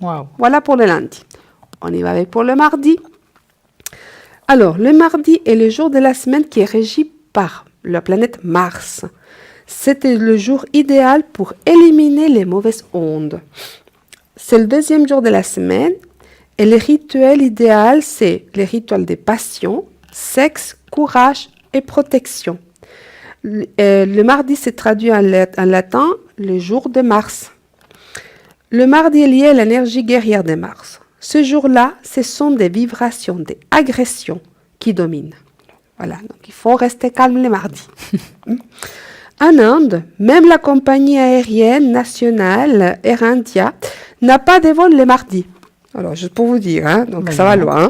Wow. Voilà pour le lundi. On y va avec pour le mardi. Alors, le mardi est le jour de la semaine qui est régi par la planète Mars. C'était le jour idéal pour éliminer les mauvaises ondes. C'est le deuxième jour de la semaine et le rituel idéal, c'est les rituels de passion, sexe, courage et protection. Le mardi, c'est traduit en latin le jour de Mars. Le mardi est lié à l'énergie guerrière de Mars. Ce jour-là, ce sont des vibrations, des agressions qui dominent. Voilà, donc il faut rester calme le mardi. En Inde, même la compagnie aérienne nationale Air India n'a pas de vol le mardi. Alors, juste pour vous dire, hein, donc ça va loin.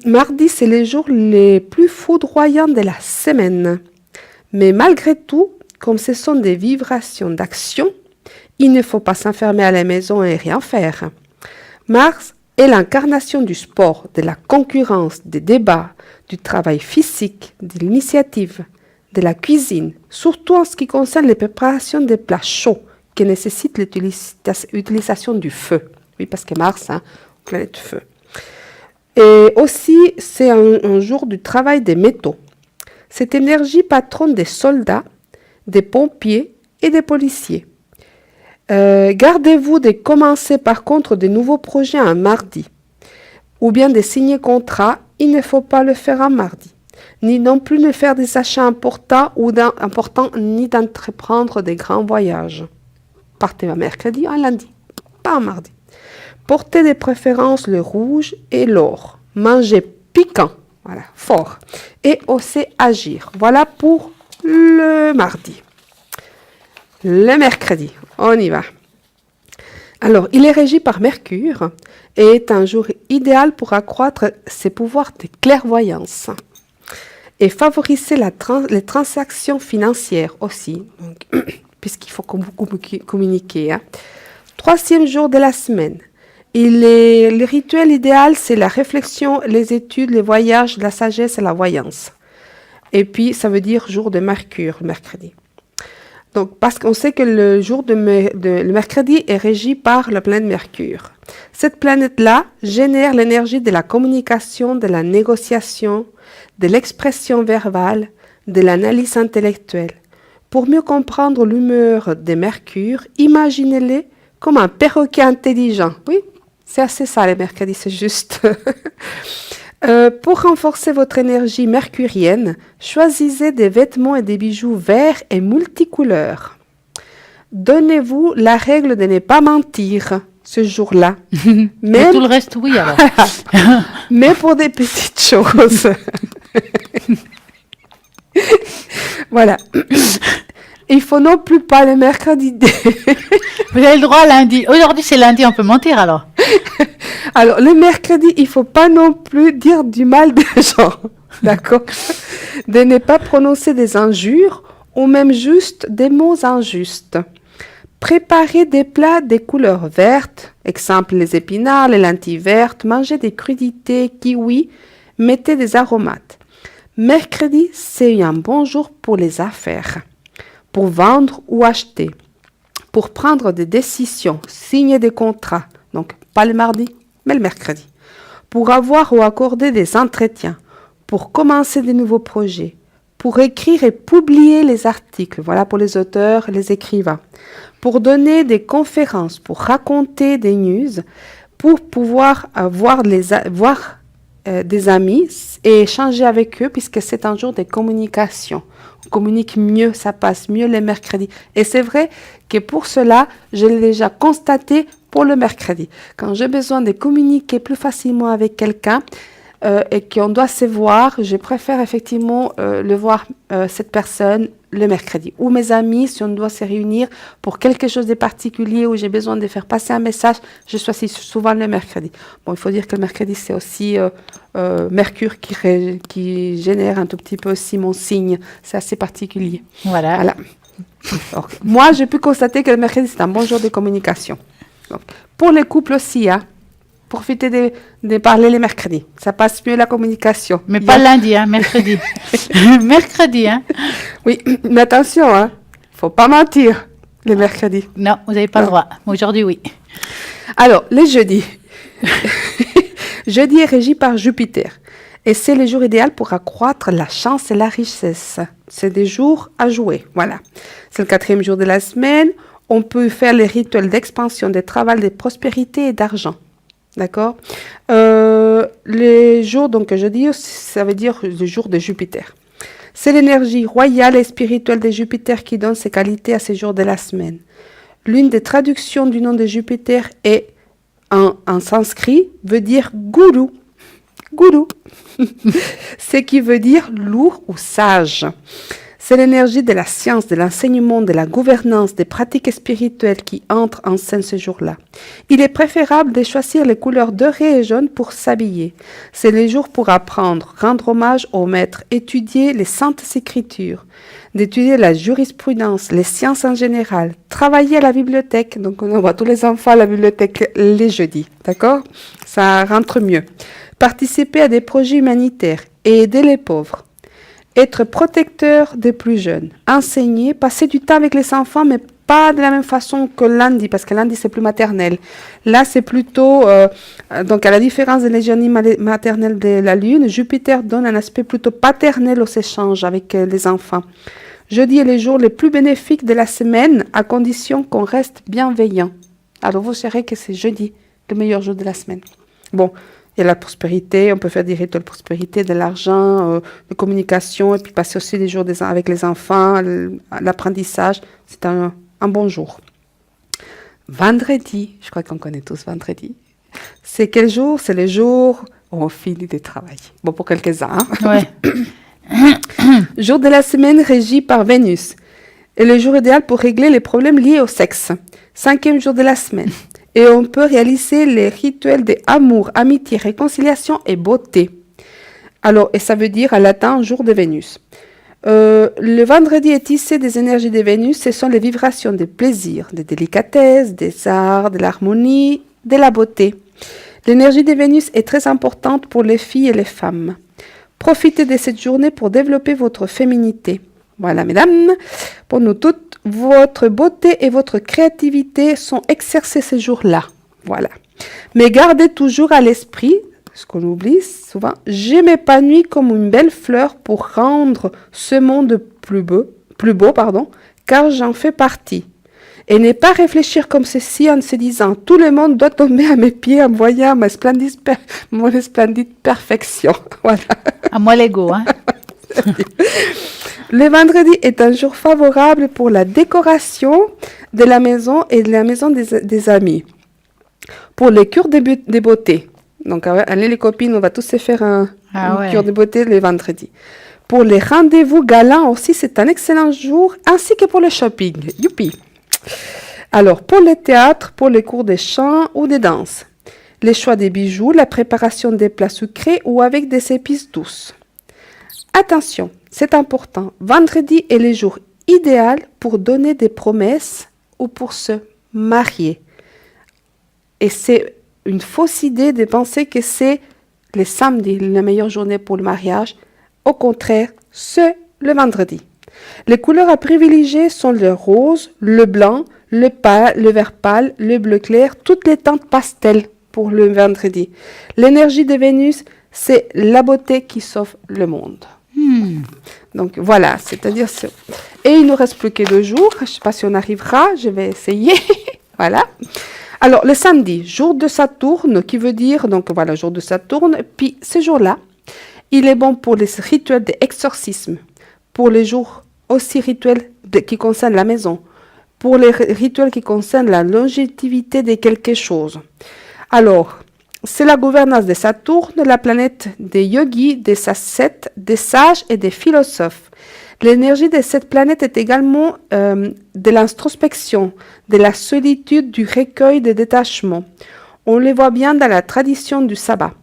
Mardi, c'est les jours les plus foudroyants de la semaine. Mais malgré tout, comme ce sont des vibrations d'action, il ne faut pas s'enfermer à la maison et rien faire. Mars est l'incarnation du sport, de la concurrence, des débats, du travail physique, de l'initiative, de la cuisine, surtout en ce qui concerne les préparations des plats chauds qui nécessitent l'utilisation du feu. Oui, parce que Mars, hein, planète feu. Et aussi, c'est un jour du travail des métaux. Cette énergie patronne des soldats, des pompiers et des policiers. Gardez-vous de commencer par contre de nouveaux projets un mardi ou bien de signer contrat, il ne faut pas le faire un mardi. Ni non plus ne faire des achats importants ni d'entreprendre des grands voyages. Partez un mercredi, un lundi, pas un mardi. Portez de préférence le rouge et l'or. Mangez piquant, voilà, fort. Et osez agir. Voilà pour le mardi. Le mercredi, on y va. Alors, il est régi par Mercure et est un jour idéal pour accroître ses pouvoirs de clairvoyance et favoriser les transactions financières aussi, donc, puisqu'il faut communiquer. Hein. Troisième jour de la semaine. Le rituel idéal, c'est la réflexion, les études, les voyages, la sagesse et la voyance. Et puis, ça veut dire jour de Mercure, mercredi. Donc, parce qu'on sait que le jour le mercredi est régi par la planète Mercure. Cette planète-là génère l'énergie de la communication, de la négociation, de l'expression verbale, de l'analyse intellectuelle. Pour mieux comprendre l'humeur de Mercure, imaginez-les comme un perroquet intelligent. Oui, c'est assez ça les mercredis, c'est juste. Pour renforcer votre énergie mercurienne, choisissez des vêtements et des bijoux verts et multicouleurs. Donnez-vous la règle de ne pas mentir ce jour-là. Mais tout le reste, oui, alors. Mais pour des petites choses. Voilà. Il faut non plus pas le mercredi. Vous avez le droit lundi. Aujourd'hui, c'est lundi, on peut mentir alors. Alors, le mercredi, il faut pas non plus dire du mal des gens. D'accord? De ne pas prononcer des injures ou même juste des mots injustes. Préparez des plats des couleurs vertes, exemple les épinards, les lentilles vertes, mangez des crudités, kiwis, mettez des aromates. Mercredi, c'est un bon jour pour les affaires, pour vendre ou acheter, pour prendre des décisions, signer des contrats, donc pas le mardi, mais le mercredi, pour avoir ou accorder des entretiens, pour commencer de nouveaux projets, pour écrire et publier les articles, voilà pour les auteurs, les écrivains, pour donner des conférences, pour raconter des news, pour pouvoir voir des amis et échanger avec eux puisque c'est un jour de communication. On communique mieux, ça passe mieux les mercredis. Et c'est vrai que pour cela, je l'ai déjà constaté pour le mercredi. Quand j'ai besoin de communiquer plus facilement avec quelqu'un et qu'on doit se voir, je préfère effectivement le voir, cette personne, le mercredi. Ou mes amis, si on doit se réunir pour quelque chose de particulier où j'ai besoin de faire passer un message, je choisis souvent le mercredi. Bon, il faut dire que le mercredi, c'est aussi Mercure qui génère un tout petit peu aussi mon signe. C'est assez particulier. Voilà. Alors, moi, j'ai pu constater que le mercredi, c'est un bon jour de communication. Donc, pour les couples aussi, profitez de parler les mercredis. Ça passe mieux la communication. Mais pas lundi, mercredi. Mercredi, Oui, mais attention, faut pas mentir les mercredis. Non, vous n'avez pas le droit. Aujourd'hui, oui. Alors, les jeudis. Jeudi est régi par Jupiter. Et c'est le jour idéal pour accroître la chance et la richesse. C'est des jours à jouer. Voilà. C'est le 4e jour de la semaine. On peut faire les rituels d'expansion, de travail, de prospérité et d'argent. D'accord? Les jours, donc jeudi, ça veut dire le jour de Jupiter. C'est l'énergie royale et spirituelle de Jupiter qui donne ses qualités à ces jours de la semaine. L'une des traductions du nom de Jupiter est, en sanskrit, veut dire gourou. Gourou. Ce qui veut dire lourd ou sage. C'est l'énergie de la science, de l'enseignement, de la gouvernance, des pratiques spirituelles qui entrent en scène ce jour-là. Il est préférable de choisir les couleurs dorées et jaunes pour s'habiller. C'est le jour pour apprendre, rendre hommage aux maîtres, étudier les saintes écritures, d'étudier la jurisprudence, les sciences en général, travailler à la bibliothèque. Donc on envoie tous les enfants à la bibliothèque les jeudis, d'accord? Ça rentre mieux. Participer à des projets humanitaires et aider les pauvres. Être protecteur des plus jeunes, enseigner, passer du temps avec les enfants, mais pas de la même façon que lundi, parce que lundi c'est plus maternel. Là c'est plutôt, donc à la différence de l'égénie maternelle de la Lune, Jupiter donne un aspect plutôt paternel aux échanges avec les enfants. Jeudi est le jour le plus bénéfique de la semaine, à condition qu'on reste bienveillant. Alors vous saurez que c'est jeudi, le meilleur jour de la semaine. Bon. Il y a la prospérité, on peut faire des rituels de prospérité, de l'argent, de communication, et puis passer aussi les jours avec les enfants, l'apprentissage. C'est un bon jour. Vendredi, je crois qu'on connaît tous vendredi. C'est quel jour? C'est le jour où on finit de travailler. Bon, pour quelques-uns. Ouais. Jour de la semaine régi par Vénus. Et le jour idéal pour régler les problèmes liés au sexe. 5e jour de la semaine. Et on peut réaliser les rituels d'amour, amitié, réconciliation et beauté. Alors, et ça veut dire en latin jour de Vénus. Le vendredi est tissé des énergies de Vénus. Ce sont les vibrations des plaisirs, des délicatesses, des arts, de l'harmonie, de la beauté. L'énergie de Vénus est très importante pour les filles et les femmes. Profitez de cette journée pour développer votre féminité. Voilà, mesdames, pour nous toutes, votre beauté et votre créativité sont exercées ces jours-là. Voilà. Mais gardez toujours à l'esprit, ce qu'on oublie souvent, je m'épanouis comme une belle fleur pour rendre ce monde plus beau, car j'en fais partie. Et ne pas réfléchir comme ceci en se disant tout le monde doit tomber à mes pieds en voyant mon splendide perfection. Voilà. À moi l'ego, hein. Le vendredi est un jour favorable pour la décoration de la maison et de la maison des amis. Pour les cures de beauté. Donc, allez les copines, on va tous se faire une cure de beauté le vendredi. Pour les rendez-vous galants aussi, c'est un excellent jour, ainsi que pour le shopping. Youpi! Alors, pour le théâtre, pour les cours de chant ou de danse, les choix des bijoux, la préparation des plats sucrés ou avec des épices douces. Attention, c'est important, vendredi est le jour idéal pour donner des promesses ou pour se marier. Et c'est une fausse idée de penser que c'est le samedi la meilleure journée pour le mariage. Au contraire, c'est le vendredi. Les couleurs à privilégier sont le rose, le blanc, le vert pâle, le bleu clair, toutes les teintes pastel pour le vendredi. L'énergie de Vénus, c'est la beauté qui sauve le monde. Donc voilà, c'est-à-dire... Et il nous reste plus que 2 jours. Je ne sais pas si on arrivera, je vais essayer. Voilà. Alors, le samedi, jour de Saturne, qui veut dire, donc voilà, jour de Saturne. Puis, ce jour-là, il est bon pour les rituels d'exorcisme, pour les jours aussi rituels qui concernent la maison, pour les rituels qui concernent la longévité de quelque chose. Alors, c'est la gouvernance de Saturne, la planète des yogis, des ascètes, des sages et des philosophes. L'énergie de cette planète est également de l'introspection, de la solitude, du recueil, des détachements. On le voit bien dans la tradition du sabbat.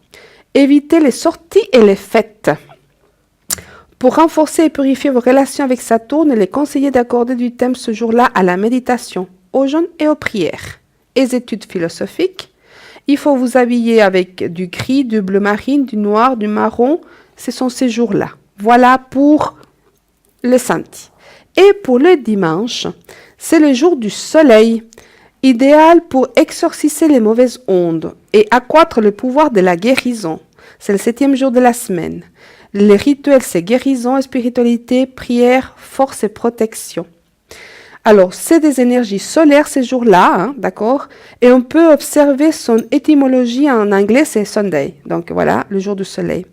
Évitez les sorties et les fêtes. Pour renforcer et purifier vos relations avec Saturne, il est conseillé d'accorder du temps ce jour-là à la méditation, au jeûne et aux prières. Et études philosophiques, il faut vous habiller avec du gris, du bleu marine, du noir, du marron. Ce sont ces jours-là. Voilà pour le samedi. Et pour le dimanche, c'est le jour du soleil, idéal pour exorciser les mauvaises ondes et accroître le pouvoir de la guérison. C'est le 7e jour de la semaine. Les rituels, c'est guérison, spiritualité, prière, force et protection. Alors, c'est des énergies solaires ces jours-là, hein, d'accord? Et on peut observer son étymologie en anglais, c'est Sunday. Donc voilà, le jour du soleil.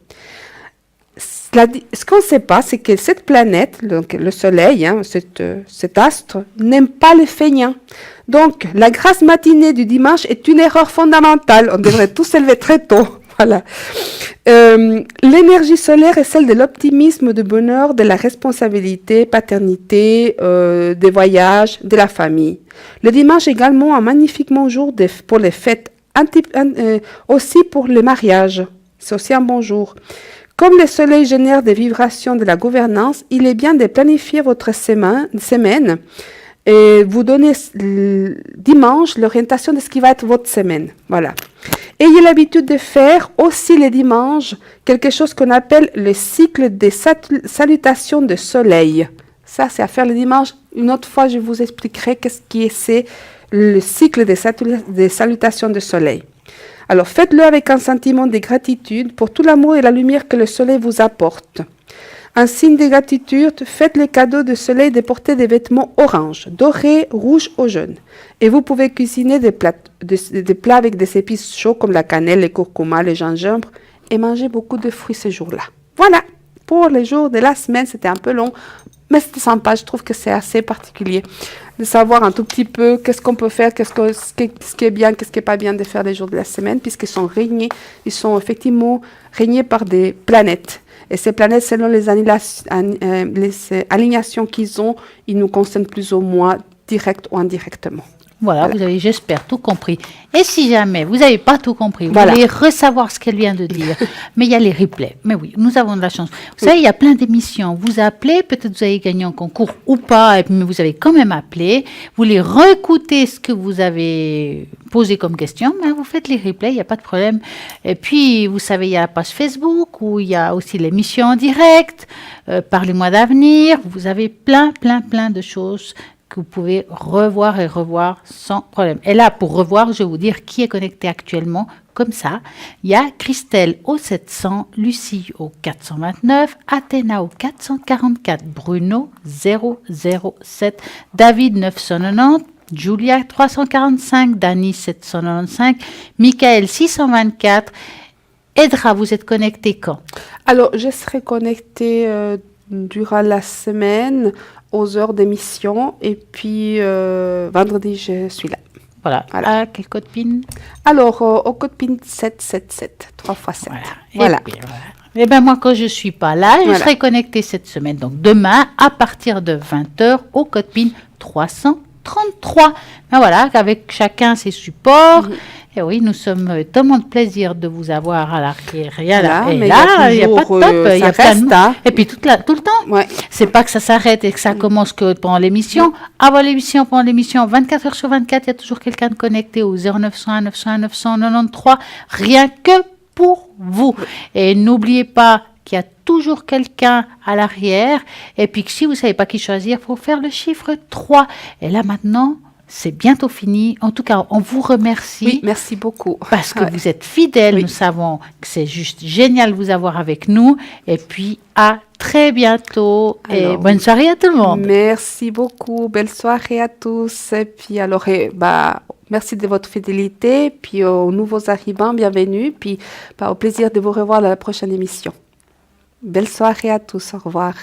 Ce qu'on ne sait pas, c'est que cette planète, donc le soleil, hein, cet astre, n'aime pas les feignants. Donc, la grasse matinée du dimanche est une erreur fondamentale. On devrait tous se lever très tôt. Voilà. L'énergie solaire est celle de l'optimisme, du bonheur, de la responsabilité, paternité, des voyages, de la famille. Le dimanche également un magnifique bon jour pour les fêtes, aussi pour les mariages. C'est aussi un bon jour. Comme le soleil génère des vibrations de la gouvernance, il est bien de planifier votre semaine et vous donner dimanche l'orientation de ce qui va être votre semaine. Voilà. Ayez l'habitude de faire aussi les dimanches quelque chose qu'on appelle le cycle des salutations de soleil. Ça, c'est à faire le dimanche. Une autre fois, je vous expliquerai qu'est-ce qui c'est le cycle des salutations de soleil. Alors, faites-le avec un sentiment de gratitude pour tout l'amour et la lumière que le soleil vous apporte. En signe de gratitude, faites le cadeau de soleil de porter des vêtements orange, dorés, rouges ou jaunes. Et vous pouvez cuisiner des plats avec des épices chaudes comme la cannelle, le curcuma, le gingembre et manger beaucoup de fruits ces jours-là. Voilà, pour les jours de la semaine, c'était un peu long, mais c'était sympa. Je trouve que c'est assez particulier de savoir un tout petit peu qu'est-ce qu'on peut faire, ce qui est bien, qu'est-ce qui n'est pas bien de faire les jours de la semaine, puisqu'ils sont régnés, ils sont effectivement régnés par des planètes. Et ces planètes, selon les alignations qu'ils ont, ils nous concernent plus ou moins direct ou indirectement. Voilà, vous avez, j'espère, tout compris. Et si jamais vous n'avez pas tout compris, vous Voilà. voulez ressavoir ce qu'elle vient de dire, mais il y a les replays. Mais oui, nous avons de la chance. Vous savez, il y a plein d'émissions. Vous appelez, peut-être vous avez gagné un concours ou pas, mais vous avez quand même appelé. Vous voulez réécouter ce que vous avez posé comme question, mais vous faites les replays, il n'y a pas de problème. Et puis, vous savez, il y a la page Facebook où il y a aussi l'émission en direct. Parlez-moi d'avenir. Vous avez plein de choses que vous pouvez revoir et revoir sans problème. Et là, pour revoir, je vais vous dire qui est connecté actuellement comme ça. Il y a Christelle au 700, Lucie au 429, Athéna au 444, Bruno 007, David 990, Julia 345, Dani 795, Michael 624. Edra, vous êtes connecté quand? Alors, je serai connectée durant la semaine aux heures d'émission et puis vendredi, je suis là. Voilà. Ah, quel code PIN? Alors, au code PIN 777, 3 x 7. Voilà. Et bien, moi, quand je ne suis pas là, je serai connectée cette semaine. Donc, demain, à partir de 20h, au code PIN 333. Ben voilà, avec chacun ses supports. Et oui, nous sommes tellement de plaisir de vous avoir à l'arrière. Et là, il n'y a pas de top. Il y a plein de... Et puis, tout le temps. Ouais. C'est pas que ça s'arrête et que ça commence que pendant l'émission. Avant l'émission, pendant l'émission, 24 heures sur 24, il y a toujours quelqu'un de connecté au 0901 901 993. Rien que pour vous. Et n'oubliez pas qu'il y a toujours quelqu'un à l'arrière. Et puis que si vous ne savez pas qui choisir, il faut faire le chiffre 3. Et là, maintenant... c'est bientôt fini. En tout cas, on vous remercie. Oui, merci beaucoup. Parce que vous êtes fidèles. Nous savons que c'est juste génial de vous avoir avec nous. Et puis, à très bientôt. Alors, et bonne soirée à tout le monde. Merci beaucoup. Belle soirée à tous. Et puis, alors, merci de votre fidélité. Puis, aux nouveaux arrivants, bienvenue. Puis, au plaisir de vous revoir à la prochaine émission. Belle soirée à tous. Au revoir.